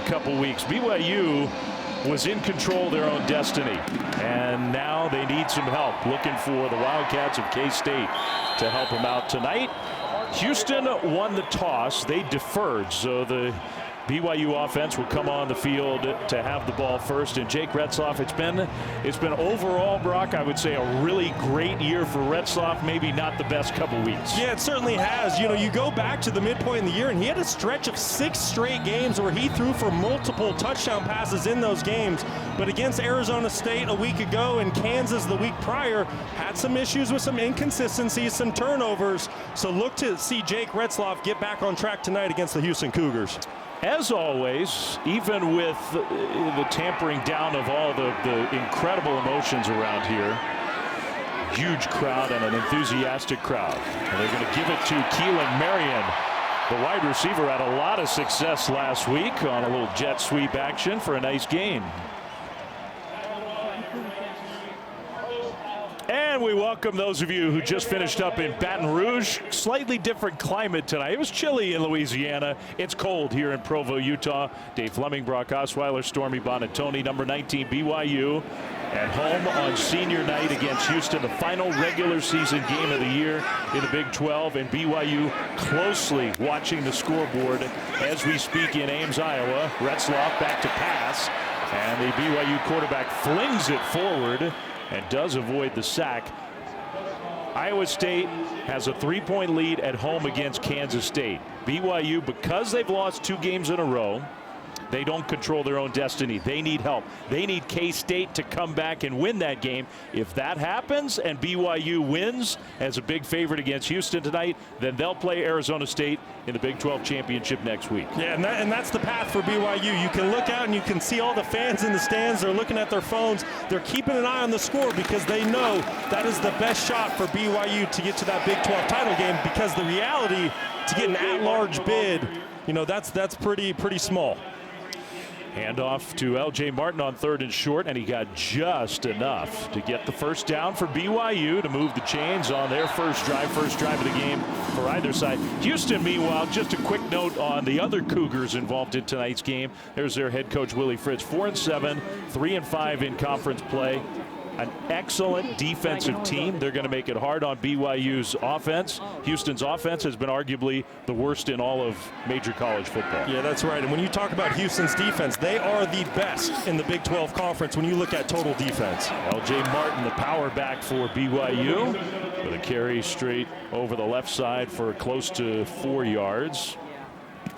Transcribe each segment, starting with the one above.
couple weeks. BYU was in control of their own destiny, and now they need some help. Looking for the Wildcats of K-State to help them out tonight. Houston won the toss. They deferred, so the BYU offense will come on the field to have the ball first. And Jake Retzloff, it's been overall, Brock, I would say a really great year for Retzloff. Maybe not the best couple weeks. Yeah, it certainly has. You know, you go back to the midpoint in the year, and he had a stretch of 6 straight games where he threw for multiple touchdown passes in those games. But against Arizona State a week ago and Kansas the week prior, had some issues with some inconsistencies, some turnovers. So look to see Jake Retzloff get back on track tonight against the Houston Cougars. As always, even with the tampering down of all the incredible emotions around here, huge crowd and an enthusiastic crowd. And they're going to give it to Keelan Marion. The wide receiver had a lot of success last week on a little jet sweep action for a nice gain. And we welcome those of you who just finished up in Baton Rouge. Slightly different climate tonight. It was chilly in Louisiana. It's cold here in Provo, Utah. Dave Fleming, Brock Osweiler, Stormy Bonatoni, number 19 BYU at home on senior night against Houston, the final regular season game of the year in the Big 12, and BYU closely watching the scoreboard as we speak in Ames, Iowa. Retzloff back to pass, and the BYU quarterback flings it forward and does avoid the sack. Iowa State has a 3-point lead at home against Kansas State. BYU, because they've lost 2 games in a row, they don't control their own destiny. They need help. They need K-State to come back and win that game. If that happens and BYU wins as a big favorite against Houston tonight, then they'll play Arizona State in the Big 12 championship next week. Yeah, and that's the path for BYU. You can look out and you can see all the fans in the stands. They're looking at their phones. They're keeping an eye on the score because they know that is the best shot for BYU to get to that Big 12 title game, because the reality to get an at-large bid, you know, that's pretty small. Handoff to L.J. Martin on 3rd and short, and he got just enough to get the first down for BYU to move the chains on their first drive of the game for either side. Houston, meanwhile, just a quick note on the other Cougars involved in tonight's game. There's their head coach, Willie Fritz, 4-7, 3-5 in conference play. An excellent defensive team. They're going to make it hard on BYU's offense. Houston's offense has been arguably the worst in all of major college football. Yeah, that's right. And when you talk about Houston's defense, they are the best in the Big 12 conference when you look at total defense. L.J. Martin, the power back for BYU, with a carry straight over the left side for close to 4 yards.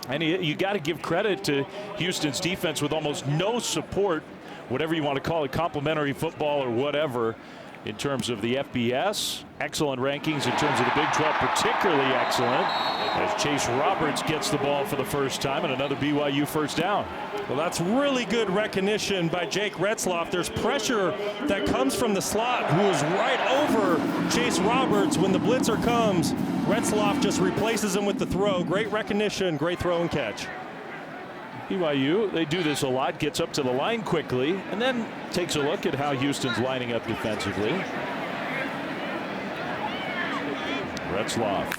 And you got to give credit to Houston's defense with almost no support, whatever you want to call it, complimentary football or whatever, in terms of the FBS. Excellent rankings in terms of the Big 12, particularly excellent, as Chase Roberts gets the ball for the first time and another BYU first down. Well, that's really good recognition by Jake Retzloff. There's pressure that comes from the slot, who is right over Chase Roberts. When the blitzer comes, Retzloff just replaces him with the throw. Great recognition, great throw and catch. BYU, they do this a lot, gets up to the line quickly and then takes a look at how Houston's lining up defensively. Retzloff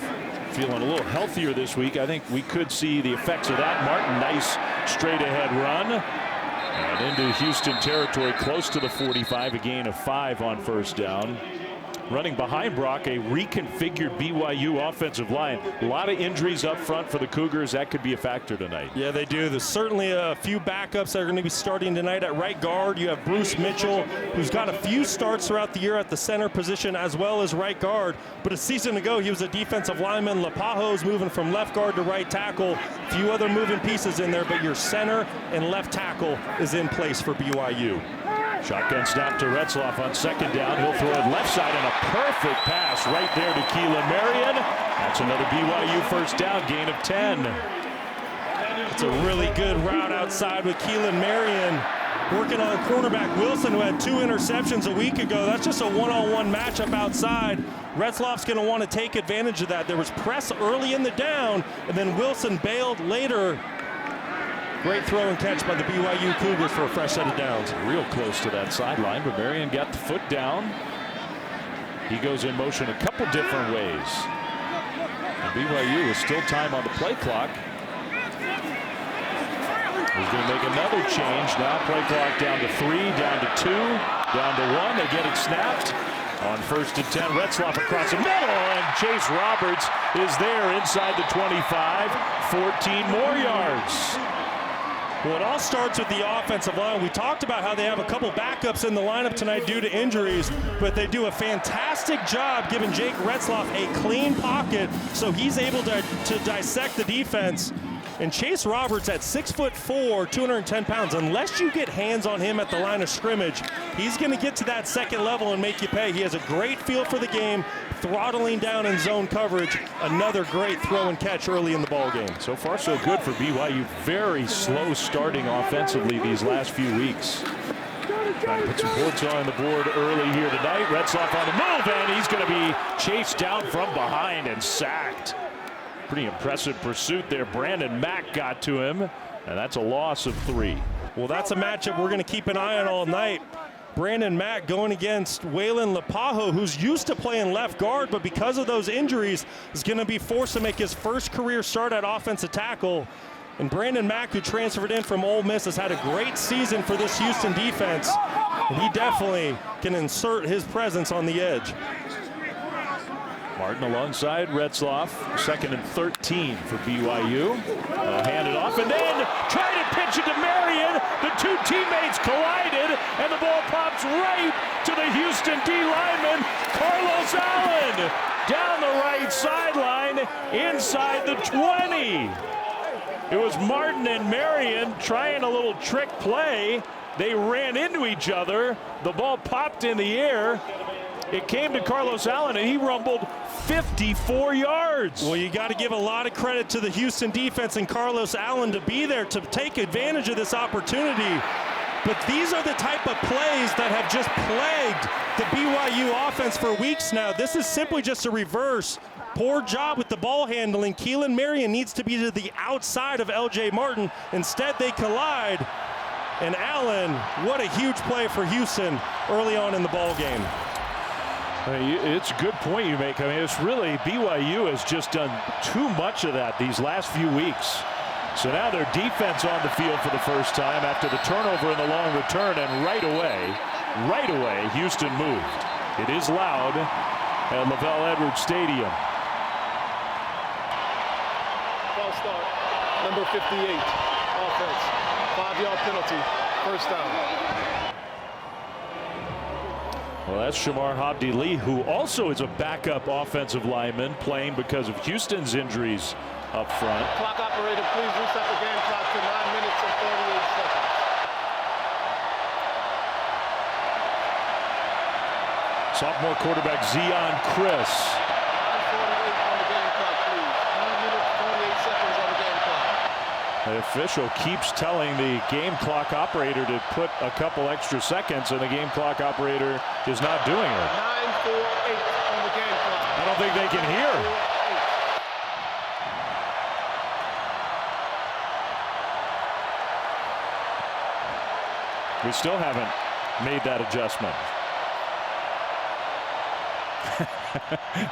feeling a little healthier this week. I think we could see the effects of that. Martin, nice straight ahead run and into Houston territory, close to the 45, a gain of 5 on first down. Running behind Brock, a reconfigured BYU offensive line. A lot of injuries up front for the Cougars. That could be a factor tonight. Yeah, they do. There's certainly a few backups that are going to be starting tonight at right guard. You have Bruce Mitchell, who's got a few starts throughout the year at the center position as well as right guard. But a season ago, he was a defensive lineman. Lapajo's moving from left guard to right tackle. A few other moving pieces in there, but your center and left tackle is in place for BYU. Shotgun snap to Retzloff on second down. He'll throw it left side, and a perfect pass right there to Keelan Marion. That's another BYU first down, gain of 10. It's a really good route outside with Keelan Marion working on cornerback Wilson, who had 2 interceptions a week ago. That's just a one-on-one matchup outside. Retzloff's going to want to take advantage of that. There was press early in the down, and then Wilson bailed later. Great throw and catch by the BYU Cougars for a fresh set of downs. Real close to that sideline, but Marion got the foot down. He goes in motion a couple different ways. And BYU is still time on the play clock. He's going to make another change now. Play clock down to 3, down to 2, down to 1. They get it snapped. On 1st and 10, Retzloff across the middle, and Chase Roberts is there inside the 25, 14 more yards. Well, it all starts with the offensive line. We talked about how they have a couple backups in the lineup tonight due to injuries, but they do a fantastic job giving Jake Retzloff a clean pocket so he's able to dissect the defense. And Chase Roberts at 6'4", 210 pounds, unless you get hands on him at the line of scrimmage, he's going to get to that second level and make you pay. He has a great feel for the game, throttling down in zone coverage. Another great throw and catch early in the ball game. So far, so good for BYU. Very slow starting offensively these last few weeks. Trying to put some points on the board early here tonight. Retzloff on the move, and he's going to be chased down from behind and sacked. Pretty impressive pursuit there. Brandon Mack got to him, and that's a loss of 3. Well, that's a matchup we're going to keep an eye on all night. Brandon Mack going against Waylon Lepaho, who's used to playing left guard, but because of those injuries, is going to be forced to make his first career start at offensive tackle. And Brandon Mack, who transferred in from Ole Miss, has had a great season for this Houston defense, and he definitely can insert his presence on the edge. Martin alongside Retzloff, 2nd and 13 for BYU. Hand it off and then try to pitch it to Marion. The two teammates collided and the ball pops right to the Houston D lineman, Carlos Allen. Down the right sideline, inside the 20. It was Martin and Marion trying a little trick play. They ran into each other. The ball popped in the air. It came to Carlos Allen, and he rumbled 54 yards. Well, you got to give a lot of credit to the Houston defense and Carlos Allen to be there to take advantage of this opportunity. But these are the type of plays that have just plagued the BYU offense for weeks now. This is simply just a reverse. Poor job with the ball handling. Keelan Marion needs to be to the outside of L.J. Martin. Instead, they collide. And Allen, what a huge play for Houston early on in the ball game. It's a good point you make. I mean, it's really BYU has just done too much of that these last few weeks. So now their defense on the field for the first time after the turnover and the long return, and right away, Houston moved. It is loud at Lavelle Edwards Stadium. False start, number 58, offense, 5-yard penalty, first down. Well, that's Shamar Habdi-Lee, who also is a backup offensive lineman, playing because of Houston's injuries up front. Clock operator, please reset the game clock to 9 minutes and 48 seconds. Sophomore quarterback Zion Chris. 9:48 on the game clock, please. 9 minutes, 48 seconds on the game clock. The official keeps telling the game clock operator to put a couple extra seconds, and the game clock operator is not doing it. 9:48 on the game clock. I don't think they can hear. 9:48. We still haven't made that adjustment.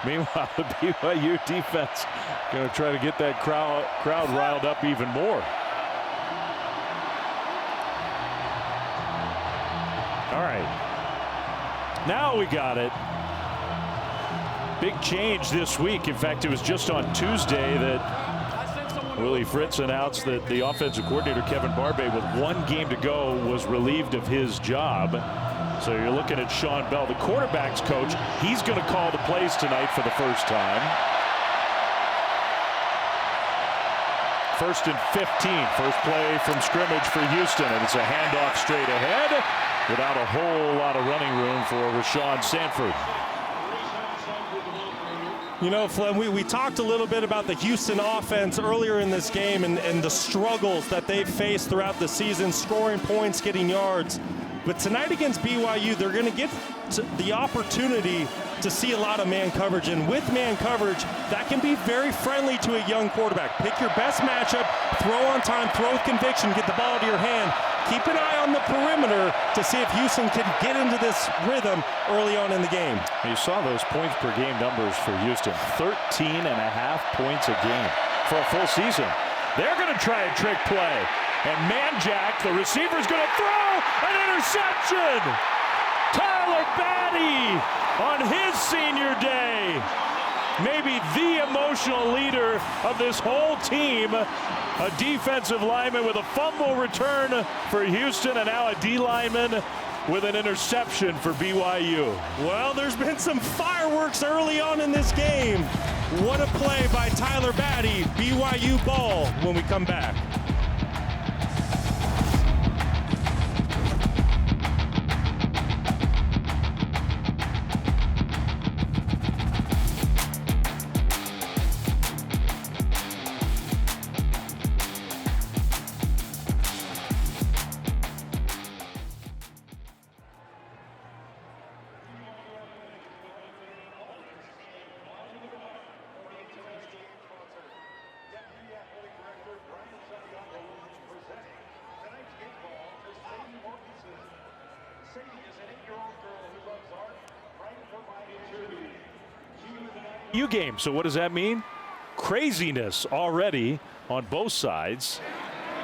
Meanwhile, the BYU defense going to try to get that crowd riled up even more. All right. Now we got it. Big change this week. In fact, it was just on Tuesday that Willie Fritz announced that the offensive coordinator, Kevin Barbay, with 1 game to go, was relieved of his job. So you're looking at Sean Bell, the quarterback's coach. He's going to call the plays tonight for the first time. 1st and 15. First play from scrimmage for Houston, and it's a handoff straight ahead without a whole lot of running room for Rashawn Sanford. You know, Flem, we talked a little bit about the Houston offense earlier in this game and the struggles that they've faced throughout the season, scoring points, getting yards. But tonight against BYU, they're going to get the opportunity to see a lot of man coverage. And with man coverage, that can be very friendly to a young quarterback. Pick your best matchup, throw on time, throw with conviction, get the ball to your hand. Keep an eye on the perimeter to see if Houston can get into this rhythm early on in the game. You saw those points per game numbers for Houston. 13.5 points a game for a full season. They're going to try a trick play. And Manjack, the receiver's going to throw an interception. Tyler Batty on his senior day. Maybe the emotional leader of this whole team. A defensive lineman with a fumble return for Houston, and now a D lineman with an interception for BYU. Well, there's been some fireworks early on in this game. What a play by Tyler Batty. BYU ball when we come back. Game. So what does that mean? Craziness already on both sides.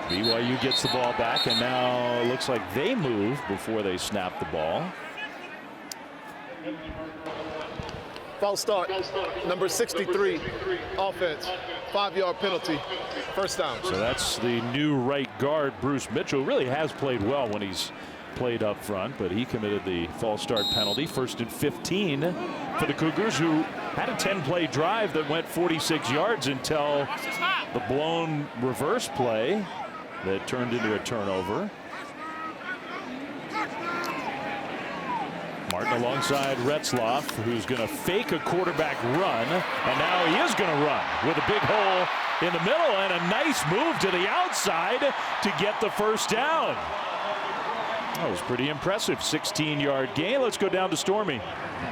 BYU gets the ball back, and now it looks like they move before they snap the ball. False start. Number 63, offense. 5-yard penalty. First down. So that's the new right guard, Bruce Mitchell. Really has played well when he's played up front, but he committed the false start penalty. 1st and 15 for the Cougars, who had a 10-play drive that went 46 yards until the blown reverse play that turned into a turnover. Martin alongside Retzloff, who's going to fake a quarterback run, and now he is going to run with a big hole in the middle and a nice move to the outside to get the first down. That was pretty impressive. 16-yard gain. Let's go down to Stormy.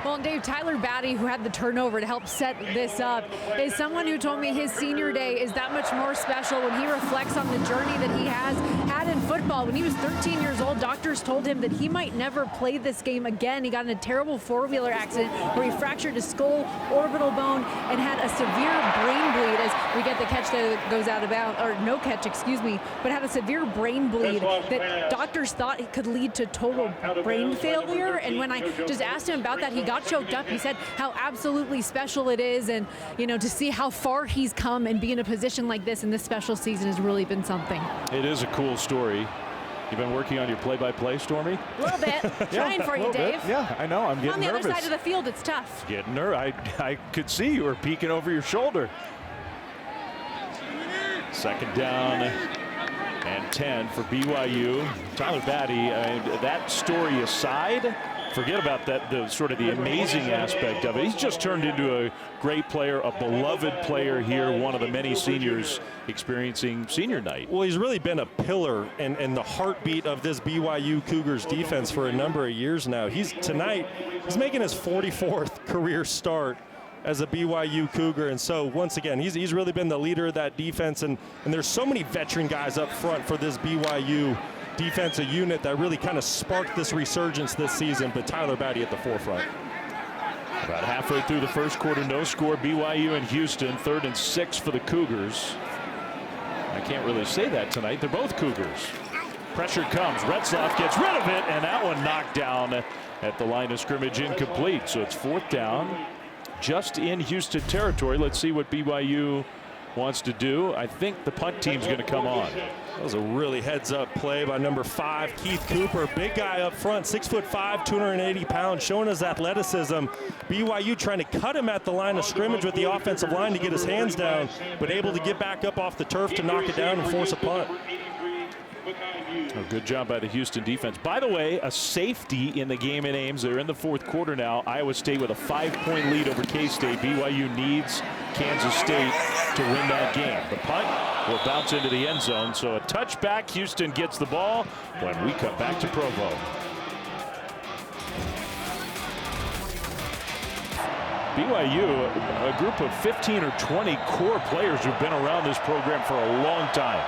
Well, Dave, Tyler Batty, who had the turnover to help set this up, is someone who told me his senior day is that much more special when he reflects on the journey that he has had in football. When he was 13 years old, doctors told him that he might never play this game again. He got in a terrible four-wheeler accident where he fractured his skull, orbital bone, and had a severe brain bleed as we get the catch that goes out of bounds, or no catch, excuse me, but had a severe brain bleed that doctors thought it could lead to total brain failure. And when I just asked him about that, he got choked up. He said how absolutely special it is, and to see how far he's come and be in a position like this in this special season has really been something. It is a cool story. You've been working on your play-by-play, Stormy? A little bit. Trying for you, Dave. Yeah, I know. I'm getting nervous. On the other side of the field, it's tough. Getting nervous. I could see you were peeking over your shoulder. 2nd down and 10 for BYU. Tyler Batty, that story aside, forget about that, the sort of the amazing aspect of it. He's just turned into a great player, a beloved player here, one of the many seniors experiencing senior night. Well, he's really been a pillar and the heartbeat of this BYU Cougars defense for a number of years now. Tonight he's making his 44th career start as a BYU Cougar, and so once again he's really been the leader of that defense, and there's so many veteran guys up front for this BYU defensive unit that really kind of sparked this resurgence this season, but Tyler Batty at the forefront. About halfway through the first quarter, no score. BYU and Houston, 3rd and 6 for the Cougars. I can't really say that tonight. They're both Cougars. Pressure comes. Retzloff gets rid of it, and that one knocked down at the line of scrimmage, incomplete. So it's 4th down, just in Houston territory. Let's see what BYU wants to do. I think the punt team's going to come on. That was a really heads-up play by number 5, Keith Cooper. Big guy up front, 6'5", 280 pounds, showing his athleticism. BYU trying to cut him at the line of scrimmage with the offensive line to get his hands down, but able to get back up off the turf to knock it down and force a punt. Oh, good job by the Houston defense. By the way, a safety in the game in Ames. They're in the 4th quarter now. Iowa State with a 5-point lead over K-State. BYU needs Kansas State to win that game. The punt will bounce into the end zone. So a touchback. Houston gets the ball when we come back to Provo. BYU, a group of 15 or 20 core players who've been around this program for a long time,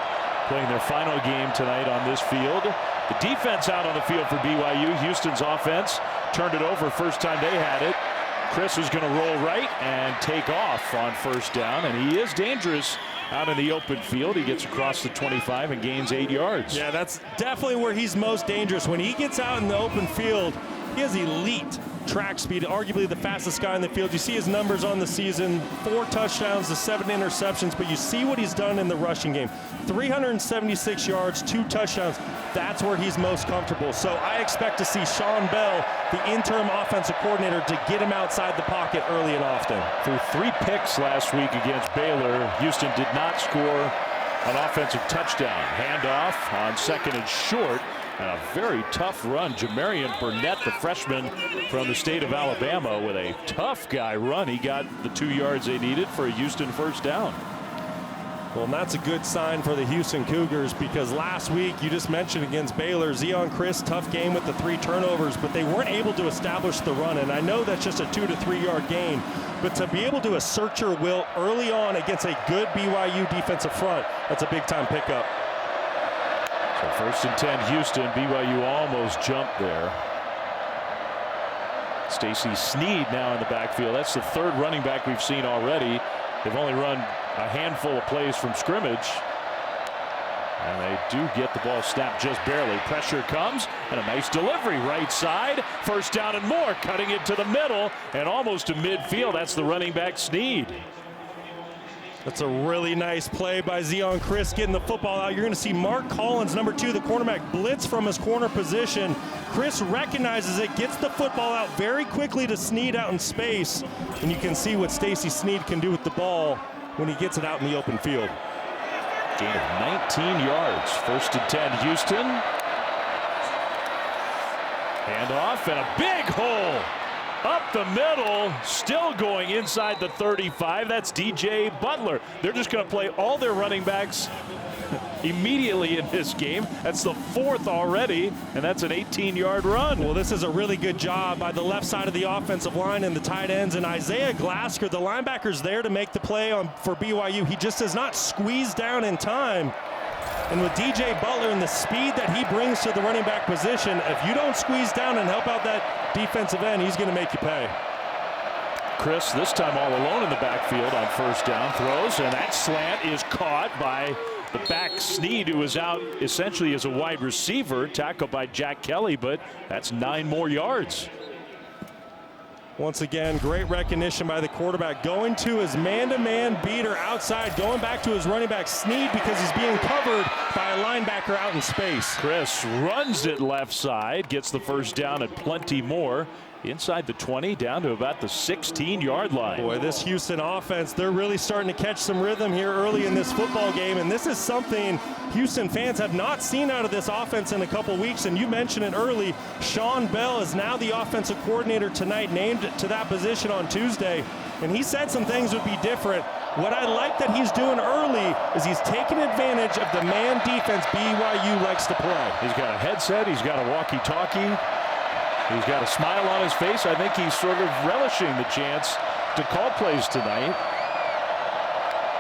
playing their final game tonight on this field. The defense out on the field for BYU. Houston's offense turned it over first time they had it. Chris is going to roll right and take off on first down, and he is dangerous out in the open field. He gets across the 25 and gains 8 yards. Yeah, that's definitely where he's most dangerous. When he gets out in the open field, he has elite track speed, arguably the fastest guy in the field. You see his numbers on the season, 4 touchdowns to 7 interceptions, but you see what he's done in the rushing game. 376 yards, 2 touchdowns. That's where he's most comfortable. So I expect to see Sean Bell, the interim offensive coordinator, to get him outside the pocket early and often. Through 3 picks last week against Baylor, Houston did not score an offensive touchdown. Handoff on second and short. And a very tough run. Jamarian Burnett, the freshman from the state of Alabama, with a tough guy run. He got the 2 yards they needed for a Houston first down. Well, and that's a good sign for the Houston Cougars, because last week, you just mentioned against Baylor, Zion Chris, tough game with the 3 turnovers, but they weren't able to establish the run. And I know that's just a 2 to 3 yard gain, but to be able to assert your will early on against a good BYU defensive front, that's a big time pickup. So first and 10 Houston. BYU almost jumped there. Stacy Snead now in the backfield. That's the 3rd running back we've seen already. They've only run a handful of plays from scrimmage. And they do get the ball snapped just barely. Pressure comes and a nice delivery right side. First down and more, cutting it to the middle and almost to midfield. That's the running back Snead. That's a really nice play by Zion Chris getting the football out. You're going to see Mark Collins, number 2, the cornerback, blitz from his corner position. Chris recognizes it, gets the football out very quickly to Snead out in space. And you can see what Stacy Snead can do with the ball when he gets it out in the open field. Gain of 19 yards. First and 10 Houston. Handoff and a big hole. Up the middle, still going inside the 35. That's DJ Butler. They're just going to play all their running backs immediately in this game. That's the 4th already, and that's an 18-yard run. Well, this is a really good job by the left side of the offensive line and the tight ends. And Isaiah Glasker, the linebacker's there to make the play for BYU. He just does not squeeze down in time. And with DJ Butler and the speed that he brings to the running back position, if you don't squeeze down and help out that defensive end, he's going to make you pay. Chris, this time all alone in the backfield on first down, throws, and that slant is caught by the back Snead, who was out essentially as a wide receiver, tackled by Jack Kelly, but that's 9 more yards. Once again, great recognition by the quarterback, going to his man-to-man beater outside, going back to his running back Snead because he's being covered by a linebacker out in space. Chris runs it left side, gets the first down and plenty more. Inside the 20, down to about the 16-yard line. Boy, this Houston offense, they're really starting to catch some rhythm here early in this football game, and this is something Houston fans have not seen out of this offense in a couple weeks. And you mentioned it early, Sean Bell is now the offensive coordinator tonight, named to that position on Tuesday, and he said some things would be different. What I like that he's doing early is he's taking advantage of the man defense BYU likes to play. He's got a headset, he's got a walkie-talkie. He's got a smile on his face. I think he's sort of relishing the chance to call plays tonight.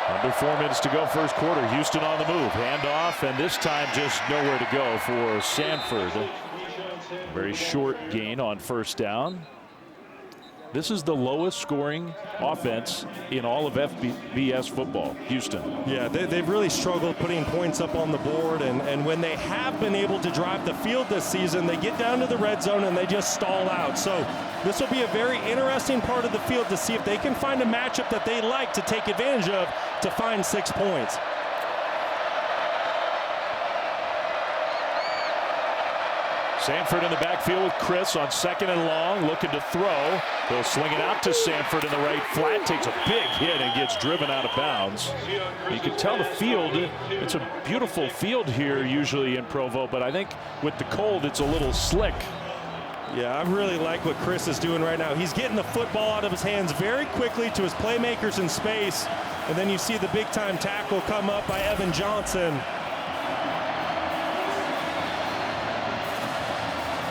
Under 4 minutes to go, first quarter. Houston on the move. Handoff, and this time just nowhere to go for Sanford. Very short gain on first down. This is the lowest scoring offense in all of FBS football, Houston. Yeah, they've really struggled putting points up on the board, and when they have been able to drive the field this season, they get down to the red zone and they just stall out. So this will be a very interesting part of the field to see if they can find a matchup that they like to take advantage of to find 6 points. Sanford in the backfield with Chris on second and long, looking to throw. They'll sling it out to Sanford in the right flat, takes a big hit and gets driven out of bounds. You can tell the field, it's a beautiful field here usually in Provo, but I think with the cold it's a little slick. Yeah, I really like what Chris is doing right now. He's getting the football out of his hands very quickly to his playmakers in space, and then you see the big time tackle come up by Evan Johnson.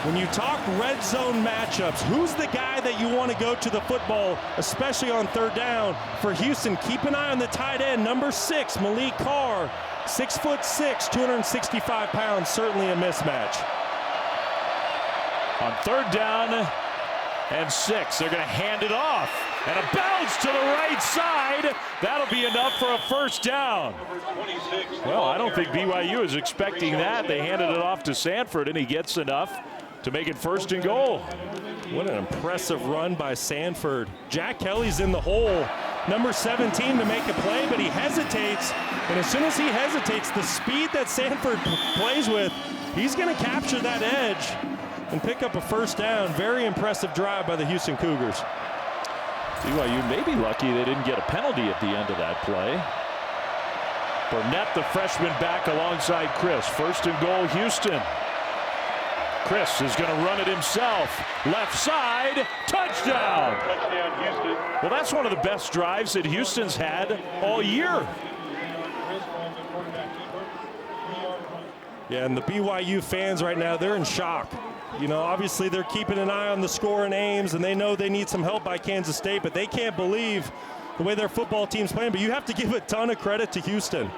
When you talk red zone matchups, who's the guy that you want to go to the football, especially on third down? For Houston, keep an eye on the tight end, number 6, Malik Carr, 6'6", 265 pounds, certainly a mismatch. On third down, and 6. They're going to hand it off. And a bounce to the right side. That'll be enough for a first down. Well, I don't think BYU is expecting that. They handed it off to Sanford, and he gets enough to make it 1st and goal. What an impressive run by Sanford. Jack Kelly's in the hole, number 17, to make a play, but he hesitates. And as soon as he hesitates, the speed that Sanford plays with, he's going to capture that edge and pick up a first down. Very impressive drive by the Houston Cougars. BYU may be lucky they didn't get a penalty at the end of that play. Burnett, the freshman, back alongside Chris. 1st and goal, Houston. Chris is going to run it himself. Left side, touchdown. Touchdown, Houston. Well, that's one of the best drives that Houston's had all year. Yeah, and the BYU fans right now, they're in shock. You know, obviously they're keeping an eye on the score in Ames, and they know they need some help by Kansas State, but they can't believe the way their football team's playing. But you have to give a ton of credit to Houston.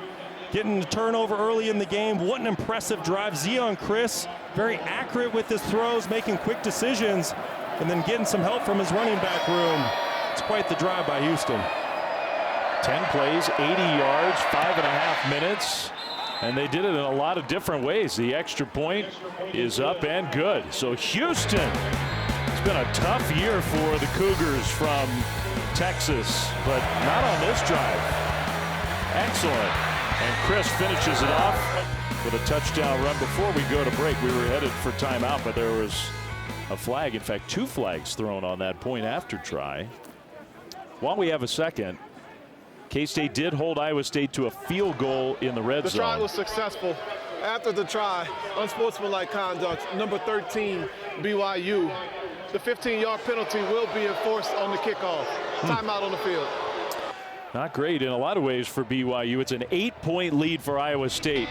Getting the turnover early in the game. What an impressive drive. Zion Chris, very accurate with his throws, making quick decisions, and then getting some help from his running back room. It's quite the drive by Houston. 10 plays, 80 yards, 5.5 minutes. And they did it in a lot of different ways. The extra point is up and good. So Houston, it's been a tough year for the Cougars from Texas, but not on this drive. Excellent. And Chris finishes it off with a touchdown run. Before we go to break, we were headed for timeout, but there was a flag. In fact, 2 flags thrown on that point after try. While we have a second, K-State did hold Iowa State to a field goal in the red zone. The try was successful. After the try, unsportsmanlike conduct, number 13, BYU. The 15-yard penalty will be enforced on the kickoff. Timeout on the field. Not great in a lot of ways for BYU. It's an 8-point lead for Iowa State.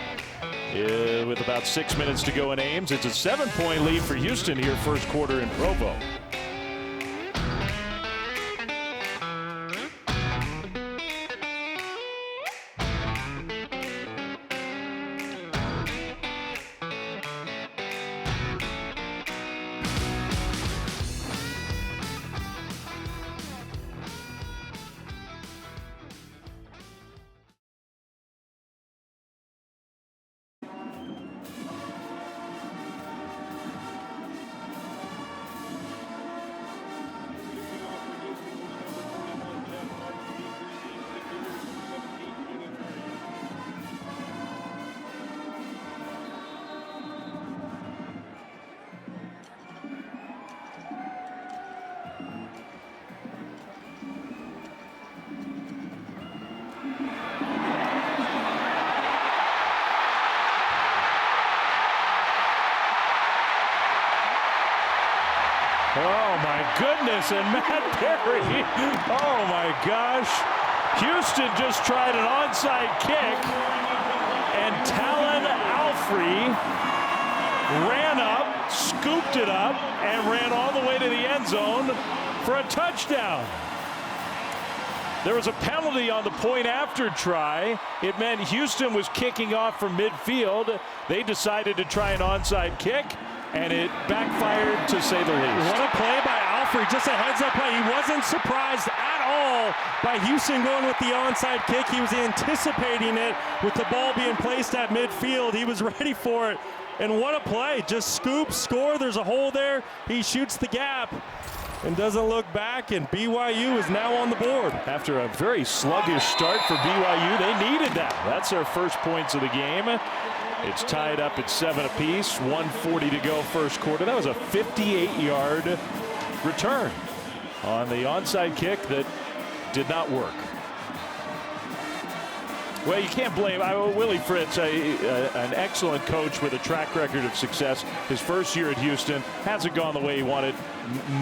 With about 6 minutes to go in Ames, it's a 7-point lead for Houston here, 1st quarter in Provo. Oh my goodness, and Matt Perry, oh my gosh. Houston just tried an onside kick, and Talon Alfrey ran up, scooped it up, and ran all the way to the end zone for a touchdown. There was a penalty on the point after try. It meant Houston was kicking off from midfield. They decided to try an onside kick, and it backfired, to say the least. What a play by Alfrey. Just a heads-up play. He wasn't surprised at all by Houston going with the onside kick. He was anticipating it with the ball being placed at midfield. He was ready for it. And what a play. Just scoop, score. There's a hole there. He shoots the gap and doesn't look back, and BYU is now on the board. After a very sluggish start for BYU, they needed that. That's their first points of the game. It's tied up at 7 apiece, 1:40 to go 1st quarter. That was a 58-yard return on the onside kick that did not work. Well, you can't blame Willie Fritz, an excellent coach with a track record of success. His first year at Houston hasn't gone the way he wanted.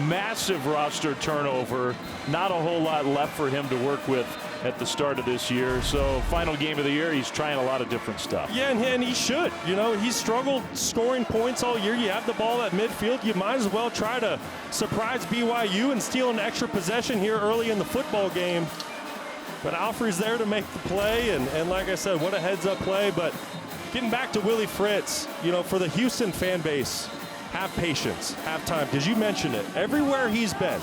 Massive roster turnover. Not a whole lot left for him to work with at the start of this year. So final game of the year, he's trying a lot of different stuff. Yeah, and he should. You know, he's struggled scoring points all year. You have the ball at midfield. You might as well try to surprise BYU and steal an extra possession here early in the football game. But Alfrey's there to make the play, and like I said, what a heads-up play. But getting back to Willie Fritz, you know, for the Houston fan base, have patience, have time, because you mentioned it. Everywhere he's been,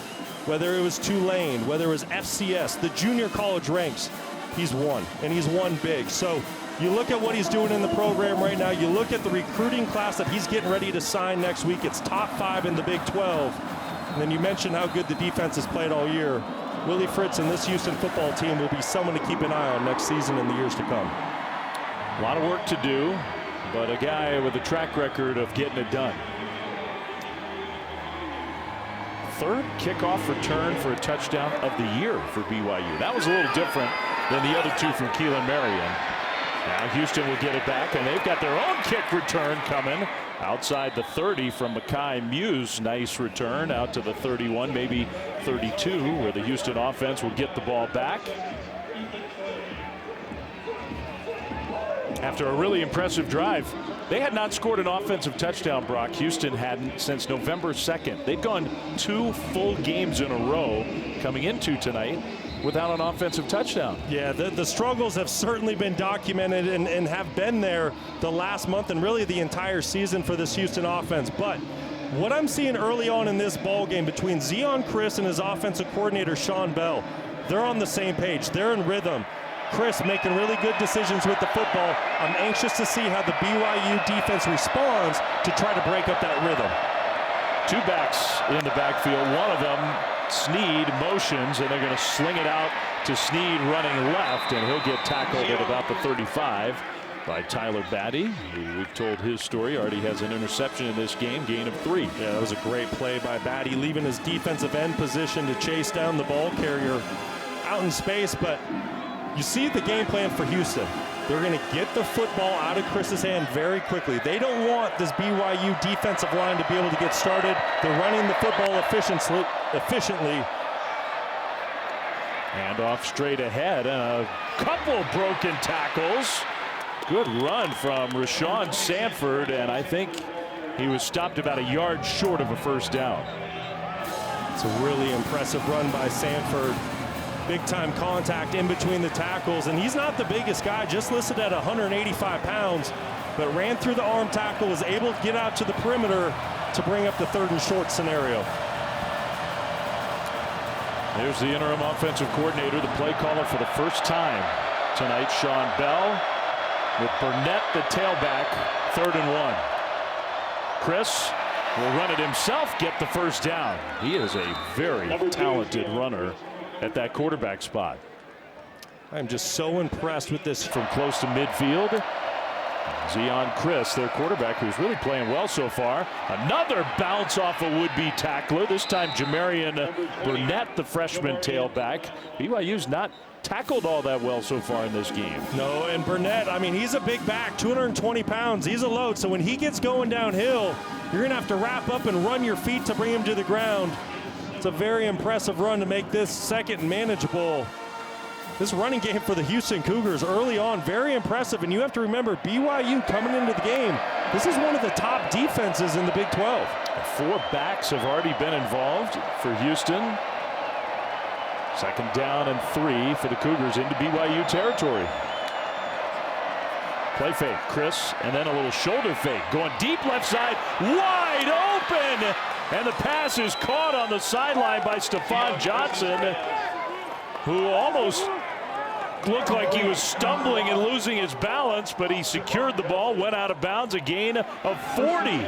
whether it was Tulane, whether it was FCS, the junior college ranks, he's won, and he's won big. So you look at what he's doing in the program right now. You look at the recruiting class that he's getting ready to sign next week. It's top 5 in the Big 12. And then you mentioned how good the defense has played all year. Willie Fritz and this Houston football team will be someone to keep an eye on next season and the years to come. A lot of work to do, but a guy with a track record of getting it done. Third kickoff return for a touchdown of the year for BYU. That was a little different than the other 2 from Keelan Marion. Now Houston will get it back, and they've got their own kick return coming outside the 30 from Mekhi Muse. Nice return out to the 31, maybe 32, where the Houston offense will get the ball back. After a really impressive drive, they had not scored an offensive touchdown, Brock. Houston hadn't since November 2nd. They'd gone 2 full games in a row coming into tonight without an offensive touchdown. Yeah, the struggles have certainly been documented and have been there the last month and really the entire season for this Houston offense. But what I'm seeing early on in this ball game between Zion Chris and his offensive coordinator, Sean Bell, they're on the same page. They're in rhythm. Chris making really good decisions with the football. I'm anxious to see how the BYU defense responds to try to break up that rhythm. 2 backs in the backfield. One of them, Sneed, motions, and they're going to sling it out to Sneed running left, and he'll get tackled at about the 35 by Tyler Batty, who we've told his story. Already has an interception in this game, gain of 3. Yeah, that was a great play by Batty, leaving his defensive end position to chase down the ball carrier out in space. But you see the game plan for Houston. They're going to get the football out of Chris's hand very quickly. They don't want this BYU defensive line to be able to get started. They're running the football efficiently. And off straight ahead. A couple broken tackles. Good run from Rashawn Sanford, and I think he was stopped about a yard short of a first down. It's a really impressive run by Sanford. Big time contact in between the tackles, and he's not the biggest guy, just listed at 185 pounds, but ran through the arm tackle, was able to get out to the perimeter to bring up the 3rd and short scenario. There's the interim offensive coordinator, the play caller for the first time tonight, Sean Bell, with Burnett the tailback, 3rd and 1. Chris will run it himself, get the first down. He is a very talented runner at that quarterback spot. I'm just so impressed with this from close to midfield. Zion Chris, their quarterback, who's really playing well so far. Another bounce off a would-be tackler. This time Jamarian Burnett, the freshman tailback. BYU's not tackled all that well so far in this game. No, and Burnett, I mean, he's a big back, 220 pounds. He's a load. So when he gets going downhill, you're going to have to wrap up and run your feet to bring him to the ground. It's a very impressive run to make this second manageable. This running game for the Houston Cougars early on, very impressive. And you have to remember, BYU coming into the game, this is one of the top defenses in the Big 12. 4 backs have already been involved for Houston. 2nd down and 3 for the Cougars into BYU territory. Play fake, Chris, and then a little shoulder fake. Going deep left side, wide open! And the pass is caught on the sideline by Stephon Johnson, who almost looked like he was stumbling and losing his balance, but he secured the ball, went out of bounds, a gain of 40.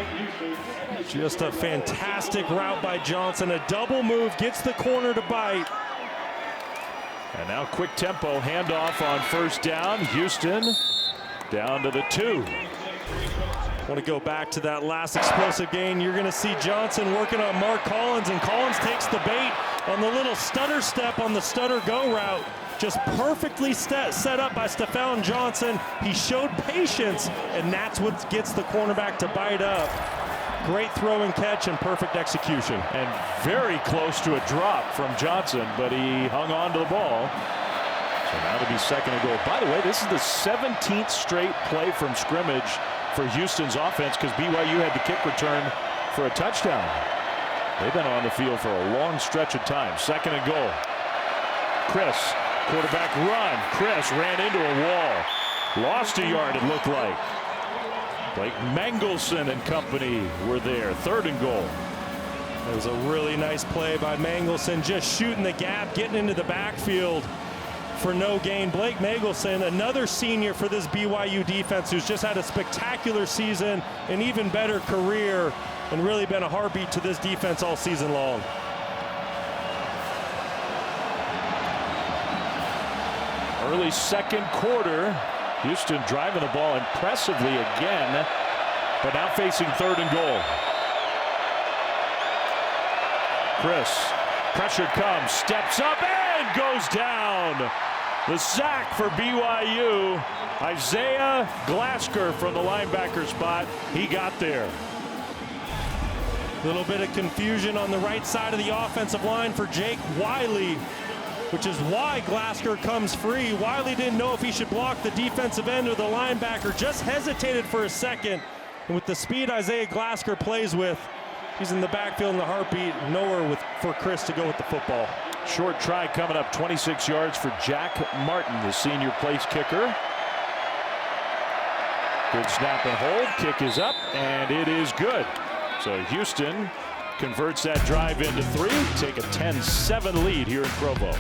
Just a fantastic route by Johnson. A double move, gets the corner to bite. And now quick tempo handoff on 1st down. Houston down to the 2. Want to go back to that last explosive gain. You're going to see Johnson working on Mark Collins, and Collins takes the bait on the little stutter step on the stutter go route. Just perfectly set up by Stephon Johnson. He showed patience, and that's what gets the cornerback to bite up. Great throw and catch and perfect execution. And very close to a drop from Johnson, but he hung on to the ball. So now to be 2nd and goal. By the way, this is the 17th straight play from scrimmage for Houston's offense, because BYU had the kick return for a touchdown. They've been on the field for a long stretch of time. 2nd and goal. Chris, quarterback run. Chris ran into a wall. Lost a yard, it looked like. Blake Mangelson and company were there. 3rd and goal. It was a really nice play by Mangelson, just shooting the gap, getting into the backfield for no gain. Blake Mangelson, another senior for this BYU defense, who's just had a spectacular season, an even better career, and really been a heartbeat to this defense all season long. Early 2nd quarter. Houston driving the ball impressively again, but now facing 3rd and goal. Chris, pressure comes, steps up and goes down. The sack for BYU. Isaiah Glasker from the linebacker spot. He got there. A little bit of confusion on the right side of the offensive line for Jake Wiley, which is why Glasker comes free. Wiley didn't know if he should block the defensive end or the linebacker, just hesitated for a second. And with the speed Isaiah Glasker plays with, he's in the backfield in the heartbeat, nowhere for Chris to go with the football. Short try coming up, 26 yards for Jack Martin, the senior place kicker. Good snap and hold, kick is up, and it is good. So Houston converts that drive into 3, take a 10-7 lead here in Provo.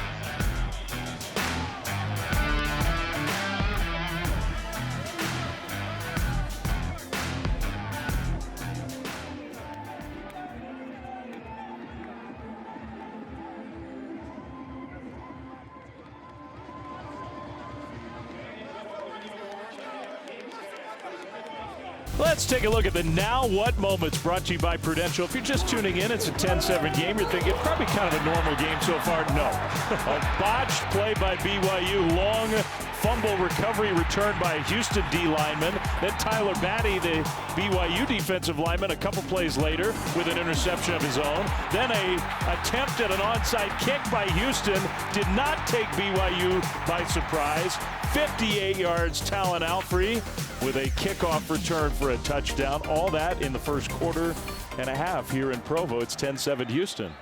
Let's take a look at the Now What moments brought to you by Prudential. If you're just tuning in, it's a 10-7 game. You're thinking probably kind of a normal game so far. No. A botched play by BYU. Long fumble recovery returned by a Houston D lineman. Then Tyler Batty, the BYU defensive lineman, a couple plays later with an interception of his own. Then a attempt at an onside kick by Houston did not take BYU by surprise. 58 yards, Talon Alfrey with a kickoff return for a touchdown. All that in the 1st quarter and a half here in Provo. It's 10-7 Houston.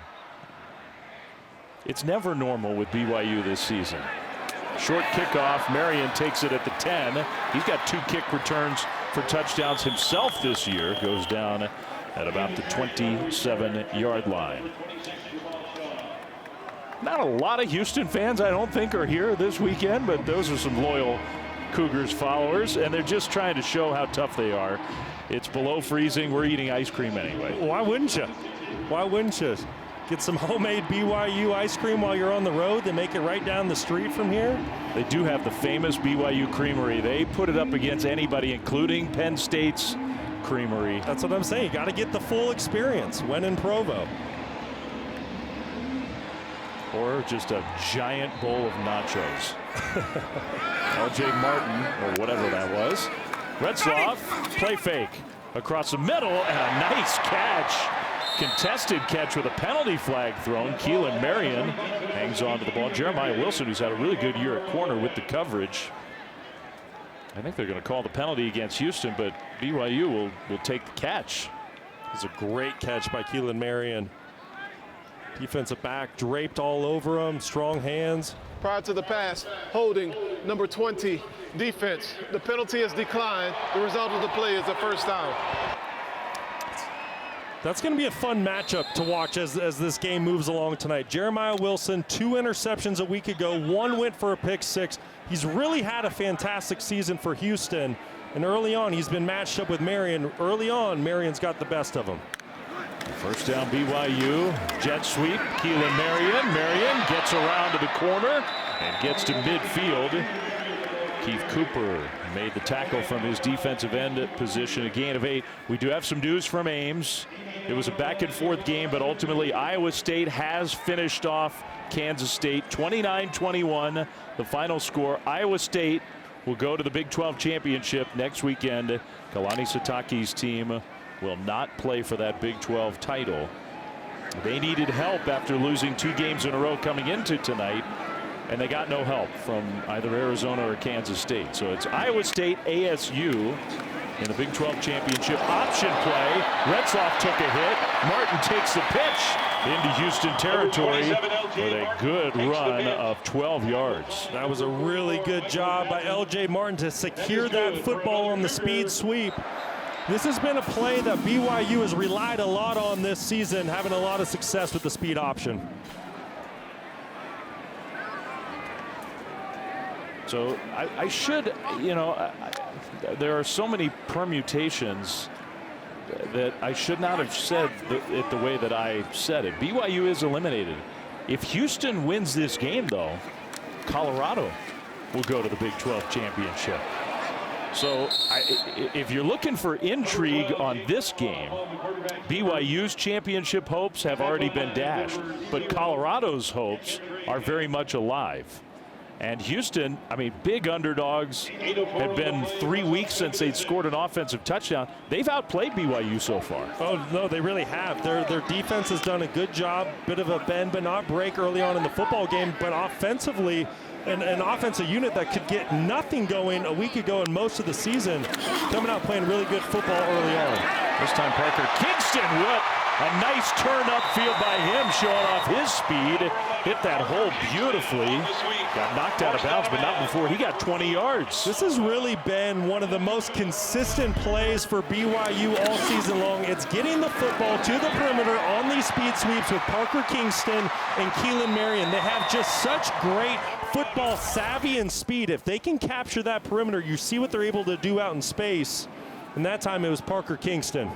It's never normal with BYU this season. Short kickoff. Marion takes it at the 10. He's got 2 kick returns for touchdowns himself this year. Goes down at about the 27-yard line. Not a lot of Houston fans, I don't think, are here this weekend, but those are some loyal Cougars followers, and they're just trying to show how tough they are. It's below freezing. We're eating ice cream anyway. Why wouldn't you? Why wouldn't you? Get some homemade BYU ice cream while you're on the road. They make it right down the street from here. They do have the famous BYU Creamery. They put it up against anybody, including Penn State's Creamery. That's what I'm saying. You got to get the full experience when in Provo. Or just a giant bowl of nachos. LJ Martin, or whatever that was. Retzloff, play fake across the middle, and a nice catch. Contested catch with a penalty flag thrown. Keelan Marion hangs on to the ball. Jeremiah Wilson, who's had a really good year at corner with the coverage. I think they're going to call the penalty against Houston, but BYU will take the catch. It's a great catch by Keelan Marion. Defensive back draped all over him, strong hands. Prior to the pass, holding number 20 defense. The penalty is declined. The result of the play is a 1st down. That's going to be a fun matchup to watch as this game moves along tonight. Jeremiah Wilson, 2 interceptions a week ago. 1 went for a pick 6. He's really had a fantastic season for Houston. And early on, he's been matched up with Marion. Early on, Marion's got the best of him. 1st down BYU. Jet sweep. Keelan Marion. Marion gets around to the corner and gets to midfield. Keith Cooper made the tackle from his defensive end position. A gain of 8. We do have some news from Ames. It was a back and forth game, but ultimately Iowa State has finished off Kansas State 29-21. The final score. Iowa State will go to the Big 12 championship next weekend. Kalani Sitake's team will not play for that Big 12 title. They needed help after losing 2 games in a row coming into tonight, and they got no help from either Arizona or Kansas State. So it's Iowa State, ASU in the Big 12 championship. Option play. Retzloff took a hit. Martin takes the pitch into Houston territory with a good run of 12 yards. That was a really good job by LJ Martin to secure that football on the speed sweep. This has been a play that BYU has relied a lot on this season, having a lot of success with the speed option. So I should, there are so many permutations that I should not have said it the way that I said it. BYU is eliminated. If Houston wins this game, though, Colorado will go to the Big 12 championship. So if you're looking for intrigue on this game, BYU's championship hopes have already been dashed, but Colorado's hopes are very much alive. And Houston, I mean, big underdogs, had been 3 weeks since they'd scored an offensive touchdown. They've outplayed BYU so far. Oh, no, they really have. Their defense has done a good job. Bit of a bend but not break early on in the football game, but offensively, an offensive unit that could get nothing going a week ago in most of the season, coming out playing really good football early on. This time Parker Kingston, what a nice turn upfield by him, showing off his speed. Hit that hole beautifully. Got knocked out of bounds, but not before he got 20 yards. This has really been one of the most consistent plays for BYU all season long. It's getting the football to the perimeter on these speed sweeps with Parker Kingston and Keelan Marion. They have just such great football savvy and speed. If they can capture that perimeter, you see what they're able to do out in space. And that time it was Parker Kingston.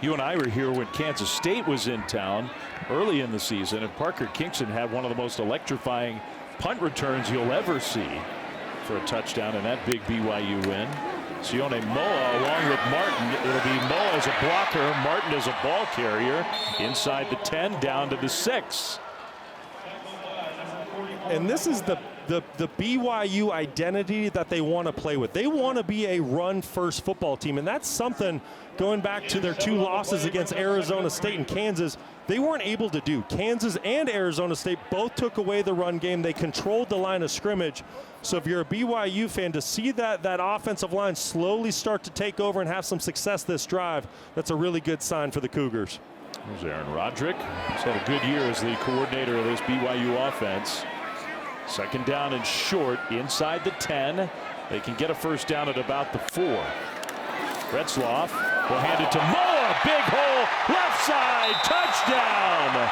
You and I were here when Kansas State was in town early in the season, and Parker Kingston had one of the most electrifying punt returns you'll ever see for a touchdown in that big BYU win. Sione Moa along with Martin. It'll be Moa as a blocker, Martin as a ball carrier inside the 10 down to the 6. And this is the BYU identity that they want to play with. They want to be a run-first football team, and that's something going back to their 2 losses against Arizona State and Kansas, they weren't able to do. Kansas and Arizona State both took away the run game. They controlled the line of scrimmage. So if you're a BYU fan, to see that offensive line slowly start to take over and have some success this drive, that's a really good sign for the Cougars. There's Aaron Roderick. He's had a good year as the coordinator of this BYU offense. Second down and short inside the 10. They can get a first down at about the 4. Retzloff will hand it to Moa. Big hole, left side, touchdown.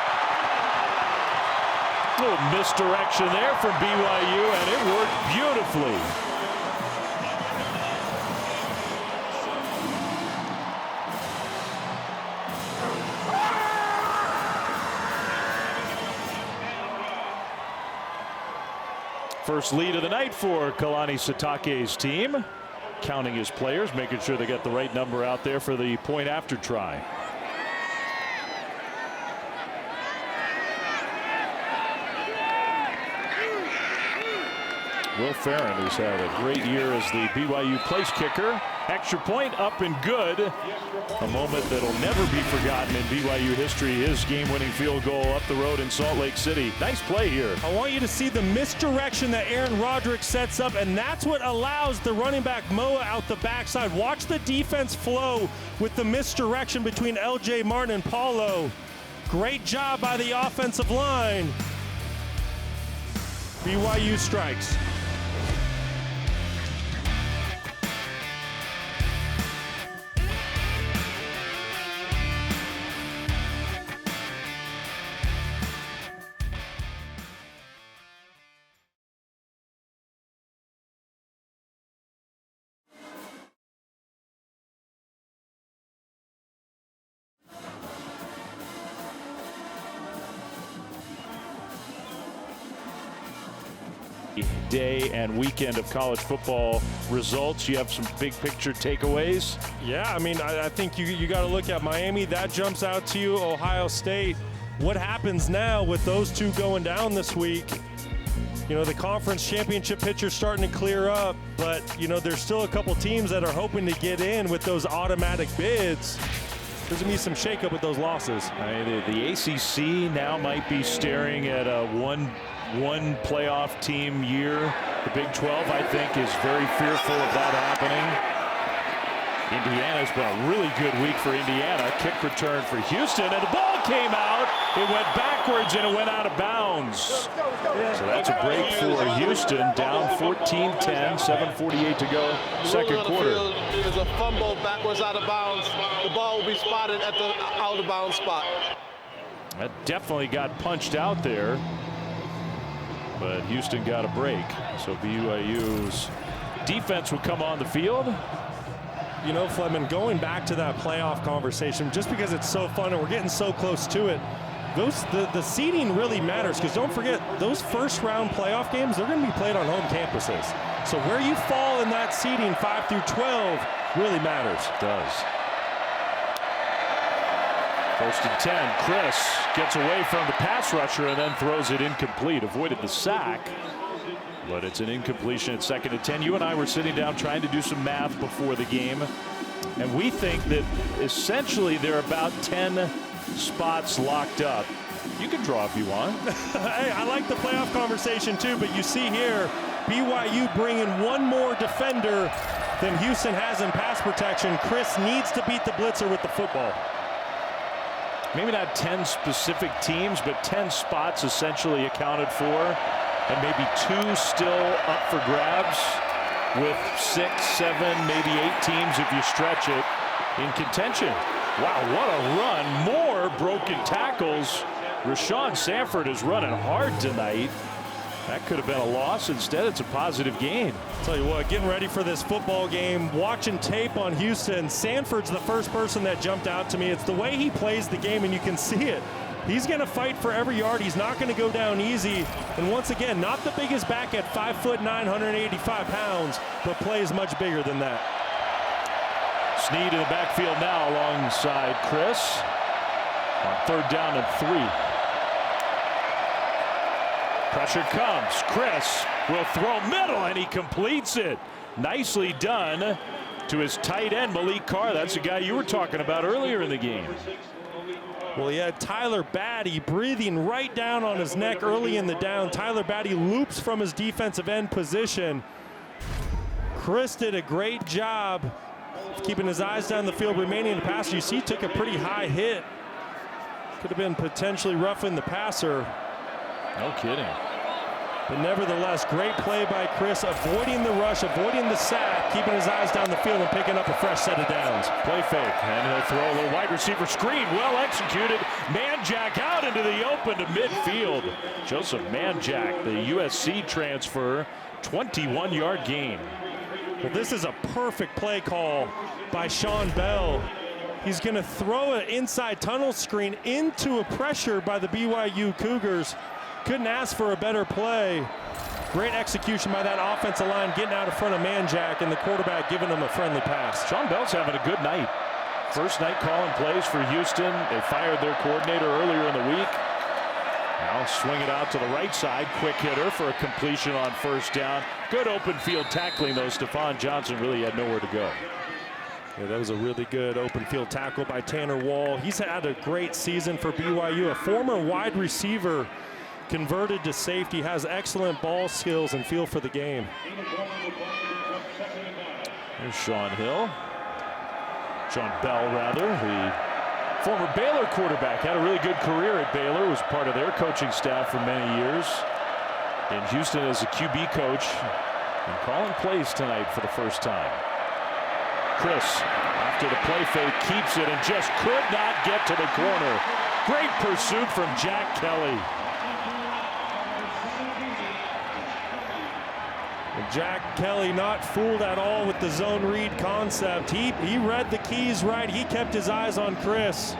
A little misdirection there from BYU, and it worked beautifully. First lead of the night for Kalani Sitake's team. Counting his players, making sure they got the right number out there for the point after try. Will Farron, who's had a great year as the BYU place kicker. Extra point up and good. A moment that'll never be forgotten in BYU history. His game-winning field goal up the road in Salt Lake City. Nice play here. I want you to see the misdirection that Aaron Roderick sets up, and that's what allows the running back Moa out the backside. Watch the defense flow with the misdirection between LJ Martin and Paulo. Great job by the offensive line. BYU strikes. Day and weekend of college football results. You have some big picture takeaways. Yeah, I mean, I think you got to look at Miami. That jumps out to you. Ohio State. What happens now with those two going down this week? You know, the conference championship picture's starting to clear up, but, you know, there's still a couple teams that are hoping to get in with those automatic bids. There's going to be some shakeup with those losses. The ACC now might be staring at a one playoff team year. The Big 12, I think, is very fearful of that happening. Indiana's been a really good week for Indiana. Kick return for Houston, and the ball came out. It went backwards, and it went out of bounds. So that's a break for Houston, down 14-10, 7:48 to go, second quarter. There's a fumble backwards out of bounds. The ball will be spotted at the out of bounds spot. That definitely got punched out there, but Houston got a break. So BYU's defense will come on the field. You know, Fleming, going back to that playoff conversation, just because it's so fun and we're getting so close to it, the seeding really matters, because don't forget, those first round playoff games, they're going to be played on home campuses. So where you fall in that seeding 5 through 12 really matters. It does. 1st and 10. Chris gets away from the pass rusher and then throws it incomplete. Avoided the sack, but it's an incompletion at 2nd and 10. You and I were sitting down trying to do some math before the game, and we think that essentially there are about 10 spots locked up. You can draw if you want. Hey, I like the playoff conversation too, but you see here, BYU bringing one more defender than Houston has in pass protection. Chris needs to beat the blitzer with the football. Maybe not 10 specific teams, but 10 spots essentially accounted for, and maybe 2 still up for grabs, with 6, 7, maybe 8 teams if you stretch it in contention. Wow, what a run. More broken tackles. Rashawn Sanford is running hard tonight. That could have been a loss. Instead, it's a positive gain. Tell you what, getting ready for this football game, watching tape on Houston, Sanford's the first person that jumped out to me. It's the way he plays the game, and you can see it. He's going to fight for every yard. He's not going to go down easy. And once again, not the biggest back at 5'9", 185 pounds, but plays much bigger than that. Snead in the backfield now alongside Chris on 3rd down and 3. Pressure comes. Chris will throw middle, and he completes it. Nicely done to his tight end, Malik Carr. That's the guy you were talking about earlier in the game. Well, he had Tyler Batty breathing right down on his neck early in the down. Tyler Batty loops from his defensive end position. Chris did a great job of keeping his eyes down the field, remaining in the pass. You see, he took a pretty high hit. Could have been potentially roughing the passer. No kidding. But nevertheless, great play by Chris, avoiding the rush, avoiding the sack, keeping his eyes down the field and picking up a fresh set of downs. Play fake, and he'll throw a little wide receiver screen. Well executed. Manjack out into the open to midfield. Joseph Manjack, the USC transfer, 21-yard gain. Well, this is a perfect play call by Sean Bell. He's going to throw an inside tunnel screen into a pressure by the BYU Cougars. Couldn't ask for a better play. Great execution by that offensive line, getting out in front of Manjack, and the quarterback giving him a friendly pass. Sean Bell's having a good night. First night calling plays for Houston. They fired their coordinator earlier in the week. Now swing it out to the right side. Quick hitter for a completion on 1st down. Good open field tackling, though. Stephon Johnson really had nowhere to go. Yeah, that was a really good open field tackle by Tanner Wall. He's had a great season for BYU. A former wide receiver converted to safety, has excellent ball skills and feel for the game. There's Sean Bell, rather, the former Baylor quarterback. Had a really good career at Baylor, was part of their coaching staff for many years. In Houston as a QB coach, and calling plays tonight for the first time. Chris, after the play fake, keeps it and just could not get to the corner. Great pursuit from Jack Kelly. Jack Kelly not fooled at all with the zone read concept. He read the keys right. He kept his eyes on Chris.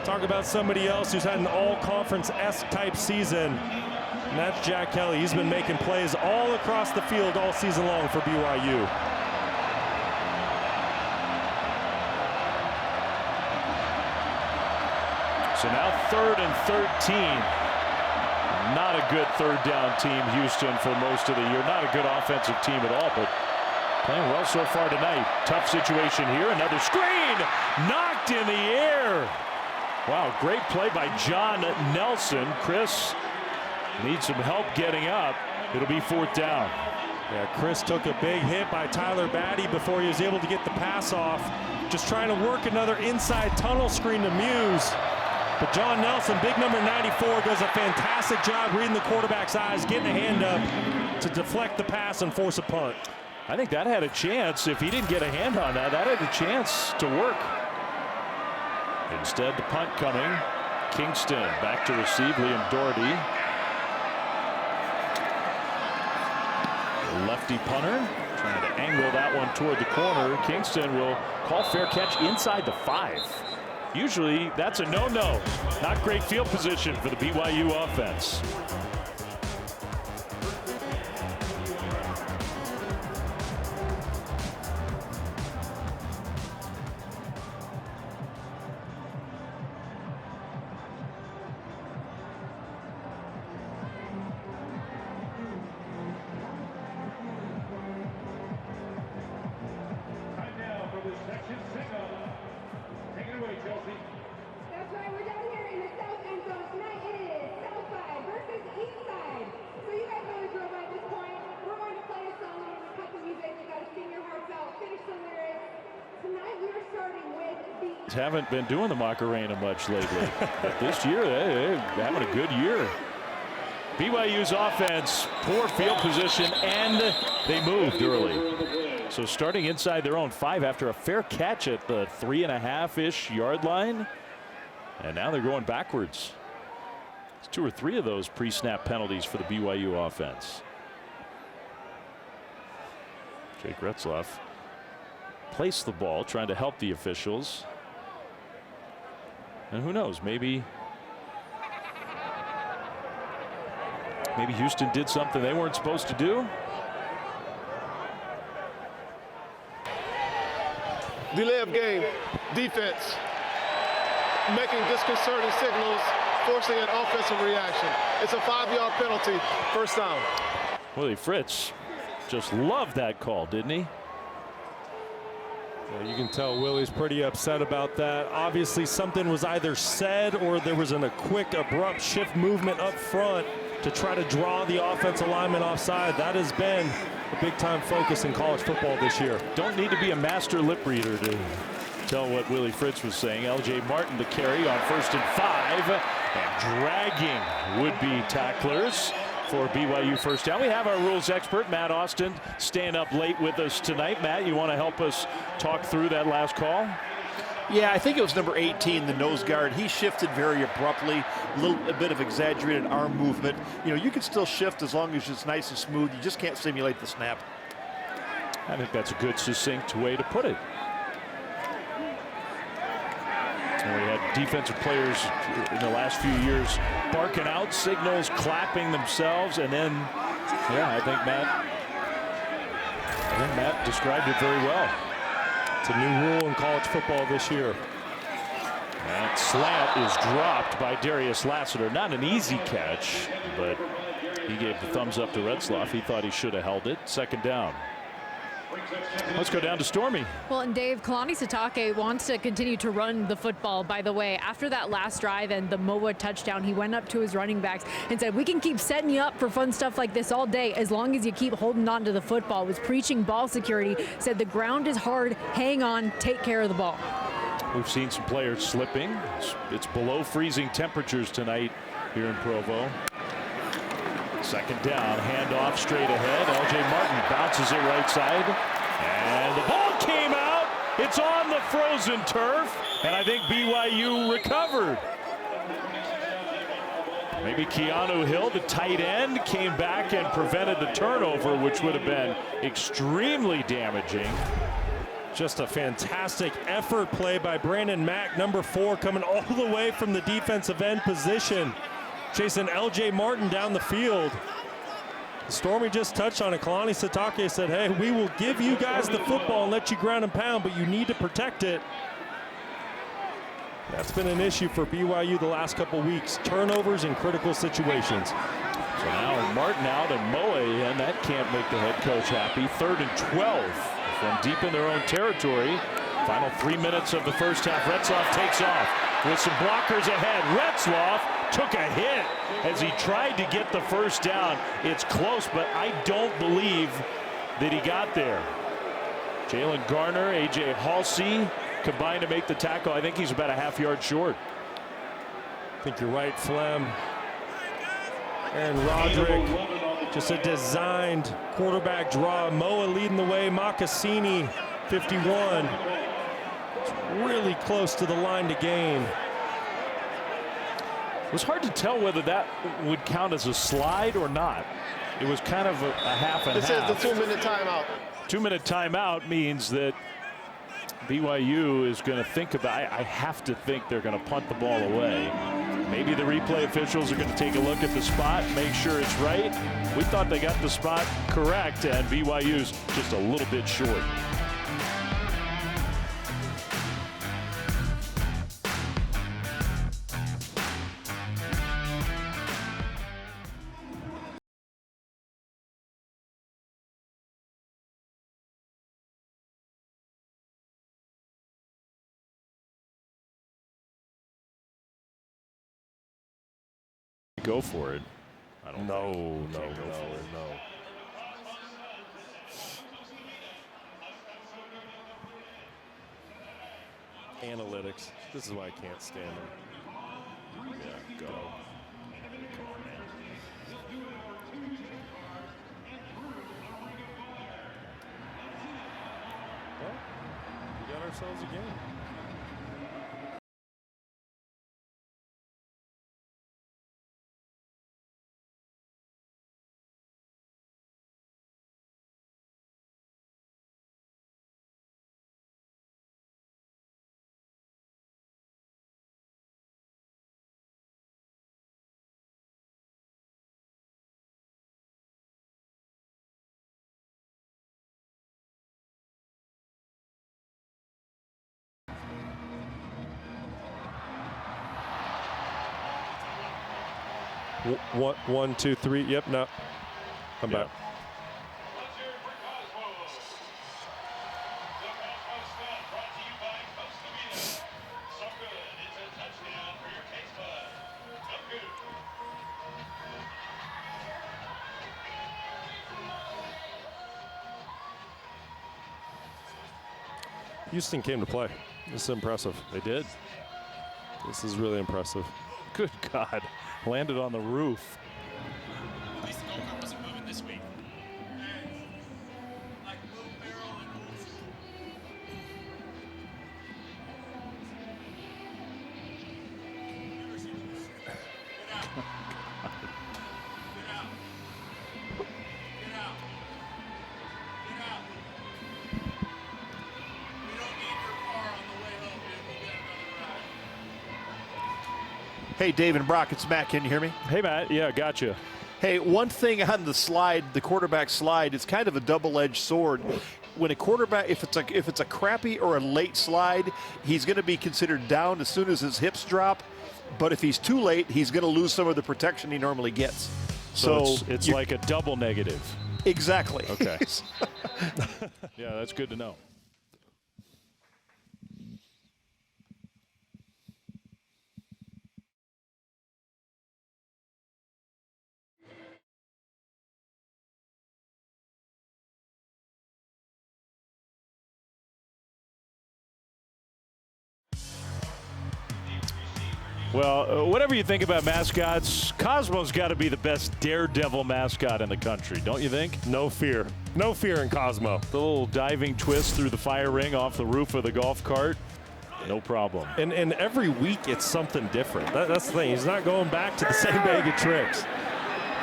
Talk about somebody else who's had an all-conference-esque type season. And that's Jack Kelly. He's been making plays all across the field all season long for BYU. So now 3rd and 13. Not a good 3rd down team, Houston, for most of the year. Not a good offensive team at all, but playing well so far tonight. Tough situation here. Another screen knocked in the air. Wow, great play by John Nelson. Chris needs some help getting up. It'll be 4th down. Yeah, Chris took a big hit by Tyler Batty before he was able to get the pass off. Just trying to work another inside tunnel screen to Muse. But John Nelson, big number 94, does a fantastic job reading the quarterback's eyes, getting a hand up to deflect the pass and force a punt. I think that had a chance. If he didn't get a hand on that, that had a chance to work. Instead, the punt coming. Kingston back to receive. Liam Doherty. Lefty punter trying to angle that one toward the corner. Kingston will call fair catch inside the 5. Usually that's a no-no. Not great field position for the BYU offense. That's right, we're down here in the south end zone. Tonight it is south side versus east side. So you guys know the drill by this point. We're going to play a song and we're going to cut the music. You got to sing your hearts out, finish the lyrics. Tonight we are starting with the... Haven't been doing the Macarena much lately. But this year, they're having a good year. BYU's offense, poor field position, and they moved early. So starting inside their own 5 after a fair catch at the 3.5-ish yard line. And now they're going backwards. It's 2 or 3 of those pre-snap penalties for the BYU offense. Jake Retzloff placed the ball, trying to help the officials. And who knows, maybe Houston did something they weren't supposed to do. Delay of game, defense, making disconcerting signals, forcing an offensive reaction. It's a 5-yard penalty, first down. Willie Fritz just loved that call, didn't he? Yeah, you can tell Willie's pretty upset about that. Obviously something was either said or there was a quick abrupt shift movement up front to try to draw the offensive lineman offside. That has been a big time focus in college football this year. Don't need to be a master lip reader to tell what Willie Fritz was saying. LJ Martin to carry on 1st and 5 and dragging would-be tacklers for BYU first down. We have our rules expert Matt Austin staying up late with us tonight. Matt, you want to help us talk through that last call? Yeah, I think it was number 18, the nose guard. He shifted very abruptly, a bit of exaggerated arm movement. You know, you can still shift as long as it's nice and smooth. You just can't simulate the snap. I think that's a good, succinct way to put it. And we had defensive players in the last few years barking out signals, clapping themselves, and then, yeah, I think Matt described it very well. It's a new rule in college football this year. That slant is dropped by Darius Lassiter. Not an easy catch, but he gave the thumbs up to Retzloff. He thought he should have held it. 2nd down. Let's go down to Stormy. Well, and Dave, Kalani Sitake wants to continue to run the football, by the way. After that last drive and the MOA touchdown, he went up to his running backs and said, we can keep setting you up for fun stuff like this all day as long as you keep holding on to the football. Was preaching ball security, said the ground is hard, hang on, take care of the ball. We've seen some players slipping. It's below freezing temperatures tonight here in Provo. 2nd down, handoff straight ahead. LJ Martin bounces it right side. And the ball came out. It's on the frozen turf. And I think BYU recovered. Maybe Keanu Hill, the tight end, came back and prevented the turnover, which would have been extremely damaging. Just a fantastic effort play by Brandon Mack, number 4, coming all the way from the defensive end position, chasing LJ Martin down the field. Stormy just touched on it. Kalani Sitake said, hey, we will give you guys the football and let you ground and pound, but you need to protect it. That's been an issue for BYU the last couple weeks. Turnovers in critical situations. So now Martin out and Moe in. That can't make the head coach happy. 3rd and 12 from deep in their own territory Final 3 minutes of the first half. Retzloff takes off with some blockers ahead. Retzloff took a hit as he tried to get the first down. It's close, but I don't believe that he got there. Jalen Garner, A.J. Halsey combined to make the tackle. I think he's about a half-yard short. I think you're right, Flem. Aaron Roderick, just a designed quarterback draw. Moa leading the way. Mocassini, 51. It's really close to the line to gain. It was hard to tell whether that would count as a slide or not. It was kind of a half and half. This is the 2-minute timeout. 2-minute timeout means that BYU is going to think about, I have to think they're going to punt the ball away. Maybe the replay officials are going to take a look at the spot, make sure it's right. We thought they got the spot correct, and BYU's just a little bit short. Go for it. I don't know. No. Analytics. This is why I can't stand them. Yeah, go. Come on, man. Well, we got ourselves a game. One, two, three. Yep, no. Come back. Houston came to play. This is impressive. They did. This is really impressive. Good God. Landed on the roof. At least the goalkeeper wasn't moving this week. Hey, Dave and Brock, it's Matt. Can you hear me? Hey, Matt. Yeah, gotcha. Hey, one thing on the slide, the quarterback slide, it's kind of a double-edged sword. When a quarterback, if it's a crappy or a late slide, he's going to be considered down as soon as his hips drop. But if he's too late, he's going to lose some of the protection he normally gets. So it's like a double negative. Exactly. Okay. Yeah, that's good to know. Well, whatever you think about mascots, Cosmo's got to be the best daredevil mascot in the country, don't you think? No fear. No fear in Cosmo. The little diving twist through the fire ring off the roof of the golf cart, no problem. And every week it's something different. That's the thing. He's not going back to the same bag of tricks.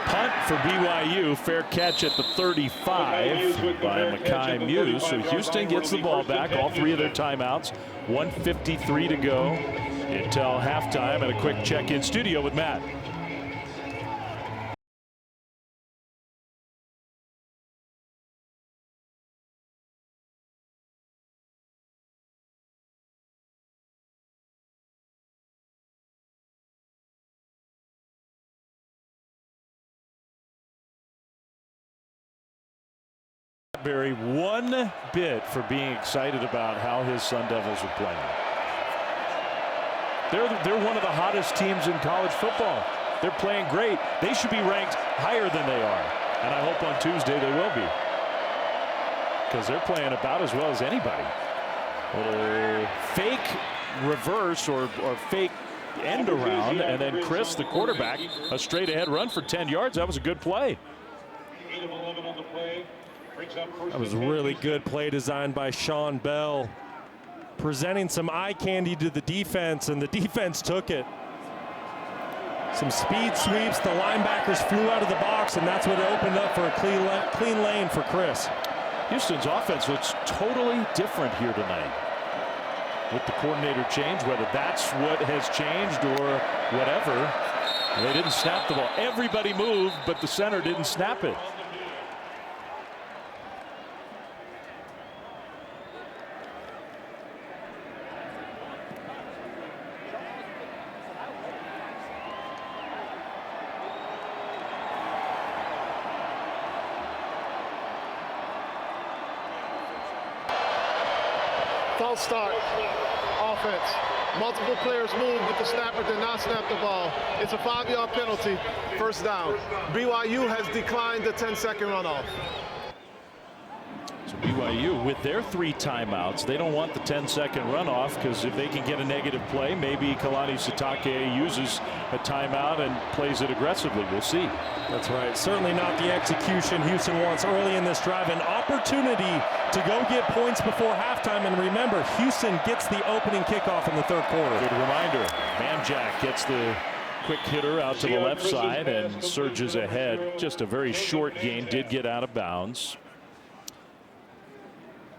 Punt for BYU. Fair catch at the 35 by Makai Muse. So Houston gets the ball back. All three of their timeouts. 1:53 to go until halftime. And a quick check-in studio with Matt. Marbury one bit for being excited about how his Sun Devils are playing. They're one of the hottest teams in college football. They're playing great. They should be ranked higher than they are. And I hope on Tuesday they will be. Because they're playing about as well as anybody. A fake reverse or fake end around, and then Chris, the quarterback, a straight ahead run for 10 yards. That was a good play. That was a really good play design by Sean Bell, presenting some eye candy to the defense, and the defense took it. Some speed sweeps, the linebackers flew out of the box, and that's what opened up for a clean lane for Chris. Houston's offense looks totally different here tonight with the coordinator change, whether that's what has changed or whatever. They didn't snap the ball. Everybody moved, but the center didn't snap it. False start. Offense. Multiple players moved, but the snapper did not snap the ball. It's a 5-yard penalty. First down. BYU has declined the 10-second runoff. So BYU, with their 3 timeouts, they don't want the 10-second runoff, because if they can get a negative play, maybe Kalani Sitake uses a timeout and plays it aggressively. We'll see. That's right. Certainly not the execution Houston wants early in this drive. An opportunity to go get points before halftime. And remember, Houston gets the opening kickoff in the third quarter. Good reminder. Manjack gets the quick hitter out to the left side and surges ahead. Just a very short gain. Did get out of bounds.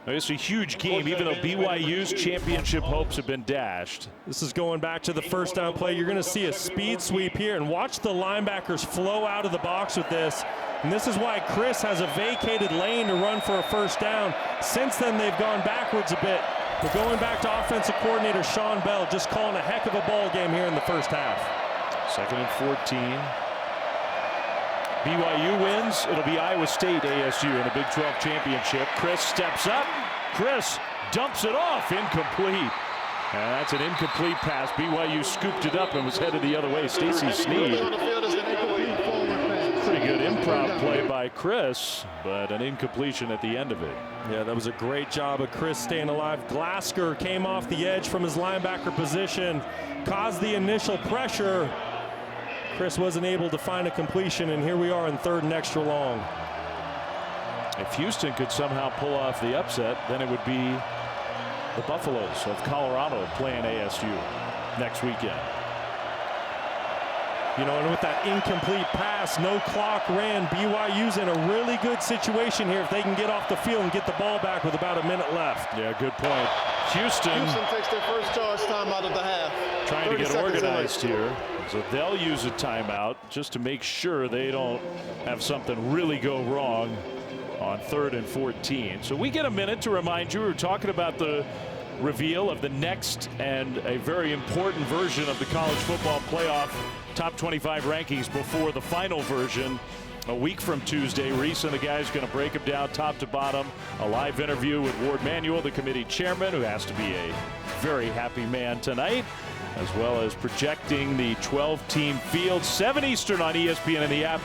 It's a huge game, even though BYU's championship hopes have been dashed. This is going back to the first down play. You're going to see a speed sweep here, and watch the linebackers flow out of the box with this. And this is why Chris has a vacated lane to run for a first down. Since then, they've gone backwards a bit. But going back to offensive coordinator Sean Bell, just calling a heck of a ball game here in the first half. 2nd and 14. BYU wins. It'll be Iowa State ASU in the Big 12 championship. Chris steps up. Chris dumps it off. Incomplete. And that's an incomplete pass. BYU scooped it up and was headed the other way. Stacy Snead. Pretty good improv play by Chris, but an incompletion at the end of it. Yeah, that was a great job of Chris staying alive. Glasker came off the edge from his linebacker position, caused the initial pressure. Chris wasn't able to find a completion, and here we are in 3rd and extra long. If Houston could somehow pull off the upset, then it would be the Buffaloes of Colorado playing ASU next weekend. You know, and with that incomplete pass, no clock ran, BYU's in a really good situation here if they can get off the field and get the ball back with about a minute left. Yeah, good point. Houston takes their first charge timeout of the half. Trying to get organized here. So they'll use a timeout just to make sure they don't have something really go wrong on 3rd and 14. So we get a minute to remind you, we're talking about the reveal of the next and a very important version of the college football playoff top 25 rankings before the final version a week from Tuesday. Reese and the guys going to break them down top to bottom. A live interview with Ward Manuel, the committee chairman, who has to be a very happy man tonight, as well as projecting the 12-team field, 7 Eastern on ESPN and the app.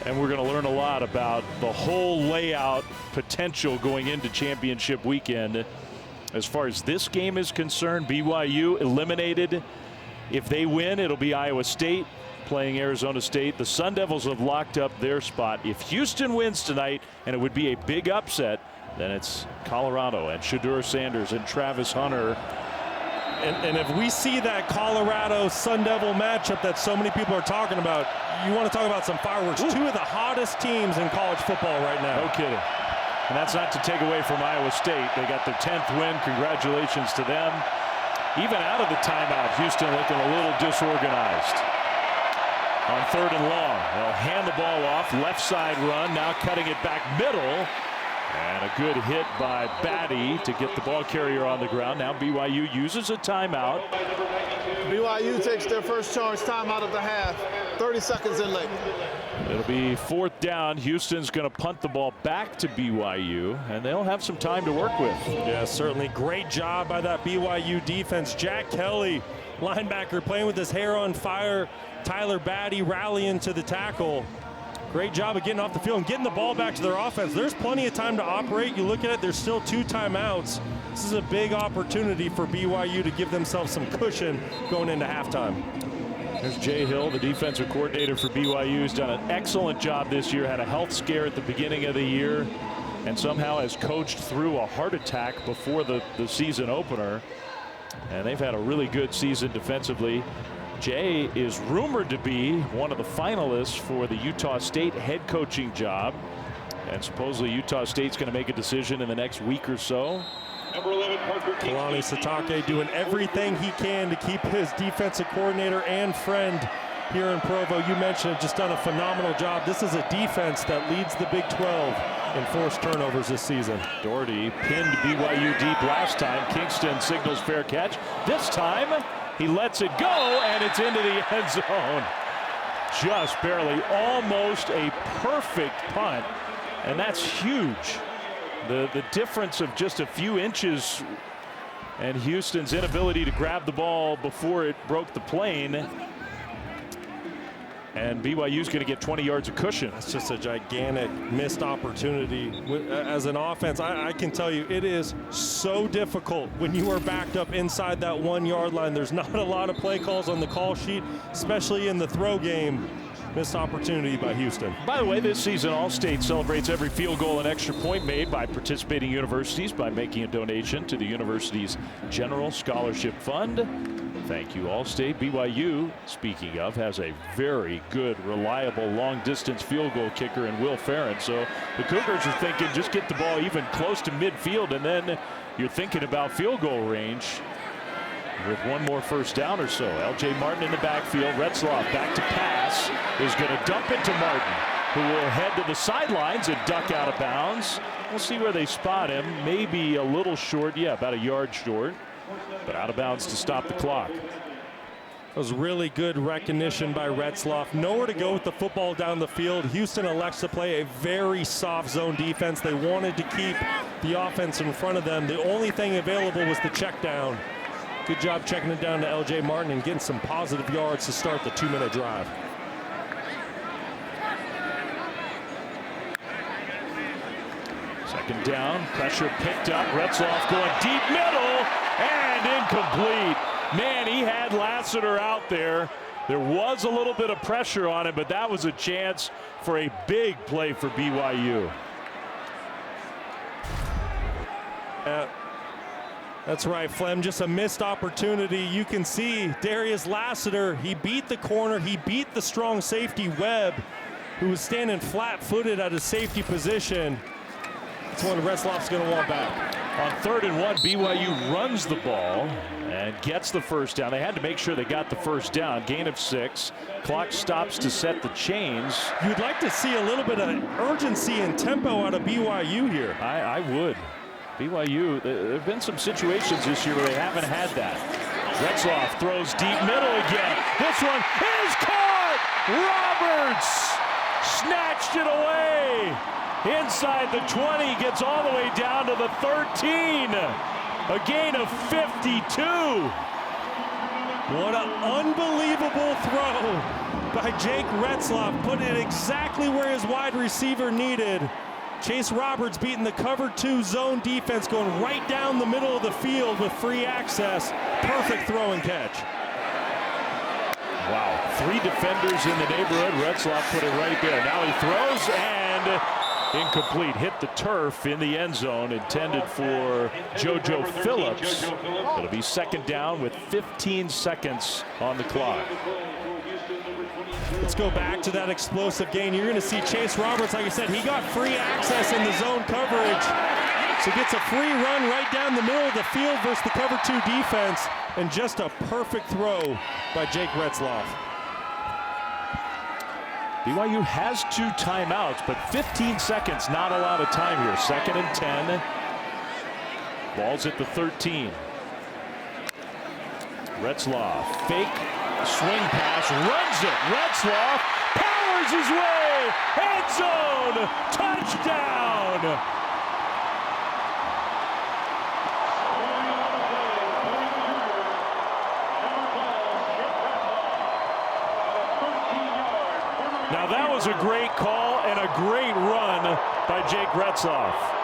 And we're going to learn a lot about the whole layout potential going into championship weekend. As far as this game is concerned, BYU eliminated. If they win, it'll be Iowa State playing Arizona State. The Sun Devils have locked up their spot. If Houston wins tonight, and it would be a big upset, then it's Colorado and Shadur Sanders and Travis Hunter. And if we see that Colorado Sun Devil matchup that so many people are talking about, you want to talk about some fireworks. Ooh. 2 of the hottest teams in college football right now. No kidding. And that's not to take away from Iowa State. They got their 10th win. Congratulations to them. Even out of the timeout, Houston looking a little disorganized. On 3rd and long, they'll hand the ball off. Left side run, now cutting it back middle. And a good hit by Batty to get the ball carrier on the ground. Now BYU uses a timeout. BYU takes their first charge timeout of the half. 30 seconds in late. It'll be 4th down. Houston's going to punt the ball back to BYU, and they'll have some time to work with. Yeah, certainly. Great job by that BYU defense. Jack Kelly, linebacker, playing with his hair on fire. Tyler Batty rallying to the tackle. Great job of getting off the field and getting the ball back to their offense. There's plenty of time to operate. You look at it, there's still 2 timeouts. This is a big opportunity for BYU to give themselves some cushion going into halftime. There's Jay Hill, the defensive coordinator for BYU, who's done an excellent job this year. Had a health scare at the beginning of the year and somehow has coached through a heart attack before the season opener. And they've had a really good season defensively. Jay is rumored to be one of the finalists for the Utah State head coaching job. And supposedly Utah State's going to make a decision in the next week or so. Kalani Sitake doing everything he can to keep his defensive coordinator and friend here in Provo. You mentioned just done a phenomenal job. This is a defense that leads the Big 12 in forced turnovers this season. Doherty pinned BYU deep last time. Kingston signals fair catch. This time he lets it go, and it's into the end zone. Just barely, almost a perfect punt, and that's huge. The difference of just a few inches and Houston's inability to grab the ball before it broke the plane. And BYU's going to get 20 yards of cushion. That's just a gigantic missed opportunity. As an offense, I can tell you it is so difficult when you are backed up inside that 1 yard line. There's not a lot of play calls on the call sheet, especially in the throw game. Missed opportunity by Houston. By the way, this season All-State celebrates every field goal and extra point made by participating universities by making a donation to the university's General Scholarship Fund. Thank you, All-State. BYU, speaking of, has a very good, reliable long-distance field goal kicker in Will Farron. So the Cougars are thinking just get the ball even close to midfield, and then you're thinking about field goal range with one more first down or so. L.J. Martin in the backfield. Retzloff back to pass. Is going to dump it to Martin, who will head to the sidelines and duck out of bounds. We'll see where they spot him. Maybe a little short. Yeah, about a yard short. But out of bounds to stop the clock. That was really good recognition by Retzloff. Nowhere to go with the football down the field. Houston elects to play a very soft zone defense. They wanted to keep the offense in front of them. The only thing available was the check down. Good job checking it down to L.J. Martin and getting some positive yards to start the 2-minute drive. Second down, pressure picked up. Retzloff going deep middle and incomplete. Man, he had Lassiter out there. There was a little bit of pressure on him, but that was a chance for a big play for BYU. That's right, Flem. Just a missed opportunity. You can see Darius Lassiter. He beat the corner. He beat the strong safety Webb, who was standing flat-footed at his safety position. That's one Retzloff's going to want back. On 3rd and 1, BYU runs the ball and gets the first down. They had to make sure they got the first down. Gain of 6. Clock stops to set the chains. You'd like to see a little bit of urgency and tempo out of BYU here. I would. BYU, there have been some situations this year where they haven't had that. Retzloff throws deep middle again. This one is caught! Roberts snatched it away. Inside the 20, gets all the way down to the 13. A gain of 52. What an unbelievable throw by Jake Retzloff. Put it exactly where his wide receiver needed. Chase Roberts beating the cover 2 zone defense, going right down the middle of the field with free access. Perfect throw and catch. Wow, 3 defenders in the neighborhood. Retzloff put it right there. Now he throws and incomplete. Hit the turf in the end zone, intended for JoJo Phillips. It'll be 2nd down with 15 seconds on the clock. Let's go back to that explosive gain. You're going to see Chase Roberts, like I said, he got free access in the zone coverage. So gets a free run right down the middle of the field versus the cover 2 defense. And just a perfect throw by Jake Retzloff. BYU has 2 timeouts, but 15 seconds, not a lot of time here. 2nd and 10. Ball's at the 13. Retzloff, fake swing pass, runs it. Retzloff powers his way. End zone, touchdown. Now that was a great call and a great run by Jake Retzloff.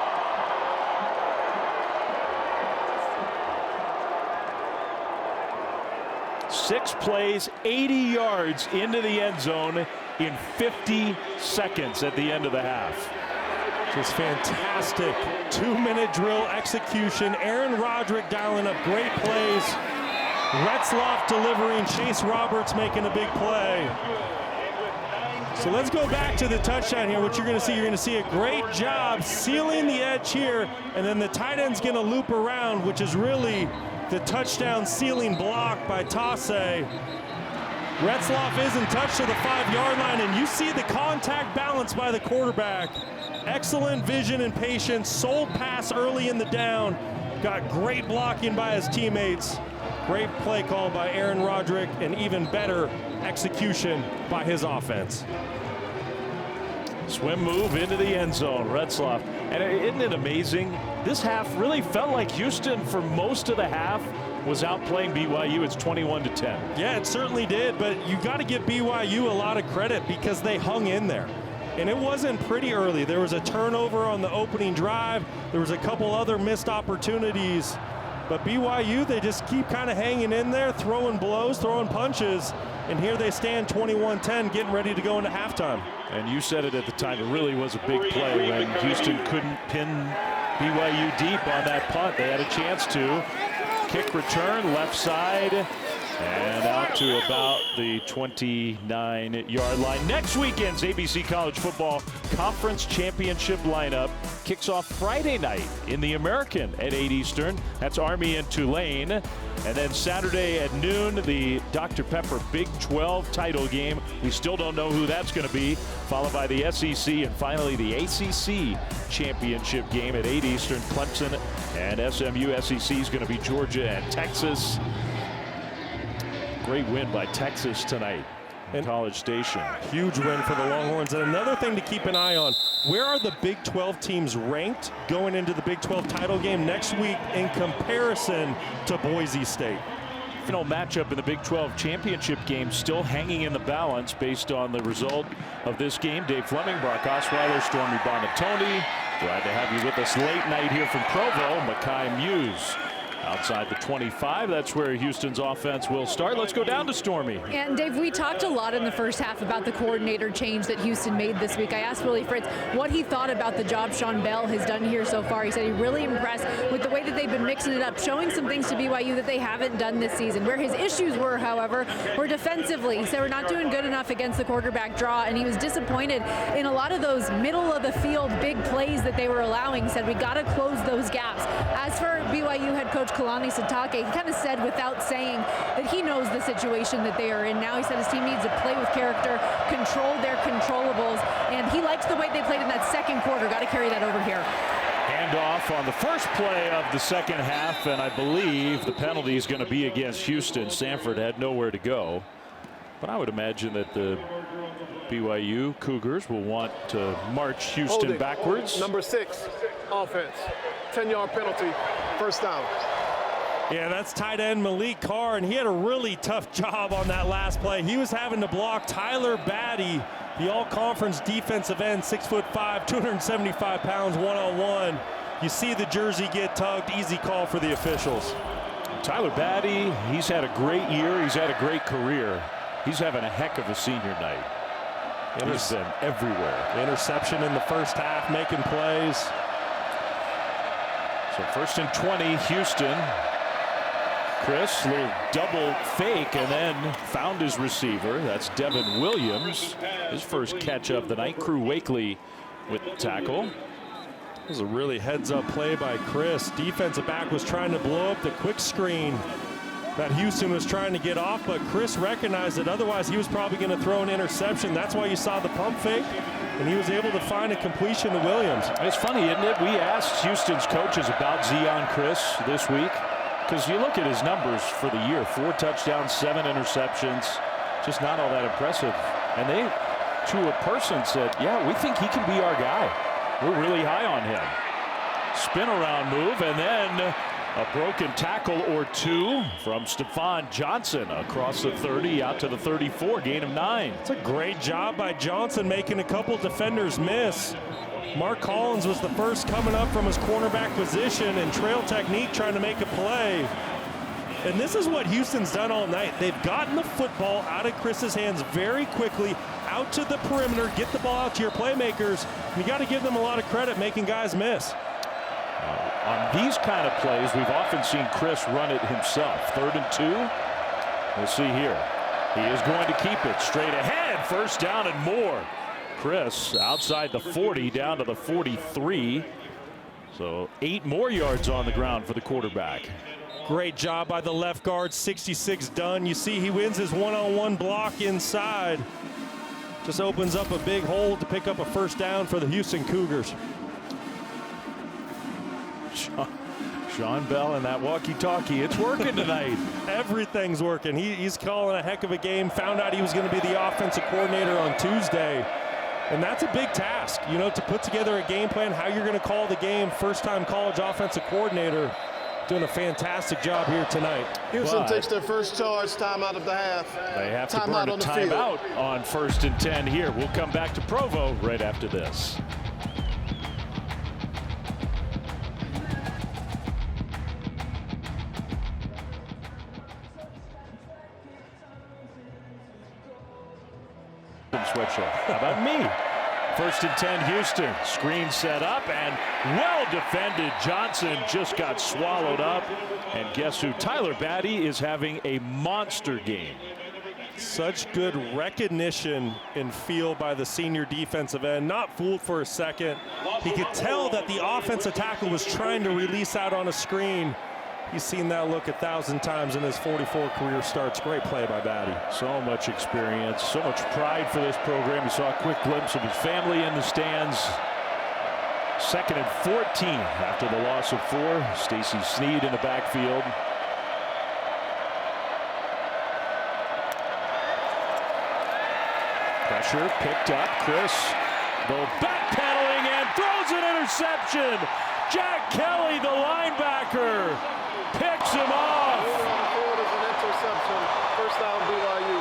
Six plays, 80 yards into the end zone in 50 seconds at the end of the half. Just fantastic 2-minute drill execution. Aaron Roderick dialing up great plays. Retzloff delivering. Chase Roberts making a big play. So let's go back to the touchdown here. What you're going to see a great job sealing the edge here, and then the tight end's going to loop around, which is really the touchdown sealing block by Tassé. Retzloff isn't touched to the 5-yard line, and you see the contact balance by the quarterback. Excellent vision and patience. Sold pass early in the down. Got great blocking by his teammates. Great play call by Aaron Roderick, and even better execution by his offense. Swim move into the end zone, Retzloff. And isn't it amazing? This half really felt like Houston for most of the half was outplaying BYU. It's 21-10. Yeah, it certainly did, but you got to give BYU a lot of credit because they hung in there. And it wasn't pretty early. There was a turnover on the opening drive. There was a couple other missed opportunities. But BYU, they just keep kind of hanging in there, throwing blows, throwing punches. And here they stand 21-10, getting ready to go into halftime. And you said it at the time, it really was a big play when Houston couldn't pin BYU deep on that punt. They had a chance to. Kick return, left side, and out to about the 29-yard line. Next weekend's ABC College Football Conference Championship lineup kicks off Friday night in the American at 8 Eastern. That's Army and Tulane. And then Saturday at noon, the Dr. Pepper Big 12 title game. We still don't know who that's going to be, followed by the SEC and finally the ACC championship game at 8 Eastern. Clemson and SMU. SEC is going to be Georgia and Texas. Great win by Texas tonight in College Station. Huge win for the Longhorns. And another thing to keep an eye on, where are the Big 12 teams ranked going into the Big 12 title game next week in comparison to Boise State? Final matchup in the Big 12 championship game still hanging in the balance based on the result of this game. Dave Fleming, Brock Osweiler, Stormy Bonatoni. Glad to have you with us late night here from Provo. Makai Muse outside the 25. That's where Houston's offense will start. Let's go down to Stormy. And Dave, we talked a lot in the first half about the coordinator change that Houston made this week. I asked Willie Fritz what he thought about the job Sean Bell has done here so far. He said he's really impressed with the way that they've been mixing it up, showing some things to BYU that they haven't done this season. Where his issues were, however, were defensively. He said we're not doing good enough against the quarterback draw, and he was disappointed in a lot of those middle of the field big plays that they were allowing. He said we got to close those gaps. As for BYU head coach Kalani Sitake, he kind of said without saying that he knows the situation that they are in now. He said his team needs to play with character, control their controllables, and he likes the way they played in that second quarter. Got to carry that over here. Handoff on the first play of the second half, and I believe the penalty is going to be against Houston. Sanford had nowhere to go, but I would imagine that the BYU Cougars will want to march Houston backwards. Number 6, offense. 10-yard penalty, first down. Yeah, that's tight end Malik Carr, and he had a really tough job on that last play. He was having to block Tyler Batty, the all-conference defensive end, 6'5", 275 pounds, one-on-one. You see the jersey get tugged, easy call for the officials. Tyler Batty, he's had a great year. He's had a great career. He's having a heck of a senior night. He's been everywhere. Interception in the first half, making plays. So 1st and 20, Houston. Chris, little double fake, and then found his receiver. That's Devin Williams. His first catch of the night. Crew Wakely with the tackle. It was a really heads-up play by Chris. Defensive back was trying to blow up the quick screen. that Houston was trying to get off, but Chris recognized it. Otherwise, he was probably going to throw an interception. That's why you saw the pump fake, and he was able to find a completion to Williams. It's funny, isn't it? We asked Houston's coaches about Zion Chris this week, because you look at his numbers for the year, 4 touchdowns, 7 interceptions, just not all that impressive. And they, to a person, said, yeah, we think he can be our guy. We're really high on him. Spin around move, and then a broken tackle or 2 from Stephon Johnson across the 30 out to the 34, gain of 9. It's a great job by Johnson making a couple defenders miss. Mark Collins was the first coming up from his cornerback position and trail technique trying to make a play. And this is what Houston's done all night. They've gotten the football out of Chris's hands very quickly, out to the perimeter, get the ball out to your playmakers. You got to give them a lot of credit making guys miss. On these kind of plays, we've often seen Chris run it himself. 3rd and 2. We'll see here. He is going to keep it straight ahead. First down and more. Chris outside the 40 down to the 43. So 8 more yards on the ground for the quarterback. Great job by the left guard, 66 done. You see he wins his one-on-one block inside. Just opens up a big hole to pick up a first down for the Houston Cougars. Sean Bell and that walkie-talkie, it's working tonight. Everything's working. He's calling a heck of a game. Found out he was going to be the offensive coordinator on Tuesday. And that's a big task, you know, to put together a game plan, how you're going to call the game. First-time college offensive coordinator. Doing a fantastic job here tonight. Houston takes their first charge, timeout of the half. They have to burn a timeout on 1st and 10 here. We'll come back to Provo right after this. Switcher. How about me? 1st and 10 Houston. Screen set up and well defended. Johnson just got swallowed up. And guess who? Tyler Batty is having a monster game. Such good recognition and feel by the senior defensive end. Not fooled for a second. He could tell that the offensive tackle was trying to release out on a screen. He's seen that look 1,000 times in his 44 career starts. Great play by Batty. So much experience, so much pride for this program. You saw a quick glimpse of his family in the stands. 2nd and 14 after the loss of 4. Stacy Snead in the backfield. Pressure picked up. Chris, though, backpedaling and throws an interception. Jack Kelly, the linebacker, picks him off. Forward is an interception. First down, BYU.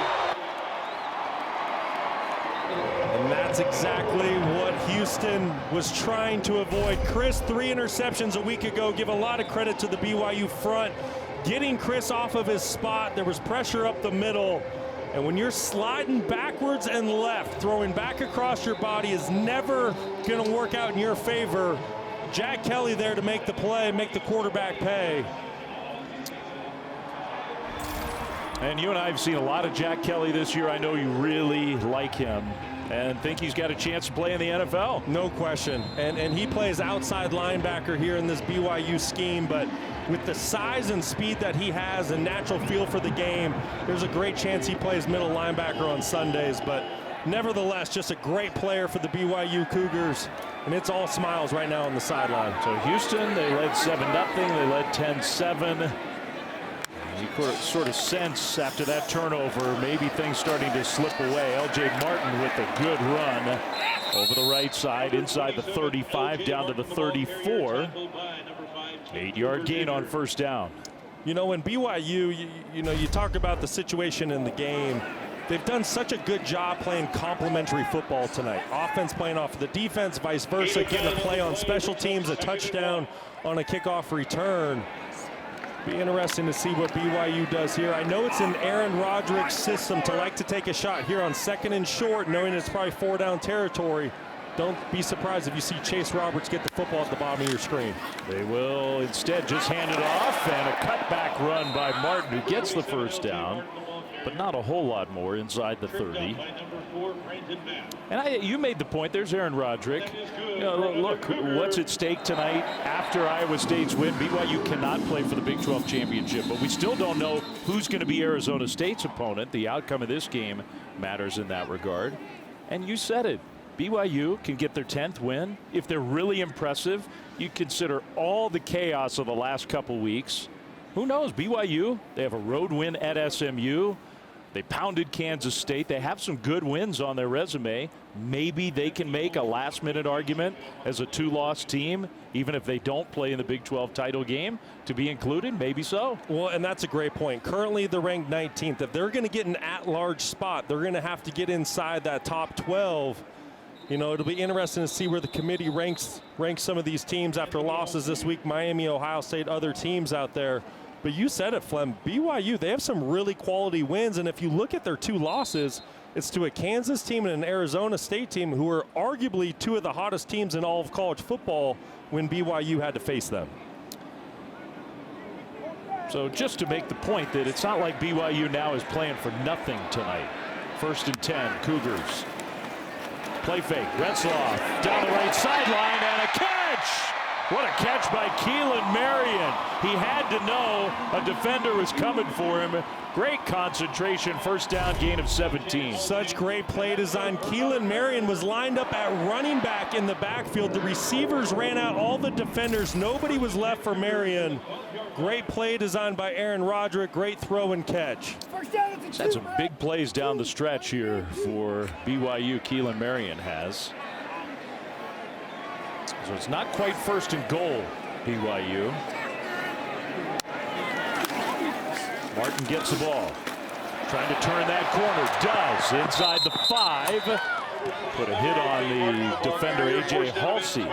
And that's exactly what Houston was trying to avoid. Chris, 3 interceptions a week ago. Give a lot of credit to the BYU front. Getting Chris off of his spot. There was pressure up the middle. And when you're sliding backwards and left, throwing back across your body is never going to work out in your favor. Jack Kelly there to make the play, make the quarterback pay. And you and I have seen a lot of Jack Kelly this year. I know you really like him and think he's got a chance to play in the NFL. No question. And he plays outside linebacker here in this BYU scheme, but with the size and speed that he has and natural feel for the game, there's a great chance he plays middle linebacker on Sundays. But nevertheless, just a great player for the BYU Cougars. And it's all smiles right now on the sideline. So Houston, they led 7-0. They led 10-7. You sort of sense after that turnover, maybe things starting to slip away. L.J. Martin with a good run over the right side, inside the 35, down to the 34. 8-yard gain on first down. You know, in BYU, you talk about the situation in the game. They've done such a good job playing complementary football tonight. Offense playing off of the defense, vice versa, getting a play on special teams, a touchdown on a kickoff return. Be interesting to see what BYU does here. I know it's in Aaron Roderick's system to like to take a shot here on 2nd and short, knowing it's probably 4-down territory. Don't be surprised if you see Chase Roberts get the football at the bottom of your screen. They will instead just hand it off, and a cutback run by Martin, who gets the first down. but not a whole lot more inside the 30. And you made the point. There's Aaron Roderick. You know, look, what's at stake tonight after Iowa State's win? BYU cannot play for the Big 12 championship, but we still don't know who's going to be Arizona State's opponent. The outcome of this game matters in that regard. And you said it. BYU can get their 10th win. If they're really impressive, you consider all the chaos of the last couple weeks. Who knows? BYU, they have a road win at SMU. They pounded Kansas State. They have some good wins on their resume. Maybe they can make a last-minute argument as a 2-loss team, even if they don't play in the Big 12 title game, to be included. Maybe so. Well, and that's a great point. Currently, they're ranked 19th. If they're going to get an at-large spot, they're going to have to get inside that top 12. You know, it'll be interesting to see where the committee ranks some of these teams after losses this week. Miami, Ohio State, other teams out there. But you said it, Flem. BYU, they have some really quality wins. And if you look at their 2 losses, it's to a Kansas team and an Arizona State team who are arguably 2 of the hottest teams in all of college football when BYU had to face them. So just to make the point that it's not like BYU now is playing for nothing tonight. 1st and 10, Cougars. Play fake, Retzloff down the right sideline and a catch! What a catch by Keelan Marion. He had to know a defender was coming for him. Great concentration, 1st down, gain of 17. Such great play design. Keelan Marion was lined up at running back in the backfield. The receivers ran out all the defenders. Nobody was left for Marion. Great play design by Aaron Roderick. Great throw and catch. He's had some big plays down the stretch here for BYU. Keelan Marion has. So it's not quite 1st and goal, BYU. Martin gets the ball. Trying to turn that corner. Does. Inside the 5. Put a hit on the defender, A.J. Halsey.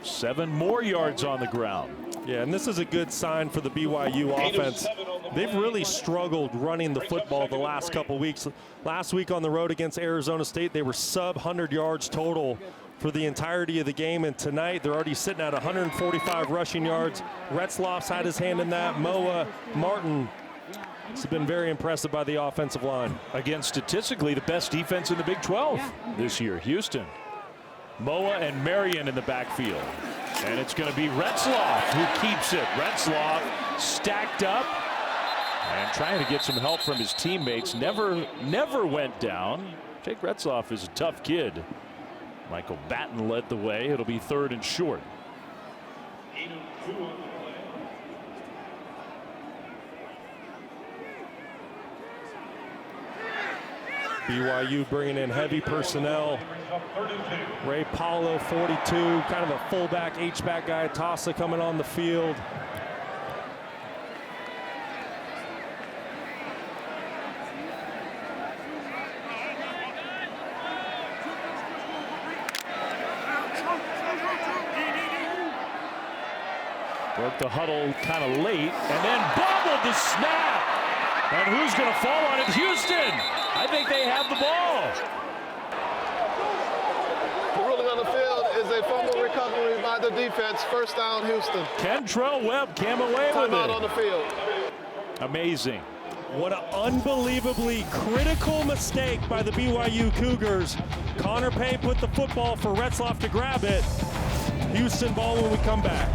7 more yards on the ground. Yeah, and this is a good sign for the BYU offense. They've really struggled running the football the last couple weeks. Last week on the road against Arizona State, they were sub 100 yards total for the entirety of the game. And tonight, they're already sitting at 145 rushing yards. Retzloff's had his hand in that. Moa, Martin. It's been very impressive by the offensive line. Against statistically the best defense in the Big 12 this year, Houston. Moa and Marion in the backfield. And it's going to be Retzloff who keeps it. Retzloff stacked up and trying to get some help from his teammates. Never went down. Jake Retzloff is a tough kid. Michael Batten led the way. It'll be 3rd and short. BYU bringing in heavy personnel. Ray Paulo, 42, kind of a fullback, H-back guy. Tossa coming on the field. Broke the huddle kind of late and then bobbled the snap. And who's going to fall on it? Houston. I think they have the ball. The ruling on the field is a fumble recovery by the defense. 1st down, Houston. Kentrell Webb came away with Timeout it. on the field. Amazing. What an unbelievably critical mistake by the BYU Cougars. Connor Pay put the football for Retzloff to grab it. Houston ball when we come back.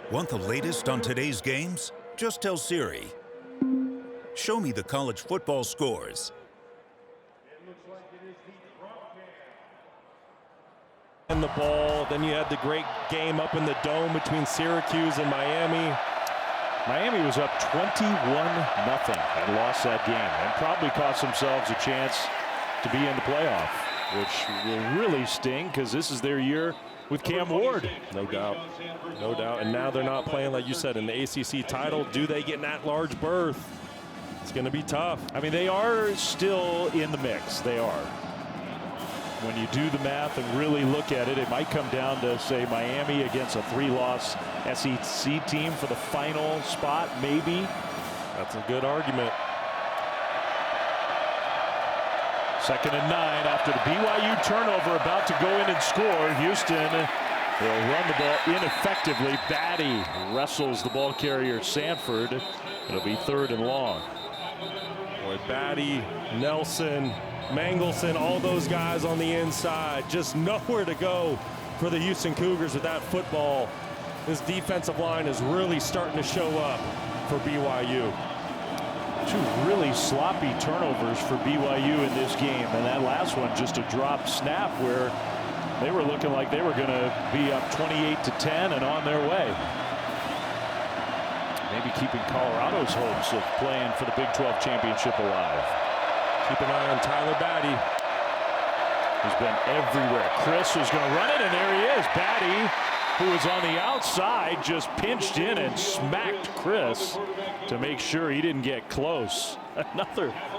Want the latest on today's games? Just tell Siri, show me the college football scores. It looks like it is the And the ball. Then you had the great game up in the dome between Syracuse and Miami. Miami was up 21-0 and lost that game, and probably cost themselves a chance to be in the playoff, which will really sting because this is their year with Cam Ward. No doubt. No doubt. And now they're not playing, like you said, in the ACC title. Do they get an at-large berth? It's going to be tough. I mean, they are still in the mix. They are. When you do the math and really look at it, it might come down to, say, Miami against a 3-loss SEC team for the final spot, maybe. That's a good argument. 2nd and 9 after the BYU turnover, about to go in and score. Houston will run the ball ineffectively. Batty wrestles the ball carrier Sanford. It'll be 3rd and long. Boy, Batty, Nelson, Mangelson, all those guys on the inside, just nowhere to go for the Houston Cougars with that football. This defensive line is really starting to show up for BYU. 2 really sloppy turnovers for BYU in this game, and that last one just a drop snap where they were looking like they were going to be up 28-10 and on their way. Maybe keeping Colorado's hopes of playing for the Big 12 championship alive. Keep an eye on Tyler Batty. He's been everywhere. Chris was going to run it, and there he is. Batty, who was on the outside, just pinched in and smacked Chris to make sure he didn't get close.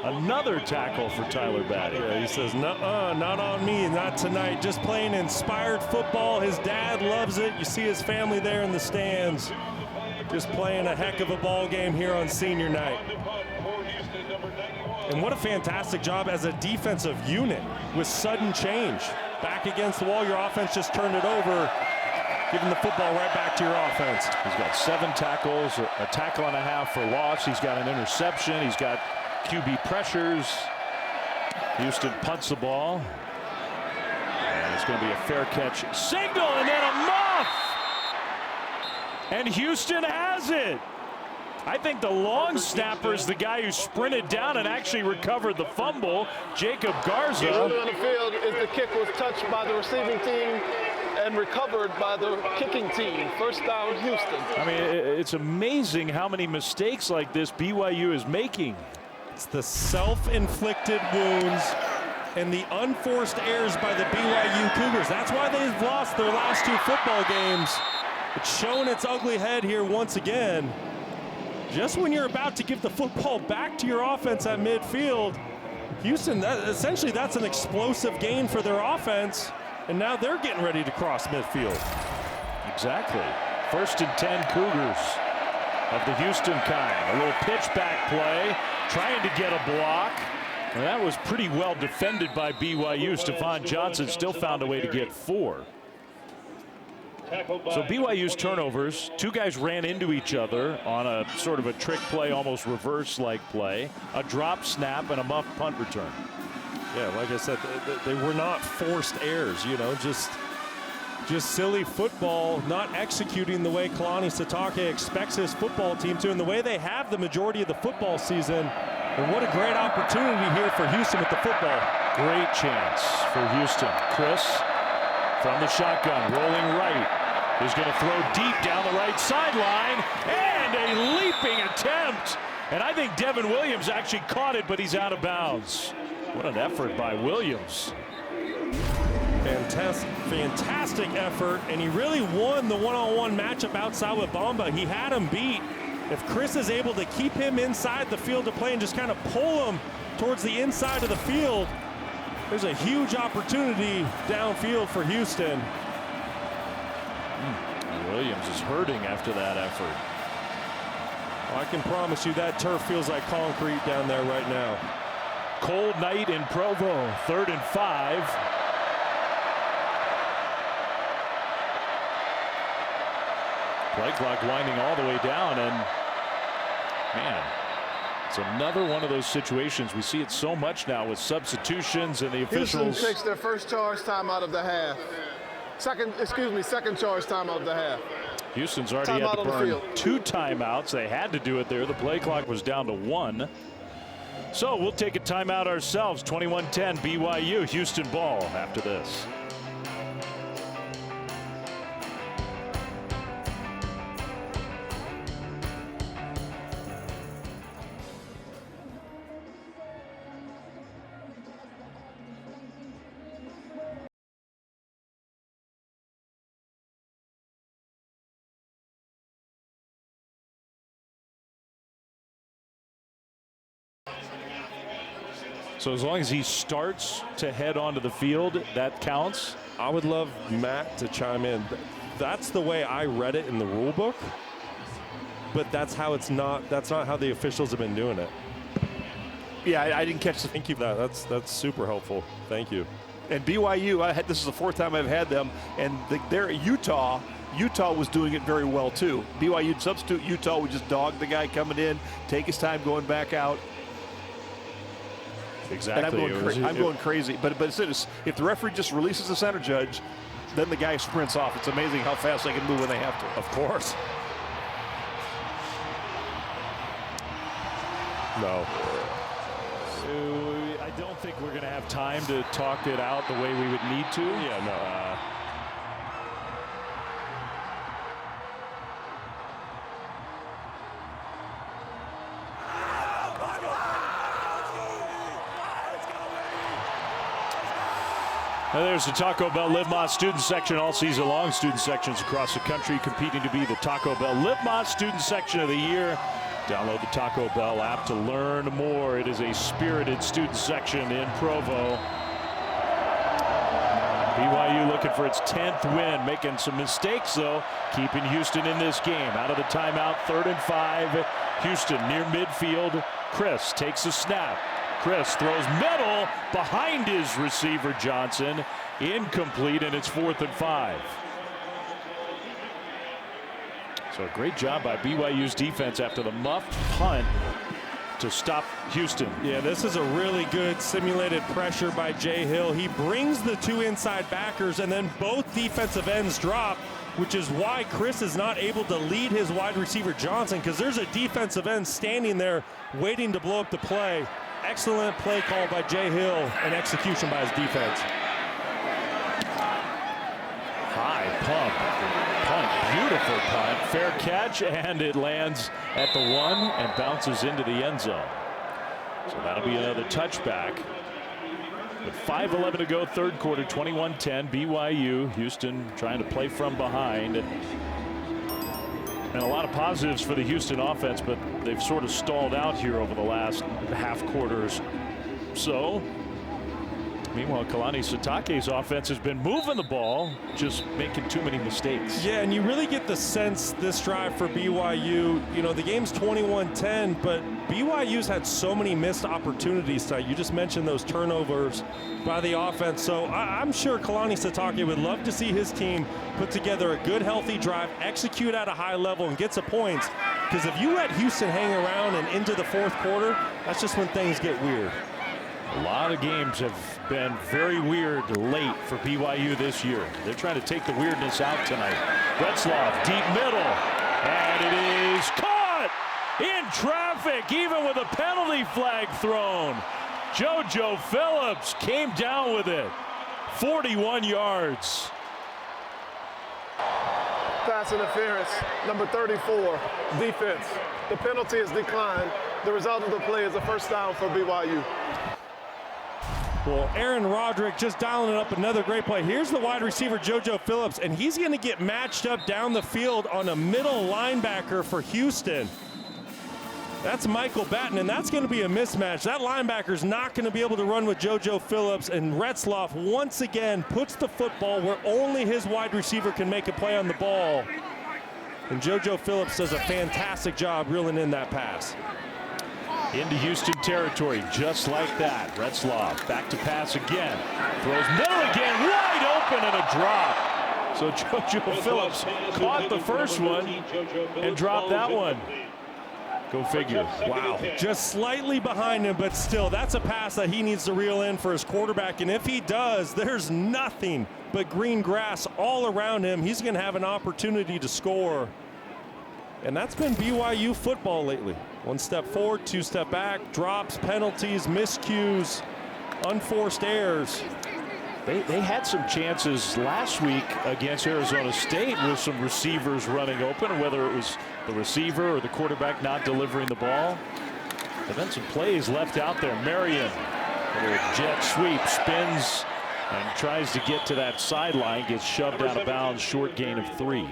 Another tackle for Tyler Batty. Yeah, he says, "Nuh-uh, not on me, not tonight." Just playing inspired football. His dad loves it. You see his family there in the stands. Just playing a heck of a ball game here on senior night. And what a fantastic job as a defensive unit with sudden change. Back against the wall, your offense just turned it over, giving the football right back to your offense. He's got 7 tackles, a tackle and a half for loss. He's got an interception. He's got QB pressures. Houston punts the ball. And it's going to be a fair catch. Signal, and then a muff! And Houston has it. I think the long snapper is the guy who sprinted down and actually recovered the fumble, Jacob Garza. Early on the field, the kick was touched by the receiving team and recovered by the kicking team. 1st down, Houston. I mean, it's amazing how many mistakes like this BYU is making. It's the self-inflicted wounds and the unforced errors by the BYU Cougars. That's why they've lost their last 2 football games. It's showing its ugly head here once again. Just when you're about to give the football back to your offense at midfield, Houston, essentially that's an explosive gain for their offense, and now they're getting ready to cross midfield. Exactly. 1st and 10 Cougars of the Houston kind. A little pitch back play, trying to get a block. And that was pretty well defended by BYU. Stephon Johnson still found a way to get 4. So BYU's turnovers, 2 guys ran into each other on a sort of a trick play, almost reverse-like play, a drop snap, and a muff punt return. Yeah, like I said, they were not forced errors, you know, just silly football, not executing the way Kalani Sitake expects his football team to, and the way they have the majority of the football season. And what a great opportunity here for Houston with the football. Great chance for Houston. Chris from the shotgun, rolling right. He's going to throw deep down the right sideline, and a leaping attempt. And I think Devin Williams actually caught it, but he's out of bounds. What an effort by Williams. Fantastic effort, and he really won the one-on-one matchup outside with Bamba. He had him beat. If Chris is able to keep him inside the field of play and just kind of pull him towards the inside of the field, there's a huge opportunity downfield for Houston. Williams is hurting after that effort. Well, I can promise you that turf feels like concrete down there right now. Cold night in Provo, 3rd and 5. Play clock winding all the way down, and man, it's another one of those situations. We see it so much now with substitutions and the officials. Houston takes their 1st charge timeout of the half. Second charge timeout of the half. Houston's already had to burn 2 timeouts. They had to do it there. The play clock was down to 1. So we'll take a timeout ourselves. 21-10 BYU, Houston ball after this. So as long as he starts to head onto the field, that counts. I would love Matt to chime in. That's the way I read it in the rule book, but that's not how the officials have been doing it. Yeah, I didn't catch the. Thank you for that. That's super helpful. Thank you. And BYU, this is the 4th time I've had them, and they're at Utah. Utah was doing it very well too. BYU substitute, Utah would just dog the guy coming in, take his time going back out. Exactly. And I'm going crazy. But if the referee just releases the center judge, then the guy sprints off. It's amazing how fast they can move when they have to. Of course. No. I don't think we're going to have time to talk it out the way we would need to. Yeah, no. And there's the Taco Bell Live Más student section all season long. Student sections across the country competing to be the Taco Bell Live Más student section of the year. Download the Taco Bell app to learn more. It is a spirited student section in Provo. BYU looking for its 10th win, making some mistakes though, keeping Houston in this game. Out of the timeout, 3rd and 5. Houston near midfield. Chris takes a snap. Chris throws middle behind his receiver Johnson. Incomplete, and it's 4th and 5. So a great job by BYU's defense after the muffed punt to stop Houston. Yeah, this is a really good simulated pressure by Jay Hill. He brings the 2 inside backers, and then both defensive ends drop, which is why Chris is not able to lead his wide receiver Johnson, because there's a defensive end standing there waiting to blow up the play. Excellent play call by Jay Hill and execution by his defense. High punt, beautiful punt, fair catch, and it lands at the 1 and bounces into the end zone. So that'll be another touchback. With 5:11 to go, 3rd quarter, 21-10, BYU. Houston trying to play from behind. And a lot of positives for the Houston offense, but they've sort of stalled out here over the last half quarters. So, meanwhile, Kalani Sitake's offense has been moving the ball, just making too many mistakes. Yeah, and you really get the sense this drive for BYU, you know, the game's 21-10, but BYU's had so many missed opportunities tonight. You just mentioned those turnovers by the offense. So I'm sure Kalani Sitake would love to see his team put together a good, healthy drive, execute at a high level, and get some points. Because if you let Houston hang around and into the 4th quarter, that's just when things get weird. A lot of games have been very weird late for BYU this year. They're trying to take the weirdness out tonight. Retzloff, deep middle, and it is caught in traffic, even with a penalty flag thrown. JoJo Phillips came down with it. 41 yards. Pass interference, number 34, defense. The penalty is declined. The result of the play is a first down for BYU. Well, Aaron Roderick just dialing it up, another great play. Here's the wide receiver, JoJo Phillips, and he's going to get matched up down the field on a middle linebacker for Houston. That's Michael Batten, and that's going to be a mismatch. That linebacker's not going to be able to run with JoJo Phillips, and Retzloff once again puts the football where only his wide receiver can make a play on the ball. And JoJo Phillips does a fantastic job reeling in that pass. Into Houston territory, just like that. Retzloff back to pass again. Throws middle again, wide open, and a drop. So JoJo Phillips caught the first one and dropped that one. Go figure. Wow. Just slightly behind him, but still, that's a pass that he needs to reel in for his quarterback. And if he does, there's nothing but green grass all around him. He's going to have an opportunity to score. And that's been BYU football lately. 1 step forward, 2 step back, drops, penalties, miscues, unforced errors. They had some chances last week against Arizona State with some receivers running open, whether it was the receiver or the quarterback not delivering the ball. And then some plays left out there. Marion, a jet sweep, spins and tries to get to that sideline, gets shoved out of bounds, short gain of 3.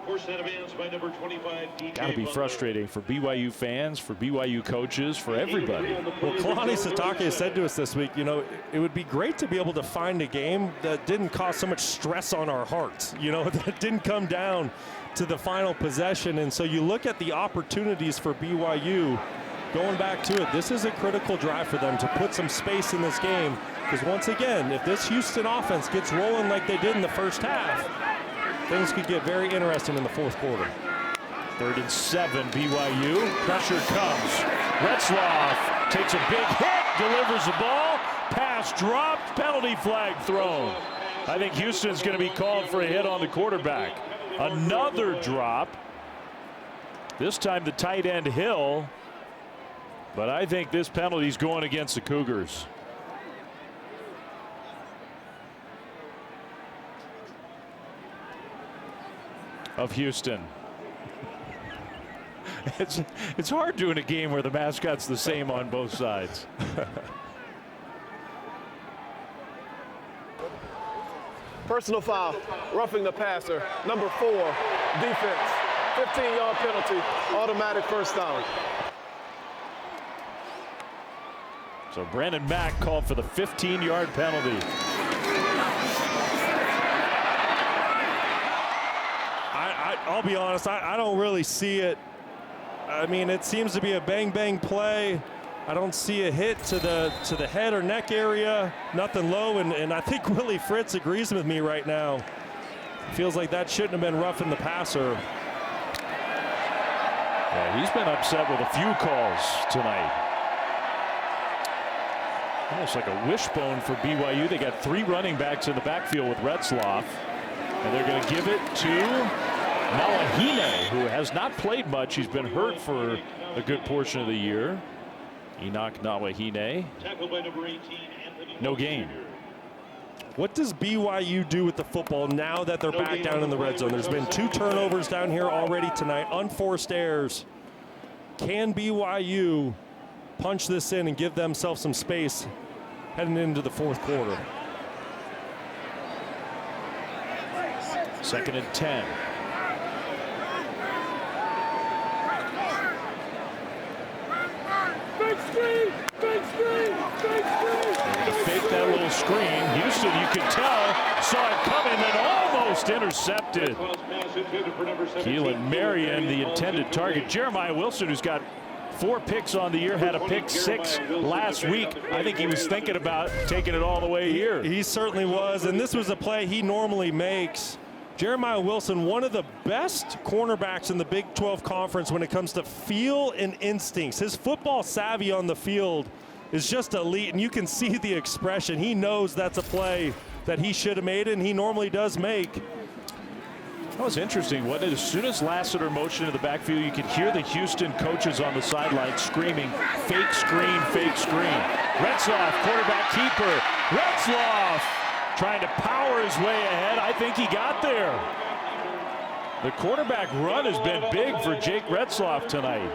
Got to be frustrating for BYU fans, for BYU coaches, for everybody. Well, Kalani Sitake said to us this week, you know, it would be great to be able to find a game that didn't cause so much stress on our hearts, you know, that didn't come down to the final possession. And so you look at the opportunities for BYU going back to it. This is a critical drive for them to put some space in this game, because once again, if this Houston offense gets rolling like they did in the first half, things could get very interesting in the fourth quarter. 3rd and 7, BYU. Pressure comes. Retzloff takes a big hit, delivers the ball. Pass dropped, penalty flag thrown. I think Houston's going to be called for a hit on the quarterback. Another drop. This time the tight end Hill. But I think this penalty's going against the Cougars. Of Houston. It's hard doing a game where the mascot's the same on both sides. Personal foul, roughing the passer. Number 4, defense. 15-yard penalty, automatic first down. So Brandon Mack called for the 15-yard penalty. I'll be honest, I don't really see it. I mean, it seems to be a bang-bang play. I don't see a hit to the head or neck area, nothing low, and I think Willie Fritz agrees with me right now. Feels like that shouldn't have been roughing the passer. Yeah, he's been upset with a few calls tonight. Almost like a wishbone for BYU. They got 3 running backs in the backfield with Retzloff, and they're going to give it to Malahine, who has not played much. He's been hurt for a good portion of the year. Enoch Nawahine. No gain. What does BYU do with the football now that they're back down in the red zone? There's been 2 turnovers down here already tonight, unforced errors. Can BYU punch this in and give themselves some space heading into the fourth quarter? 2nd and 10. To fake that little screen. Houston, you could tell, saw it coming and almost intercepted. Keelan Marion, the intended target. Jeremiah Wilson, who's got 4 picks on the year, had a pick 6 last week. I think he was thinking about taking it all the way here. He certainly was, and this was a play he normally makes. Jeremiah Wilson, one of the best cornerbacks in the Big 12 Conference when it comes to feel and instincts. His football savvy on the field is just elite, and you can see the expression. He knows that's a play that he should have made, and he normally does make. That was interesting. As soon as Lassiter motioned to the backfield, you could hear the Houston coaches on the sideline screaming, fake screen, fake screen. Retzloff, quarterback keeper. Retzloff trying to power his way ahead. I think he got there. The quarterback run has been big for Jake Retzloff tonight.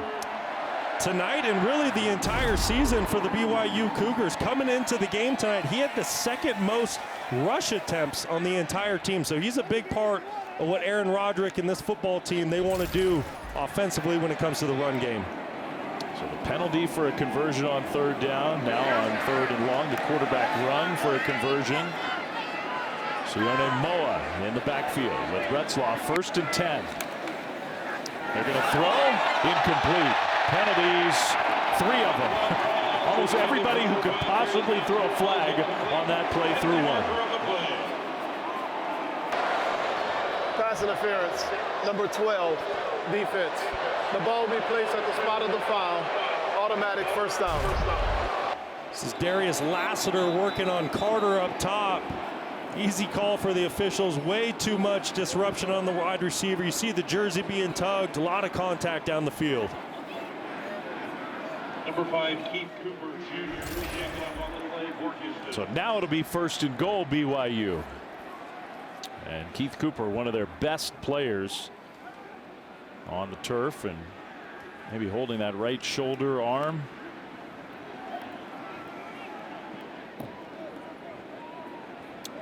Tonight and really the entire season for the BYU Cougars. Coming into the game tonight, he had the 2nd most rush attempts on the entire team. So he's a big part of what Aaron Roderick and this football team, they want to do offensively when it comes to the run game. So the penalty for a conversion on 3rd down. Now on 3rd and long, the quarterback run for a conversion. Sione Moa in the backfield with Retzloff, 1st and 10. They're going to throw, incomplete. Penalties, 3 of them. Almost everybody who could possibly throw a flag on that play threw one. Pass interference, number 12, defense. The ball will be placed at the spot of the foul, automatic first down. This is Darius Lassiter working on Carter up top. Easy call for the officials. Way too much disruption on the wide receiver. You see the jersey being tugged. A lot of contact down the field. Number 5, Keith Cooper Jr. So now it'll be 1st and goal, BYU. And Keith Cooper, one of their best players on the turf, and maybe holding that right shoulder arm.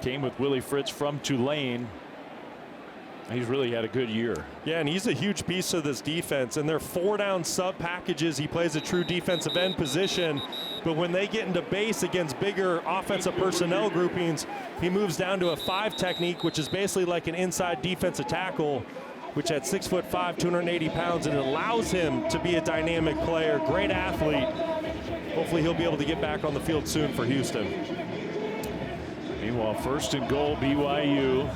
Came with Willie Fritz from Tulane. He's really had a good year. Yeah, and he's a huge piece of this defense. And they're 4-down sub packages. He plays a true defensive end position. But when they get into base against bigger offensive personnel groupings, he moves down to a 5 technique, which is basically like an inside defensive tackle, which at 6'5", 280 pounds, and it allows him to be a dynamic player, great athlete. Hopefully he'll be able to get back on the field soon for Houston. Meanwhile, 1st and goal, BYU.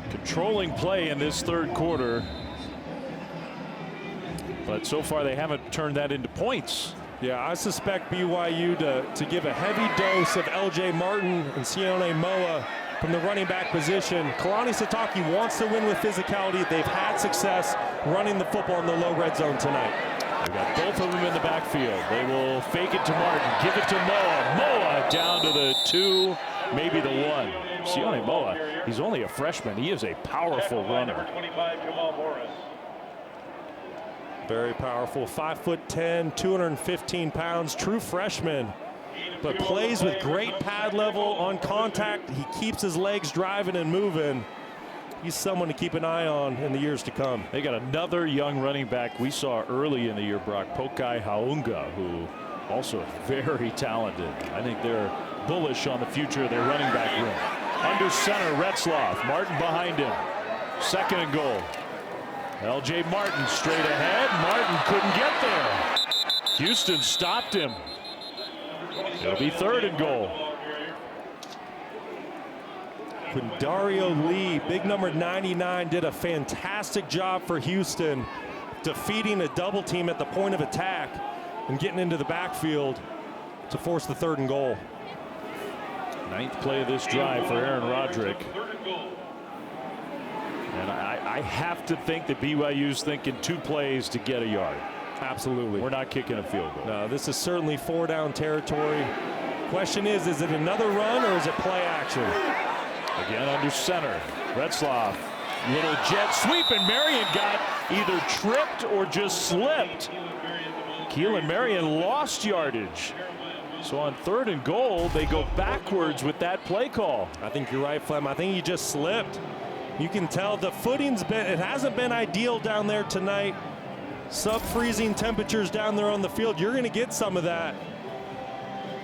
Controlling play in this 3rd quarter. But so far they haven't turned that into points. Yeah, I suspect BYU to give a heavy dose of LJ Martin and Sione Moa from the running back position. Kalani Sitake wants to win with physicality. They've had success running the football in the low red zone tonight. They've got both of them in the backfield. They will fake it to Martin, give it to Moa. Moa down to the 2, maybe the 1. Sione Moa, he's only a freshman. He is a powerful runner. 25, Jamal Morris. Very powerful, 5'10", 215 pounds, true freshman, but plays with great pad level on contact. He keeps his legs driving and moving. He's someone to keep an eye on in the years to come. They got another young running back we saw early in the year, Brock, Pokai Haunga, who also very talented. I think they're bullish on the future of their running back room. Under center, Retzloff, Martin behind him. 2nd and goal. LJ Martin straight ahead. Martin couldn't get there. Houston stopped him. It'll be 3rd and goal. Quindario Lee, big number 99, did a fantastic job for Houston, defeating a double team at the point of attack and getting into the backfield to force the 3rd and goal. 9th play of this drive for Aaron Roderick. And I have to think that BYU's thinking 2 plays to get a yard. Absolutely. We're not kicking a field goal. No, this is certainly 4-down territory. Question is it another run or is it play action? Again under center. Retzloff, little jet sweep, and Marion got either tripped or just slipped. Keelan Marion lost yardage. So on 3rd and goal, they go backwards with that play call. I think you're right, Flem. I think he just slipped. You can tell the footing's it hasn't been ideal down there tonight. Sub-freezing temperatures down there on the field. You're going to get some of that.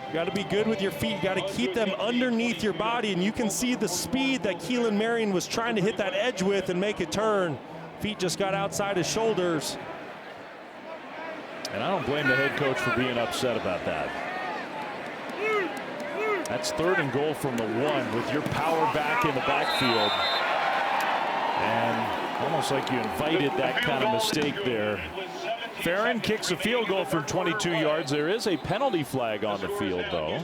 You got to be good with your feet. You got to keep them underneath your body, and you can see the speed that Keelan Marion was trying to hit that edge with and make a turn. Feet just got outside his shoulders. And I don't blame the head coach for being upset about that. That's 3rd and goal from the 1 with your power back in the backfield. And almost like you invited that kind of mistake there. Farron kicks a field goal from 22 yards. There is a penalty flag on the field, though.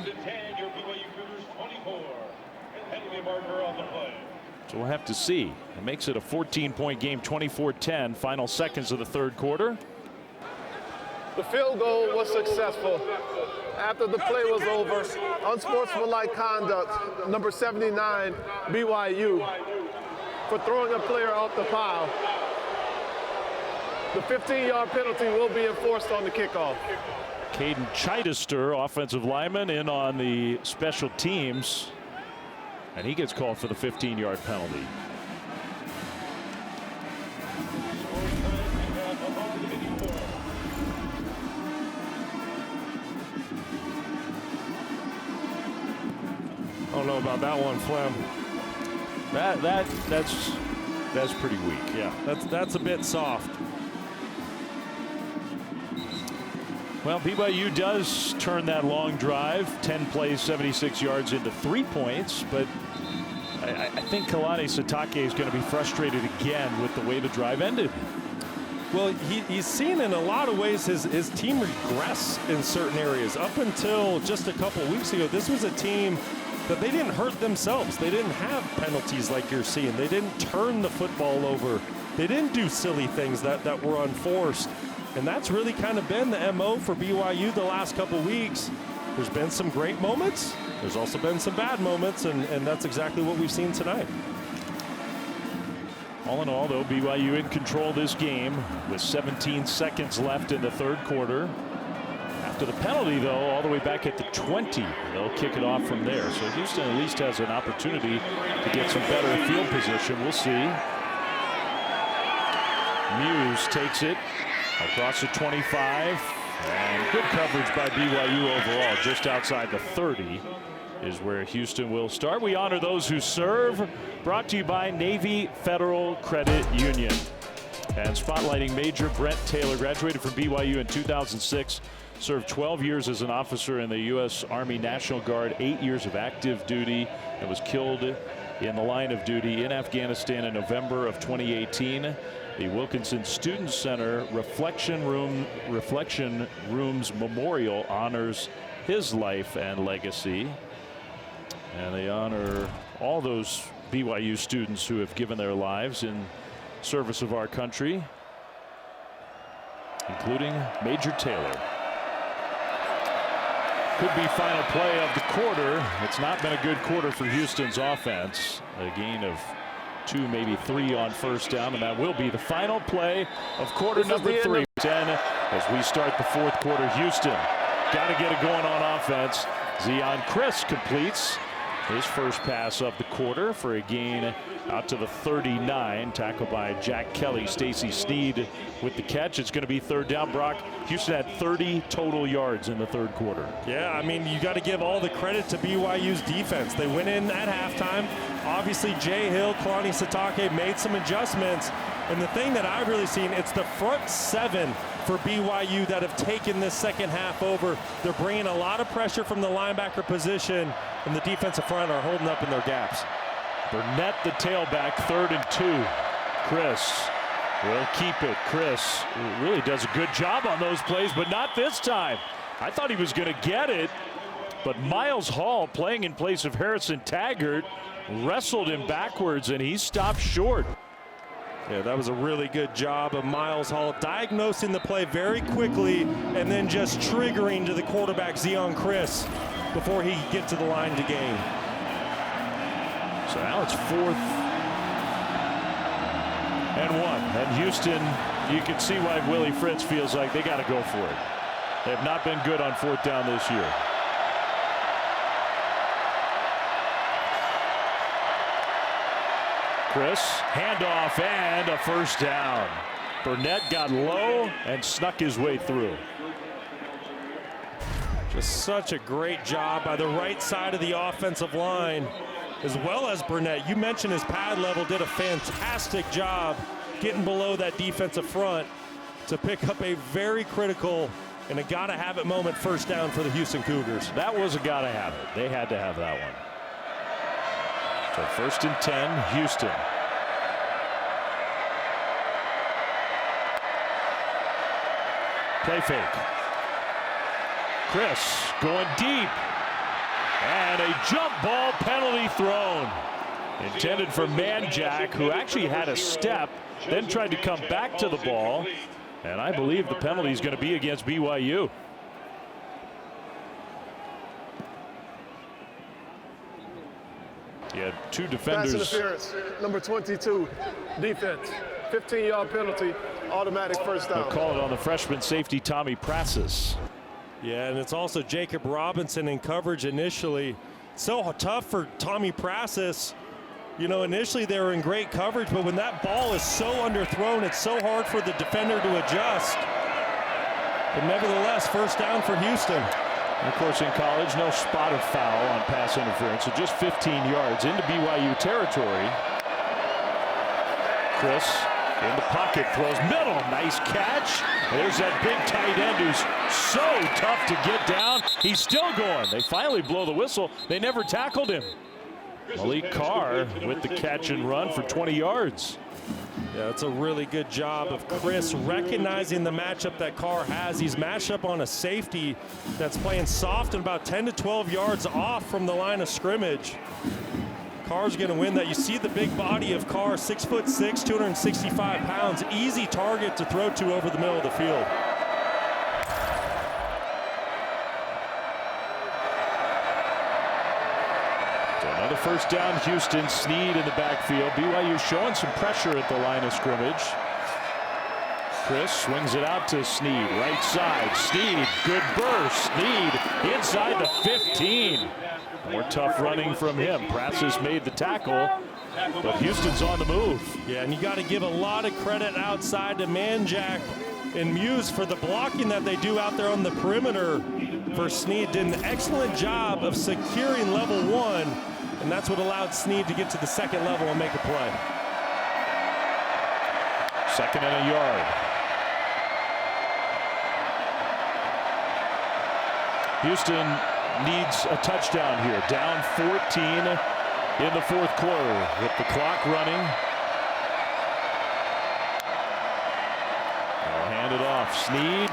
So we'll have to see. It makes it a 14-point game, 24-10, final seconds of the 3rd quarter. The field goal was successful. After the play was over, unsportsmanlike conduct, number 79, BYU, for throwing a player off the pile. The 15-yard penalty will be enforced on the kickoff. Caden Chichester, offensive lineman, in on the special teams, and he gets called for the 15-yard penalty. I don't know about that one, Flem. That's pretty weak. Yeah, that's a bit soft. Well, BYU does turn that long drive, 10 plays, 76 yards, into 3 points, but I think Kalani Sitake is going to be frustrated again with the way the drive ended. Well, he's seen in a lot of ways his team regress in certain areas. Up until just a couple weeks ago, this was a team that they didn't hurt themselves. They didn't have penalties like you're seeing. They didn't turn the football over. They didn't do silly things that were unforced. And that's really kind of been the MO for BYU the last couple weeks. There's been some great moments. There's also been some bad moments, and that's exactly what we've seen tonight. All in all, though, BYU in control of this game with 17 seconds left in the third quarter. After the penalty, though, all the way back at the 20, they'll kick it off from there. So Houston at least has an opportunity to get some better field position. We'll see. Muse takes it across the 25. And good coverage by BYU overall. Just outside the 30 is where Houston will start. We honor those who serve. Brought to you by Navy Federal Credit Union. And spotlighting Major Brent Taylor, graduated from BYU in 2006. Served 12 years as an officer in the U.S. Army National Guard, 8 years of active duty, and was killed in the line of duty in Afghanistan in November of 2018. The Wilkinson Student Center Reflection Rooms Memorial honors his life and legacy. And they honor all those BYU students who have given their lives in service of our country, including Major Taylor. Could be final play of the quarter. It's not been a good quarter for Houston's offense. A gain of 2, maybe 3 on first down, and that will be the final play of quarter number 3. 10 as we start the fourth quarter. Houston got to get it going on offense. Zion Chris completes his first pass of the quarter for a gain out to the 39. Tackled by Jack Kelly. Stacy Sneed with the catch. It's going to be third down. Brock, Houston had 30 total yards in the third quarter. Yeah, I mean, you got to give all the credit to BYU's defense. They went in at halftime. Obviously, Jay Hill, Kalani Sitake made some adjustments. And the thing that I've really seen, it's the front 7 for BYU that have taken this second half over. They're bringing a lot of pressure from the linebacker position, and the defensive front are holding up in their gaps. Burnett, the tailback, 3rd and 2. Chris will keep it. Chris really does a good job on those plays, but not this time. I thought he was going to get it, but Miles Hall, playing in place of Harrison Taggart, wrestled him backwards, and he stopped short. Yeah, that was a really good job of Miles Hall diagnosing the play very quickly and then just triggering to the quarterback, Zion Chris, before he could get to the line to gain. So now it's 4th and 1. And Houston, you can see why Willie Fritz feels like they got to go for it. They have not been good on 4th down this year. Chris, handoff and a first down. Burnett got low and snuck his way through. Just such a great job by the right side of the offensive line, as well as Burnett. You mentioned his pad level did a fantastic job getting below that defensive front to pick up a very critical and a gotta-have-it moment first down for the Houston Cougars. That was a gotta-have-it. They had to have that one. So 1st and 10, Houston. Play fake. Chris going deep. And a jump ball penalty thrown. Intended for Manjack, who actually had a step, then tried to come back to the ball. And I believe the penalty is going to be against BYU. He had 2 defenders. Pass interference, number 22, defense. 15-yard penalty, automatic first down. They'll call it on the freshman safety, Tommy Prasis. Yeah, and it's also Jacob Robinson in coverage initially. So tough for Tommy Prasis. You know, initially they were in great coverage, but when that ball is so underthrown, it's so hard for the defender to adjust. But nevertheless, first down for Houston. And of course, in college, no spot of foul on pass interference, so just 15 yards into BYU territory. Chris in the pocket, throws middle, nice catch. There's that big tight end who's so tough to get down. He's still going. They finally blow the whistle. They never tackled him. Malik Carr with the catch and run for 20 yards. Yeah, that's a really good job of Chris recognizing the matchup that Carr has. He's matched up on a safety that's playing soft and about 10 to 12 yards off from the line of scrimmage. Carr's going to win that. You see the big body of Carr, 6'6", 265 pounds. Easy target to throw to over the middle of the field. Another first down, Houston. Snead in the backfield. BYU showing some pressure at the line of scrimmage. Chris swings it out to Snead, right side. Snead, good burst. Snead inside the 15. More tough running from him. Prassis made the tackle, but Houston's on the move. Yeah, and you got to give a lot of credit outside to Manjack and Muse for the blocking that they do out there on the perimeter. For Snead, did an excellent job of securing level 1. And that's what allowed Snead to get to the second level and make a play. 2nd and a yard. Houston needs a touchdown here. Down 14 in the 4th quarter with the clock running. They'll hand it off. Snead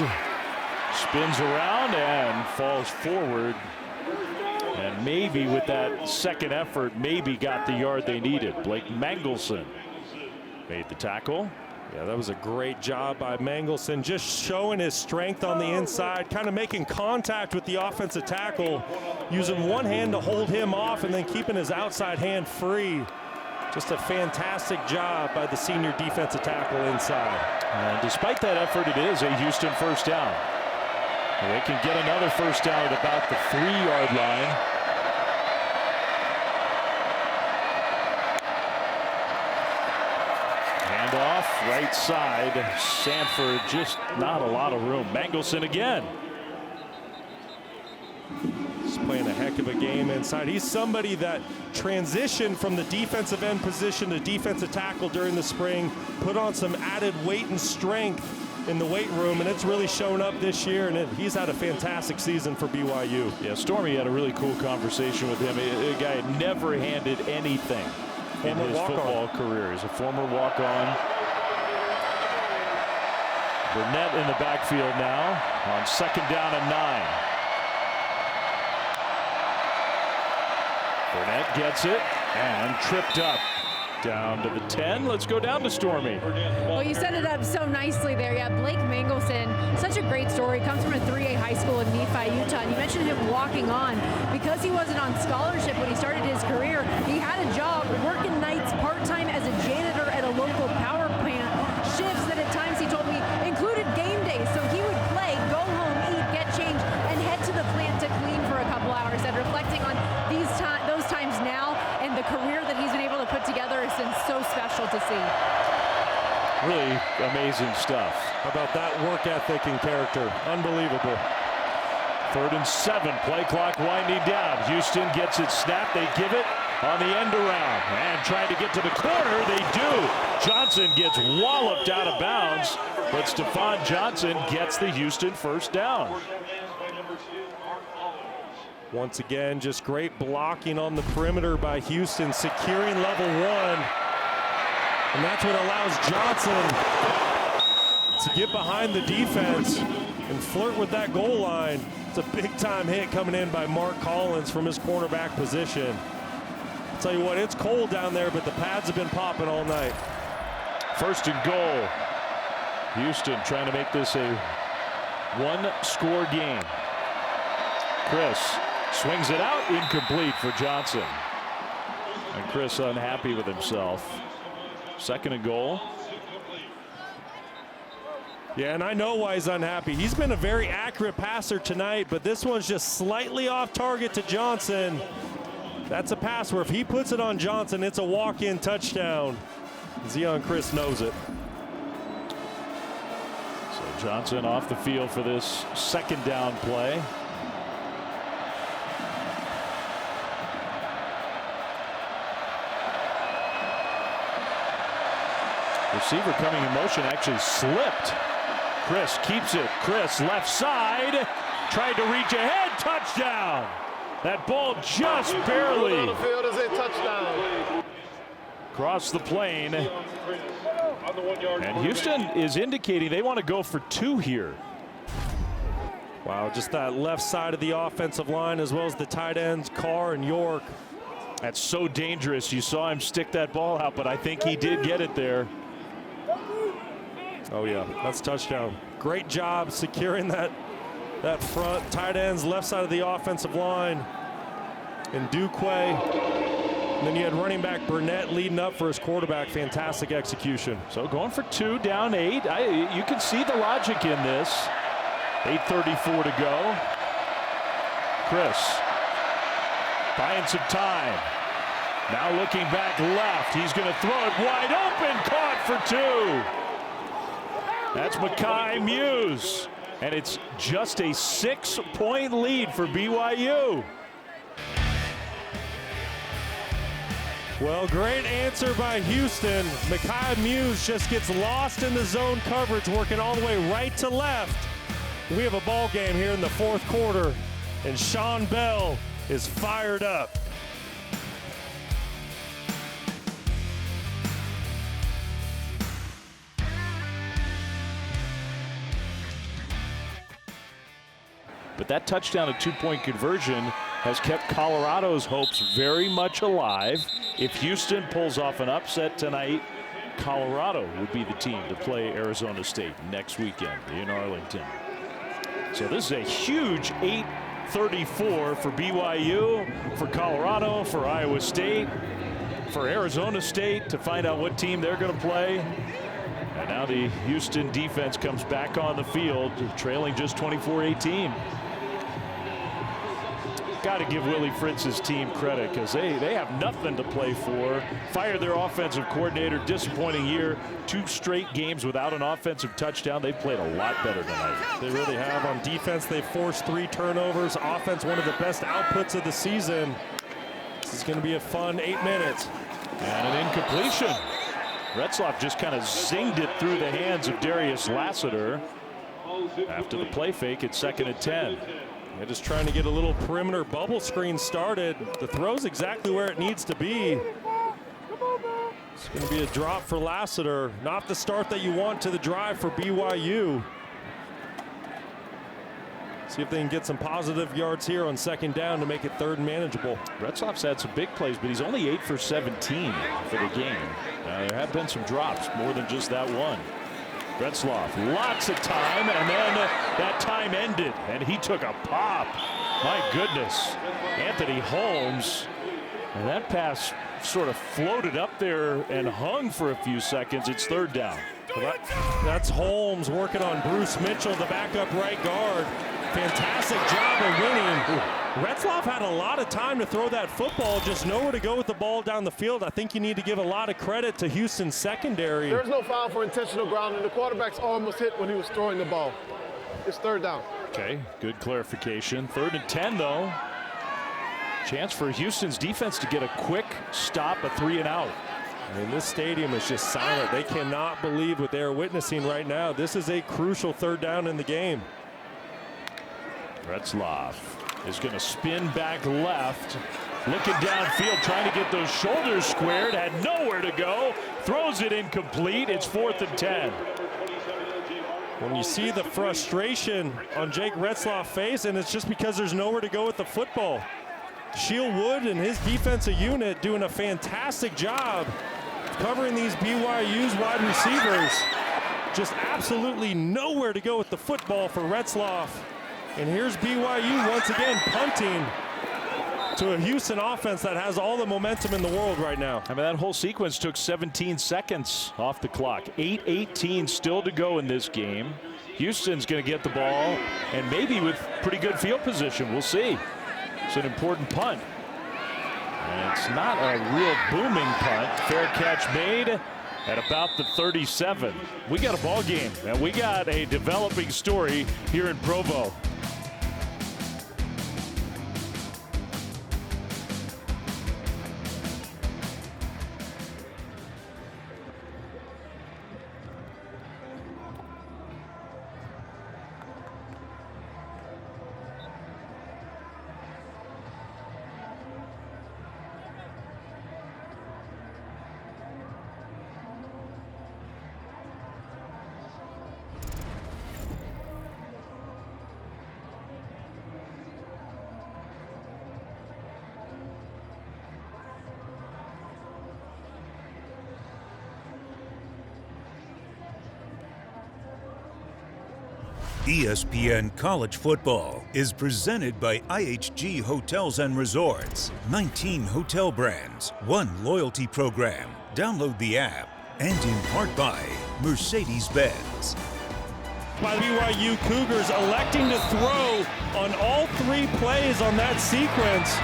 spins around and falls forward. And maybe with that second effort, maybe got the yard they needed. Blake Mangelson made the tackle. Yeah, that was a great job by Mangelson, just showing his strength on the inside, kind of making contact with the offensive tackle, using one hand to hold him off and then keeping his outside hand free. Just a fantastic job by the senior defensive tackle inside. And despite that effort, it is a Houston first down. They can get another first down at about the 3-yard line. Handoff, right side. Sanford, just not a lot of room. Mangelson again. He's playing a heck of a game inside. He's somebody that transitioned from the defensive end position to defensive tackle during the spring, put on some added weight and strength in the weight room, and it's really shown up this year, and he's had a fantastic season for BYU. Yeah, Stormy had a really cool conversation with him. A guy had never handed anything in his football career. He's a former walk-on. Burnett in the backfield now on 2nd down and 9. Burnett gets it and tripped up. Down to the 10. Let's go down to Stormy. Well, you set it up so nicely there. Yeah, Blake Mangelson, such a great story. Comes from a 3A high school in Nephi, Utah. And you mentioned him walking on. Because he wasn't on scholarship when he started his career, he had a job working nights part-time as a janitor at a local power plant. Shifts that at times, he told me, included game days. So he would play, go home, eat, get changed, and head to the plant to clean for a couple hours. And reflecting on those times now and the career that he's been able to put together has been so special to see. Really amazing stuff. How about that work ethic and character? Unbelievable. 3rd and 7. Play clock winding down. Houston gets it snapped. They give it on the end around. And trying to get to the corner. They do. Johnson gets walloped out of bounds. But Stephon Johnson gets the Houston first down. Once again, just great blocking on the perimeter by Houston, securing level 1. And that's what allows Johnson to get behind the defense and flirt with that goal line. It's a big-time hit coming in by Mark Collins from his cornerback position. I'll tell you what, it's cold down there, but the pads have been popping all night. 1st and goal. Houston trying to make this a 1-score game. Chris swings it out, incomplete for Johnson. And Chris unhappy with himself. 2nd and goal. Yeah, and I know why he's unhappy. He's been a very accurate passer tonight, but this one's just slightly off target to Johnson. That's a pass where if he puts it on Johnson, it's a walk-in touchdown. Zion Chris knows it. So Johnson off the field for this 2nd down play. Receiver coming in motion actually slipped. Chris keeps it. Chris left side. Tried to reach ahead. Touchdown. That ball just On barely the field is a touchdown. crossed the plane. On the 1 yard. And Houston is indicating they want to go for 2 here. Wow, just that left side of the offensive line as well as the tight ends, Carr and York. That's so dangerous. You saw him stick that ball out, but I think he did get it there. Oh yeah, that's touchdown. Great job securing that front. Tight ends, left side of the offensive line. And Duquay. And then you had running back Burnett leading up for his quarterback. Fantastic execution. So going for 2, down 8. You can see the logic in this. 8:34 to go. Chris buying some time. Now looking back left. He's going to throw it wide open. Caught for 2. That's Mekhi Muse. And it's just a 6-point lead for BYU. Well, great answer by Houston. Mekhi Muse just gets lost in the zone coverage, working all the way right to left. We have a ball game here in the 4th quarter, and Sean Bell is fired up. But that touchdown and 2-point conversion has kept Colorado's hopes very much alive. If Houston pulls off an upset tonight, Colorado would be the team to play Arizona State next weekend in Arlington. So this is a huge 8:34 for BYU, for Colorado, for Iowa State, for Arizona State to find out what team they're going to play. And now the Houston defense comes back on the field, trailing just 24-18. Got to give Willie Fritz's team credit because they have nothing to play for. Fired their offensive coordinator. Disappointing year. 2 straight games without an offensive touchdown. They played a lot better tonight. They really have. On defense, they forced 3 turnovers. Offense, one of the best outputs of the season. This is going to be a fun 8 minutes. And an incompletion. Retzloff just kind of zinged it through the hands of Darius Lassiter. After the play fake, it's 2nd and 10. They're just trying to get a little perimeter bubble screen started. The throw's exactly where it needs to be. It's going to be a drop for Lassiter. Not the start that you want to the drive for BYU. See if they can get some positive yards here on 2nd down to make it 3rd and manageable. Retzloff's had some big plays, but he's only 8 for 17 for the game. There have been some drops, more than just that one. Retzloff, lots of time, and then that time ended, and he took a pop. My goodness. Anthony Holmes, and that pass sort of floated up there and hung for a few seconds. It's 3rd down. Well, that's Holmes working on Bruce Mitchell, the backup right guard. Fantastic job of winning. Retzloff had a lot of time to throw that football, just nowhere to go with the ball down the field. I think you need to give a lot of credit to Houston's secondary. There's no foul for intentional grounding. The quarterback's arm was hit when he was throwing the ball. It's 3rd down. Okay, good clarification. 3rd and 10, though. Chance for Houston's defense to get a quick stop, a 3 and out. I mean, this stadium is just silent. They cannot believe what they're witnessing right now. This is a crucial 3rd down in the game. Retzloff is going to spin back left. Looking downfield, trying to get those shoulders squared. Had nowhere to go. Throws it incomplete. It's 4th and 10. When you see the frustration on Jake Retzloff's face, and it's just because there's nowhere to go with the football. Shield Wood and his defensive unit doing a fantastic job covering these BYU's wide receivers. Just absolutely nowhere to go with the football for Retzloff. And here's BYU once again punting to a Houston offense that has all the momentum in the world right now. I mean, that whole sequence took 17 seconds off the clock. 8:18 still to go in this game. Houston's going to get the ball, and maybe with pretty good field position. We'll see. It's an important punt. And it's not a real booming punt. Fair catch made at about the 37. We got a ball game, and we got a developing story here in Provo. ESPN College Football is presented by IHG Hotels and Resorts. 19 hotel brands, 1 loyalty program. Download the app. And in part by Mercedes-Benz. By the BYU Cougars electing to throw on all 3 plays on that sequence,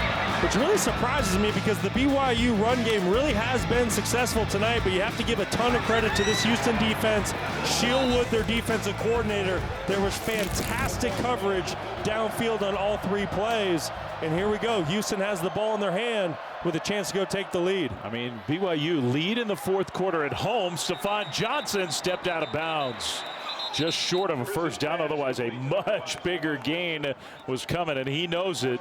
which really surprises me because the BYU run game really has been successful tonight, but you have to give a ton of credit to this Houston defense. Shieldwood, their defensive coordinator, there was fantastic coverage downfield on all 3 plays. And here we go. Houston has the ball in their hand with a chance to go take the lead. I mean, BYU lead in the 4th quarter at home. Stephon Johnson stepped out of bounds. Just short of a first down, otherwise a much bigger gain was coming, and he knows it.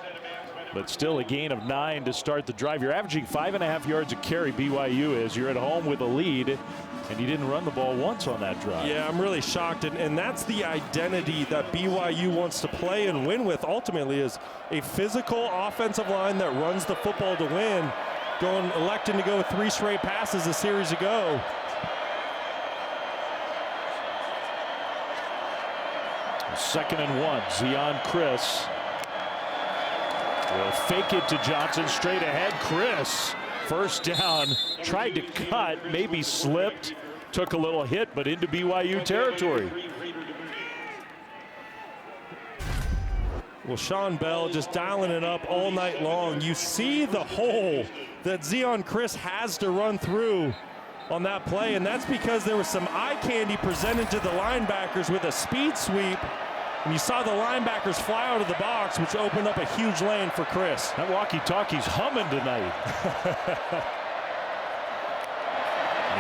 But still a gain of 9 to start the drive. You're averaging 5.5 yards a carry, BYU is. You're at home with a lead, and you didn't run the ball once on that drive. Yeah, I'm really shocked, and that's the identity that BYU wants to play and win with ultimately, is a physical offensive line that runs the football to win, electing to go 3 straight passes a series ago. Second and 1, Zion Chris will fake it to Johnson, straight ahead. Chris, first down, tried to cut, maybe slipped, took a little hit, but into BYU territory. Well, Sean Bell just dialing it up all night long. You see the hole that Zion Chris has to run through on that play, and that's because there was some eye candy presented to the linebackers with a speed sweep, and you saw the linebackers fly out of the box, which opened up a huge lane for Chris. That walkie-talkie's humming tonight.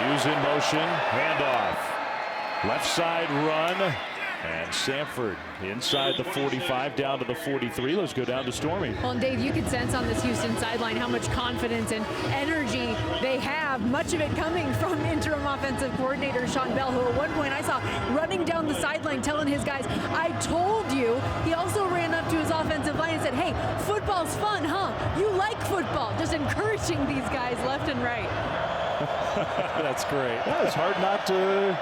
Muse in motion, handoff, left side run, and Sanford inside the 45 down to the 43. Let's go down to Stormy. Well, and Dave, you could sense on this Houston sideline how much confidence and energy they have, much of it coming from interim offensive coordinator Sean Bell, who at one point I saw running down the sideline telling his guys, "I told you." He also ran up to his offensive line and said, "Hey, football's fun, huh? You like football." Just encouraging these guys left and right. That's great. Yeah, it's hard not to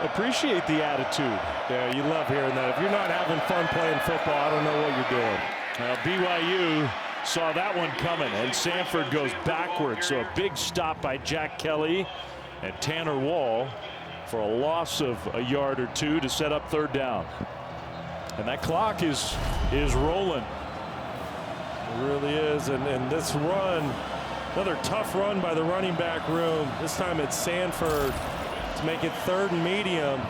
appreciate the attitude. Yeah, you love hearing that. If you're not having fun playing football, I don't know what you're doing. Well, BYU saw that one coming, and Sanford goes backwards. So a big stop by Jack Kelly and Tanner Wall for a loss of a yard or 2 to set up 3rd down. And that clock is rolling. It really is. And this run, another tough run by the running back room. This time it's Sanford to make it 3rd and medium.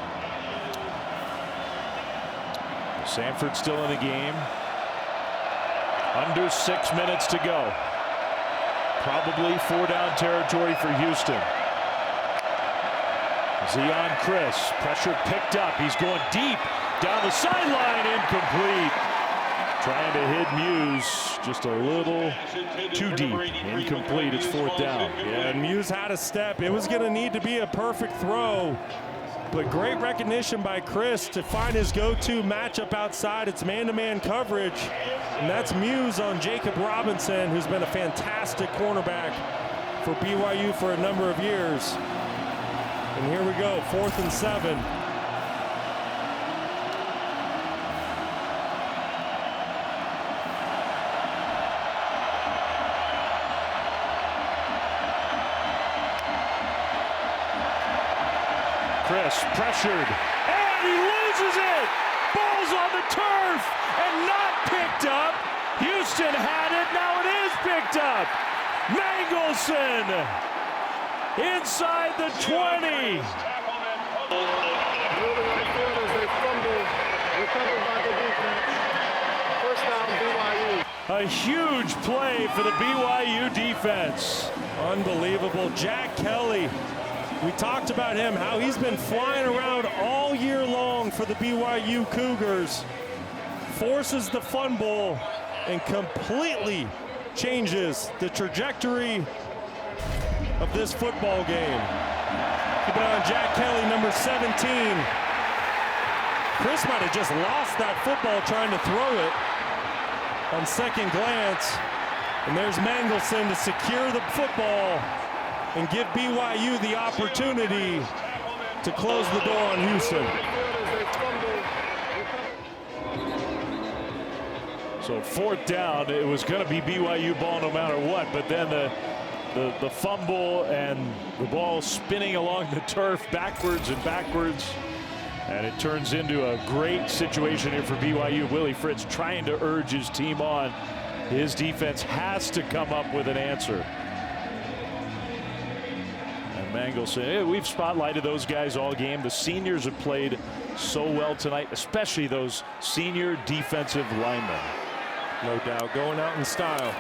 Sanford still in the game. Under 6 minutes to go. Probably 4-down territory for Houston. Zion Chris, pressure picked up. He's going deep down the sideline, incomplete. Trying to hit Muse just a little too deep. Incomplete. It's 4th down. Yeah, and Muse had a step. It was going to need to be a perfect throw. But great recognition by Chris to find his go-to matchup outside. It's man-to-man coverage. And that's Muse on Jacob Robinson, who's been a fantastic cornerback for BYU for a number of years. And here we go, 4th and 7. Chris pressured, and he loses it. Ball's on the turf and not picked up. Houston had it, now it is picked up. Mangelson inside the 20. Moving on field as they fumble, recovered by the defense. First down, BYU. A huge play for the BYU defense. Unbelievable. Jack Kelly. We talked about him, how he's been flying around all year long for the BYU Cougars. Forces the fumble and completely changes the trajectory of this football game. Keep it on Jack Kelly, number 17. Chris might have just lost that football trying to throw it on second glance. And there's Mangelson to secure the football and give BYU the opportunity to close the door on Houston. So 4th down, it was going to be BYU ball no matter what, but then the fumble and the ball spinning along the turf backwards and backwards. And it turns into a great situation here for BYU. Willie Fritz trying to urge his team on. His defense has to come up with an answer. And Mangle said, hey, we've spotlighted those guys all game. The seniors have played so well tonight, especially those senior defensive linemen. No doubt, going out in style.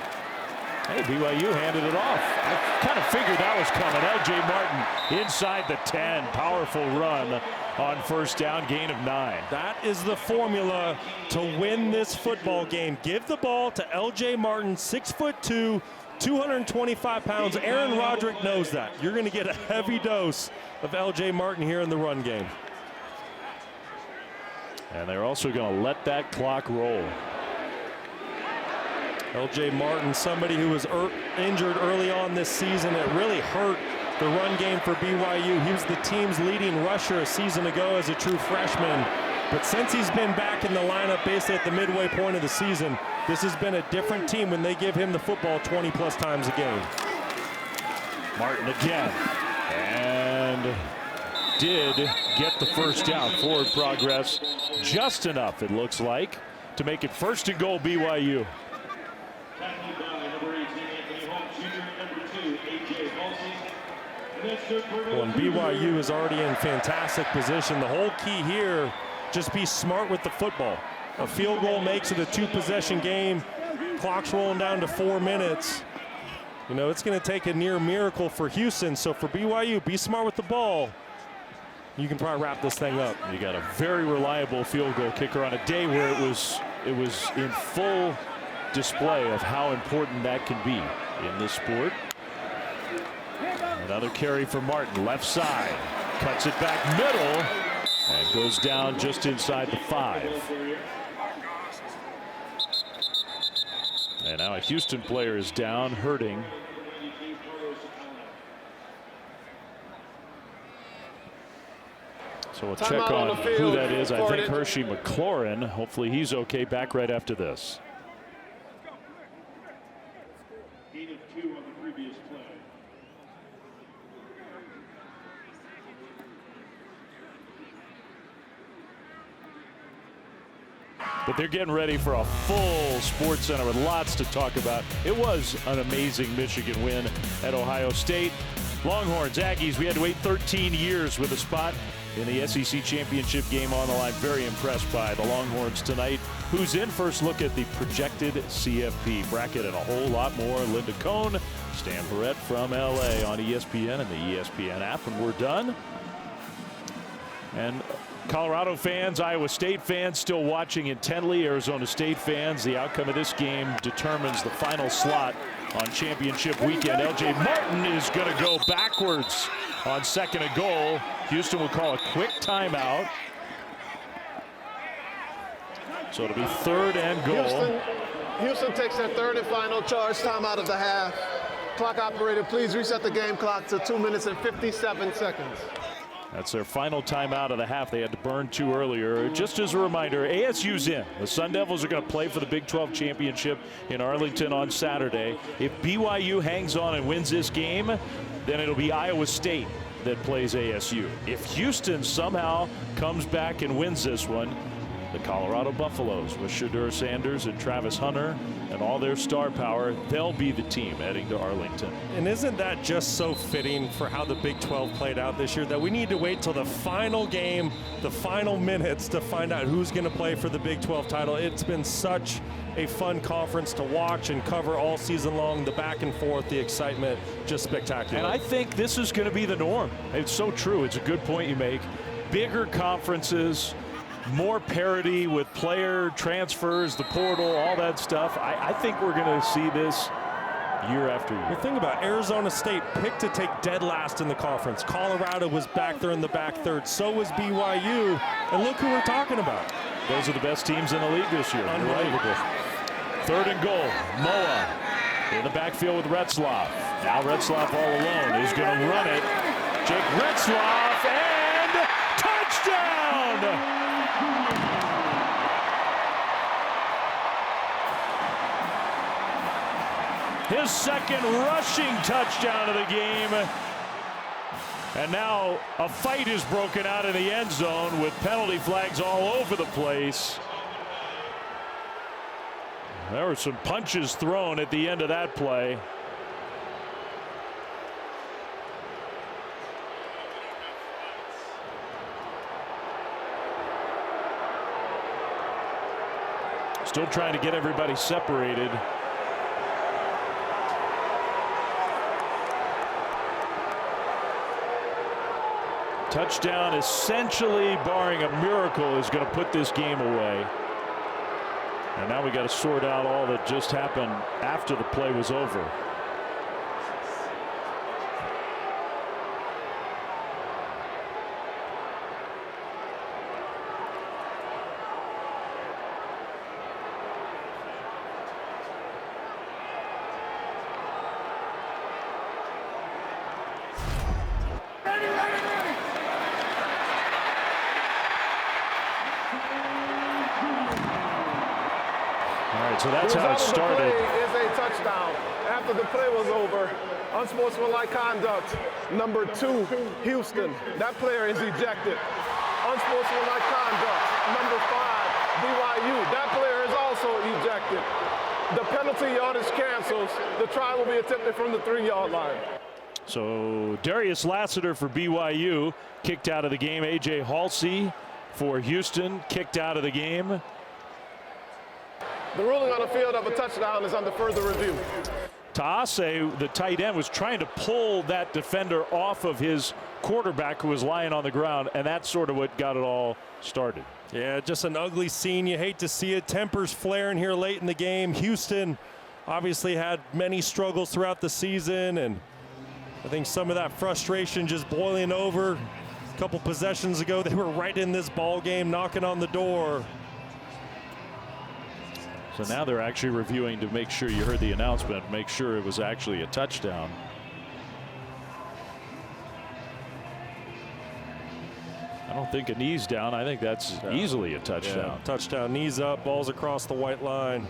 Hey, BYU handed it off. I kind of figured that was coming. L.J. Martin inside the 10. Powerful run on 1st down, gain of 9. That is the formula to win this football game. Give the ball to L.J. Martin, 6'2", 225 pounds. Aaron Roderick knows that. You're going to get a heavy dose of L.J. Martin here in the run game. And they're also going to let that clock roll. L.J. Martin, somebody who was injured early on this season. It really hurt the run game for BYU. He was the team's leading rusher a season ago as a true freshman. But since he's been back in the lineup basically at the midway point of the season, this has been a different team when they give him the football 20+ times a game. Martin again. And did get the 1st down. Forward progress just enough, it looks like, to make it 1st and goal BYU. Well, and BYU is already in fantastic position. The whole key here, just be smart with the football. A field goal makes it a 2-possession game. Clock's rolling down to 4 minutes. You know, it's going to take a near miracle for Houston. So for BYU, be smart with the ball. You can probably wrap this thing up. You got a very reliable field goal kicker on a day where it was in full display of how important that can be in this sport. Another carry for Martin, left side, cuts it back middle, and goes down just inside the 5. And now a Houston player is down, hurting. So we'll check on who that is. I think Hershey McLaurin. Hopefully he's okay. Back right after this. Gain of 2 on the previous play. But they're getting ready for a full Sports Center with lots to talk about. It was an amazing Michigan win at Ohio State. Longhorns, Aggies, we had to wait 13 years with a spot in the SEC championship game on the line. Very impressed by the Longhorns tonight. Who's in? First look at the projected CFP bracket and a whole lot more. Linda Cohn, Stan Barrett from LA on ESPN and the ESPN app, and we're done. And Colorado fans, Iowa State fans still watching intently. Arizona State fans, the outcome of this game determines the final slot on championship weekend. L.J. Martin is going to go backwards on 2nd and goal. Houston will call a quick timeout. So it'll be 3rd and goal. Houston takes their 3rd and final charge timeout of the half. Clock operator, please reset the game clock to 2 minutes and 57 seconds. That's their final timeout of the half. They had to burn 2 earlier. Just as a reminder, ASU's in. The Sun Devils are going to play for the Big 12 championship in Arlington on Saturday. If BYU hangs on and wins this game, then it'll be Iowa State that plays ASU. If Houston somehow comes back and wins this one, the Colorado Buffaloes with Shadur Sanders and Travis Hunter and all their star power, they'll be the team heading to Arlington. And isn't that just so fitting for how the Big 12 played out this year, that we need to wait till the final game, the final minutes, to find out who's going to play for the Big 12 title? It's been such a fun conference to watch and cover all season long. The back and forth, the excitement, just spectacular. And I think this is going to be the norm. It's so true. It's a good point you make. Bigger conferences, more parity with player transfers, the portal, all that stuff. I think we're going to see this year after year. You think about Arizona State picked to take dead last in the conference. Colorado was back there in the back third. So was BYU. And look who we're talking about. Those are the best teams in the league this year. Unbelievable. 3rd and goal. Moa in the backfield with Retzloff. Now Retzloff all alone. He's going to run it. Jake Retzloff, and touchdown! his second rushing touchdown of the game. And now a fight is broken out in the end zone with penalty flags all over the place. There were some punches thrown at the end of that play. Still trying to get everybody separated. Touchdown, essentially, barring a miracle, is going to put this game away. And now we got to sort out all that just happened after the play was over. So that's how it started. The play is a touchdown. After the play was over, unsportsmanlike conduct, number 2, Houston. That player is ejected. Unsportsmanlike conduct, number 5, BYU. That player is also ejected. The penalty yardage cancels. The try will be attempted from the 3-yard line. So Darius Lassiter for BYU kicked out of the game. A.J. Halsey for Houston kicked out of the game. The ruling on the field of a touchdown is under further review. Taase, the tight end, was trying to pull that defender off of his quarterback who was lying on the ground, and that's sort of what got it all started. Yeah, just an ugly scene. You hate to see it. Tempers flaring here late in the game. Houston obviously had many struggles throughout the season, and I think some of that frustration just boiling over. A couple possessions ago, they were right in this ball game, knocking on the door. So now they're actually reviewing to make sure you heard the announcement, make sure it was actually a touchdown. I don't think a knee's down. I think that's easily a touchdown. Yeah, touchdown, knees up, balls across the white line.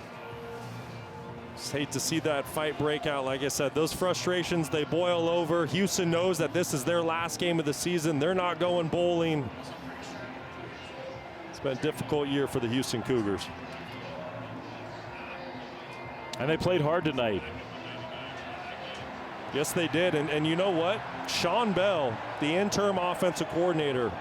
Just hate to see that fight break out. Like I said, those frustrations, they boil over. Houston knows that this is their last game of the season. They're not going bowling. It's been a difficult year for the Houston Cougars. And they played hard tonight. Yes, they did. And you know what? Sean Bell, the interim offensive coordinator,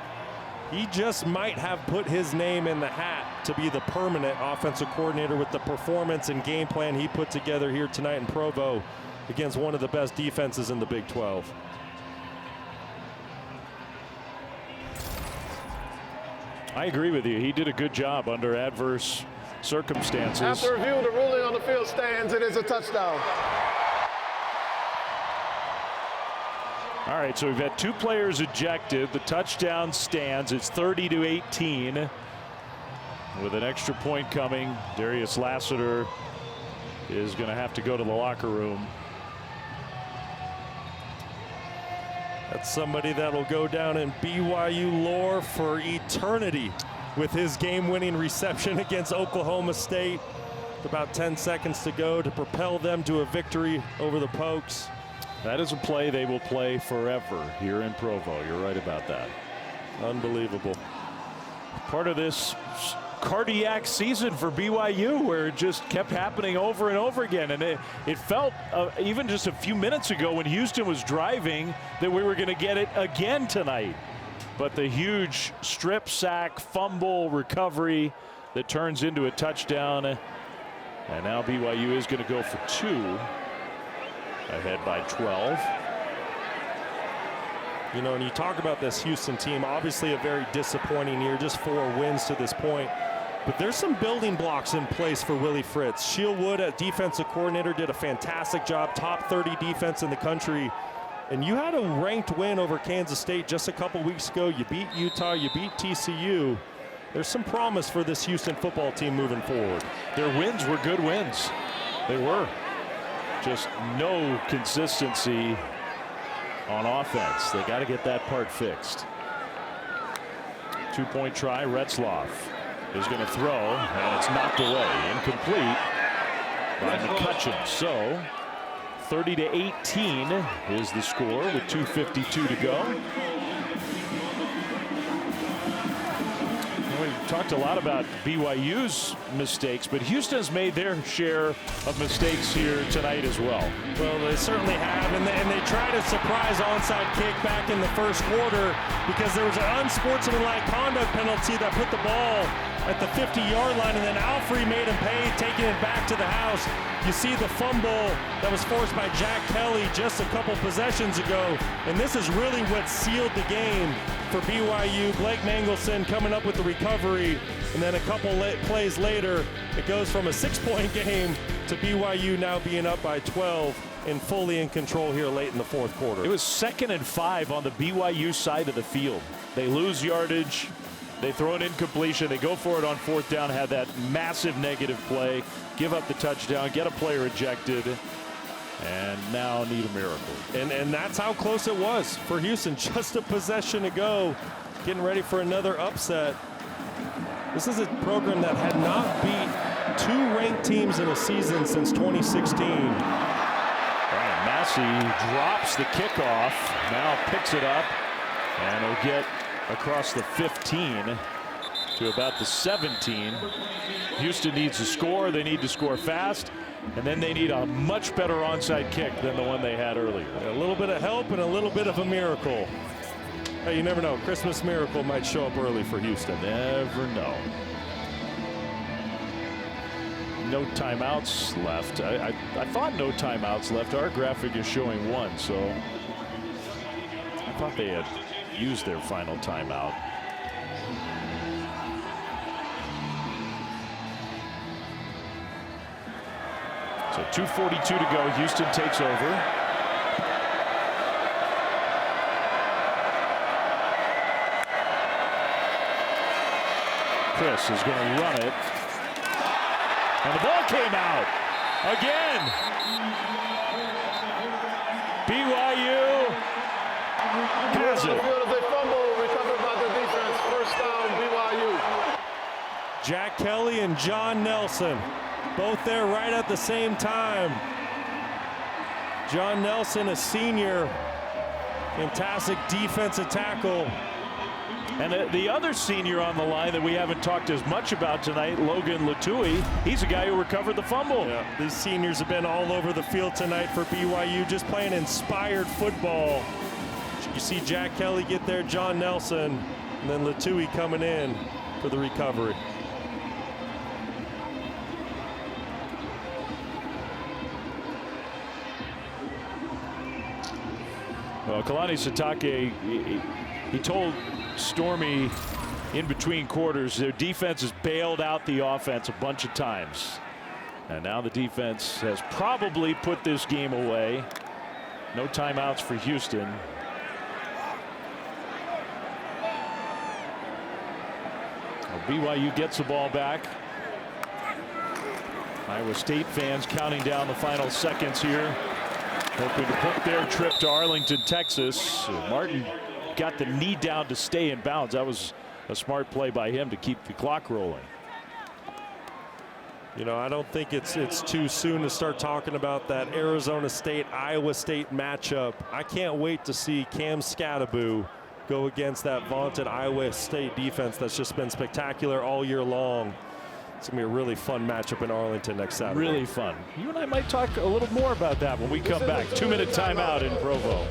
he just might have put his name in the hat to be the permanent offensive coordinator with the performance and game plan he put together here tonight in Provo against one of the best defenses in the Big 12. I agree with you. He did a good job under adverse circumstances. After review, the ruling on the field stands. It is a touchdown. All right, so we've had 2 players ejected. The touchdown stands. It's 30-18. With an extra point coming, Darius Lassiter is going to have to go to the locker room. That's somebody that'll go down in BYU lore for eternity with his game-winning reception against Oklahoma State. With about 10 seconds to go to propel them to a victory over the Pokes. That is a play they will play forever here in Provo. You're right about that. Unbelievable. Part of this cardiac season for BYU where it just kept happening over and over again. And it felt even just a few minutes ago when Houston was driving that we were going to get it again tonight. But the huge strip sack, fumble, recovery that turns into a touchdown. And now BYU is going to go for 2. Ahead by 12. You know, and you talk about this Houston team, obviously a very disappointing year, just 4 wins to this point. But there's some building blocks in place for Willie Fritz. Sheil Wood, as defensive coordinator, did a fantastic job, top 30 defense in the country. And you had a ranked win over Kansas State just a couple weeks ago. You beat Utah, you beat TCU. There's some promise for this Houston football team moving forward. Their wins were good wins. They were. Just no consistency on offense. They got to get that part fixed. 2-point try. Retzloff is going to throw, and it's knocked away. Incomplete by McCutcheon. So 30-18 is the score with 2:52 to go. We've talked a lot about BYU's mistakes, but Houston's made their share of mistakes here tonight as well. Well, they certainly have, and they tried a surprise onside kick back in the first quarter because there was an unsportsmanlike conduct penalty that put the ball at the 50-yard line, and then Alfrey made him pay, taking it back to the house. You see the fumble that was forced by Jack Kelly just a couple possessions ago, and this is really what sealed the game for BYU. Blake Mangelson coming up with the recovery, and then a couple plays later, it goes from a 6-point game to BYU now being up by 12 and fully in control here late in the fourth quarter. It was 2nd and 5 on the BYU side of the field. They lose yardage. They throw an incompletion. They go for it on 4th down, have that massive negative play, give up the touchdown, get a player ejected, and now need a miracle. And that's how close it was for Houston. Just a possession to go, getting ready for another upset. This is a program that had not beat 2 ranked teams in a season since 2016. Brian Massey drops the kickoff, now picks it up, and will get across the 15 to about the 17. Houston needs to score. They need to score fast, and then they need a much better onside kick than the one they had earlier. A little bit of help and a little bit of a miracle. Hey, you never know. Christmas miracle might show up early for Houston. Never know. No timeouts left. I thought no timeouts left. Our graphic is showing 1, so I thought they had used their final timeout. So 2:42 to go. Houston takes over. Chris is going to run it. And the ball came out again. BYU has it. Beautiful fumble recovered by the defense. First down, BYU. Jack Kelly and John Nelson, both there right at the same time. John Nelson, a senior, fantastic defensive tackle. And the other senior on the line that we haven't talked as much about tonight, Logan Latui, he's a guy who recovered the fumble. Yeah, these seniors have been all over the field tonight for BYU, just playing inspired football. You see Jack Kelly get there, John Nelson, and then Latui coming in for the recovery. Well, Kalani Sitake, he told Stormy in between quarters their defense has bailed out the offense a bunch of times. And now the defense has probably put this game away. No timeouts for Houston. Well, BYU gets the ball back. Iowa State fans counting down the final seconds here, hoping to book their trip to Arlington, Texas. Martin got the knee down to stay in bounds. That was a smart play by him to keep the clock rolling. You know, I don't think it's too soon to start talking about that Arizona State Iowa State matchup. I can't wait to see Cam Scattaboo go against that vaunted Iowa State defense that's just been spectacular all year long. It's going to be a really fun matchup in Arlington next Saturday. Really fun. You and I might talk a little more about that when we come back. 2-minute timeout in Provo.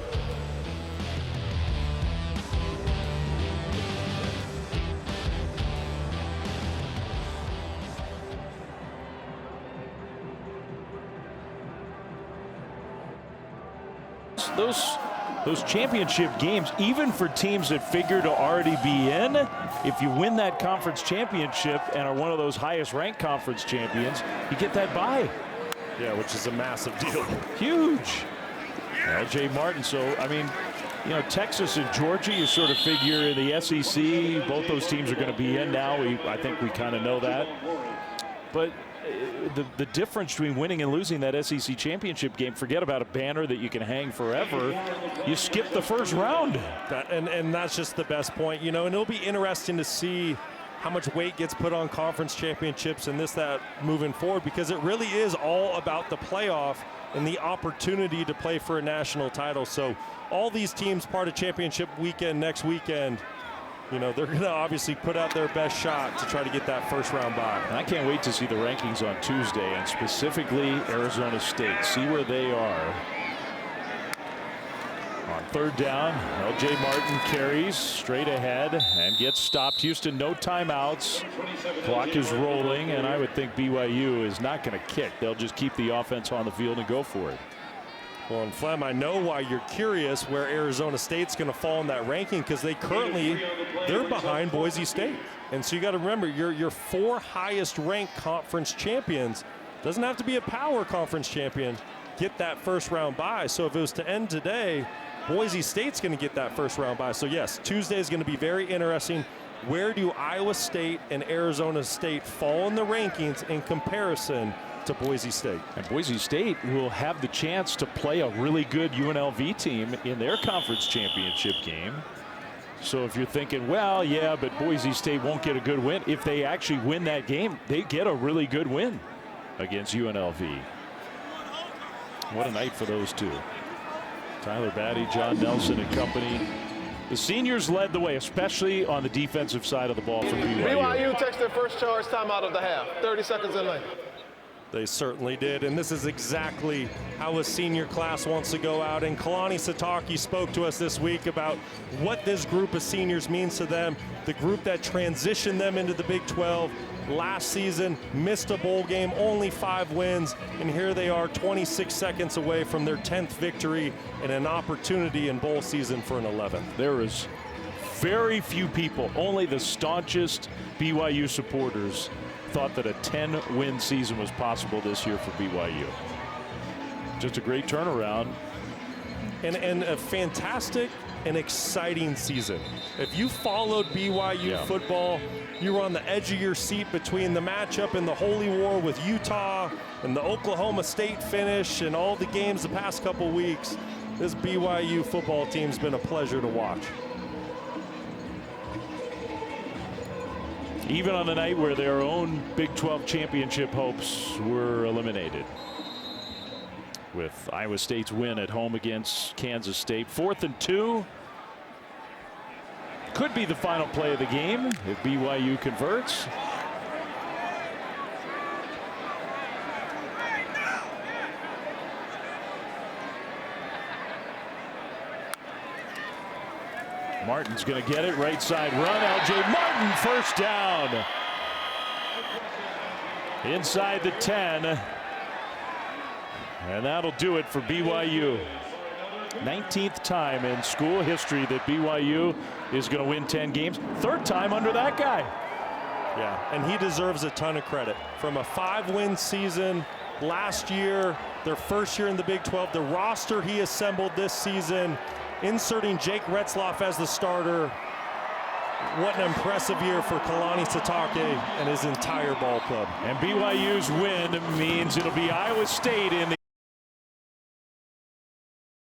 Those championship games, even for teams that figure to already be in, if you win that conference championship and are one of those highest ranked conference champions, you get that bye. Yeah, which is a massive deal. Huge. L.J. Martin. So, I mean, you know, Texas and Georgia, you sort of figure in the SEC, both those teams are going to be in now. I think we kind of know that. But the difference between winning and losing that SEC championship game, forget about a banner that you can hang forever. You skip the first round. And that's just the best point, you know, and it'll be interesting to see how much weight gets put on conference championships and that moving forward, because it really is all about the playoff and the opportunity to play for a national title. So all these teams part of championship weekend next weekend, you know, they're going to obviously put out their best shot to try to get that first round bye. And I can't wait to see the rankings on Tuesday, and specifically Arizona State. See where they are. On third down, L.J. Martin carries straight ahead and gets stopped. Houston, no timeouts. Clock is rolling, and I would think BYU is not going to kick. They'll just keep the offense on the field and go for it. Well, and Flem, I know why you're curious where Arizona State's going to fall in that ranking, because they're behind Boise State. And so you got to remember, your 4 highest ranked conference champions, doesn't have to be a power conference champion, get that first round bye. So if it was to end today, Boise State's going to get that first round bye. So yes, Tuesday is going to be very interesting. Where do Iowa State and Arizona State fall in the rankings in comparison to Boise State? And Boise State will have the chance to play a really good UNLV team in their conference championship game. So if you're thinking, well, yeah, but Boise State won't get a good win, if they actually win that game, they get a really good win against UNLV. What a night for those two. Tyler Batty, John Nelson and company. The seniors led the way, especially on the defensive side of the ball for BYU. BYU takes their first charge timeout of the half. 30 seconds in lane. They certainly did, and this is exactly how a senior class wants to go out. And Kalani Sitake spoke to us this week about what this group of seniors means to them, the group that transitioned them into the Big 12 last season, missed a bowl game, only 5 wins, and here they are 26 seconds away from their 10th victory and an opportunity in bowl season for an 11th. There is very few people, only the staunchest BYU supporters, thought that a 10-win season was possible this year for BYU. Just a great turnaround. And a fantastic and exciting season. If you followed BYU football, you were on the edge of your seat between the matchup in the Holy War with Utah and the Oklahoma State finish and all the games the past couple weeks. This BYU football team's been a pleasure to watch. Even on the night where their own Big 12 championship hopes were eliminated. With Iowa State's win at home against Kansas State. 4th and 2. Could be the final play of the game if BYU converts. Martin's going to get it. Right side run. L.J. Martin, first down. Inside the 10. And that'll do it for BYU. 19th time in school history that BYU is going to win 10 games. 3rd time under that guy. Yeah, and he deserves a ton of credit. From a 5-win season last year, their first year in the Big 12, the roster he assembled this season, inserting Jake Retzloff as the starter. What an impressive year for Kalani Sitake and his entire ball club. And BYU's win means it'll be Iowa State in the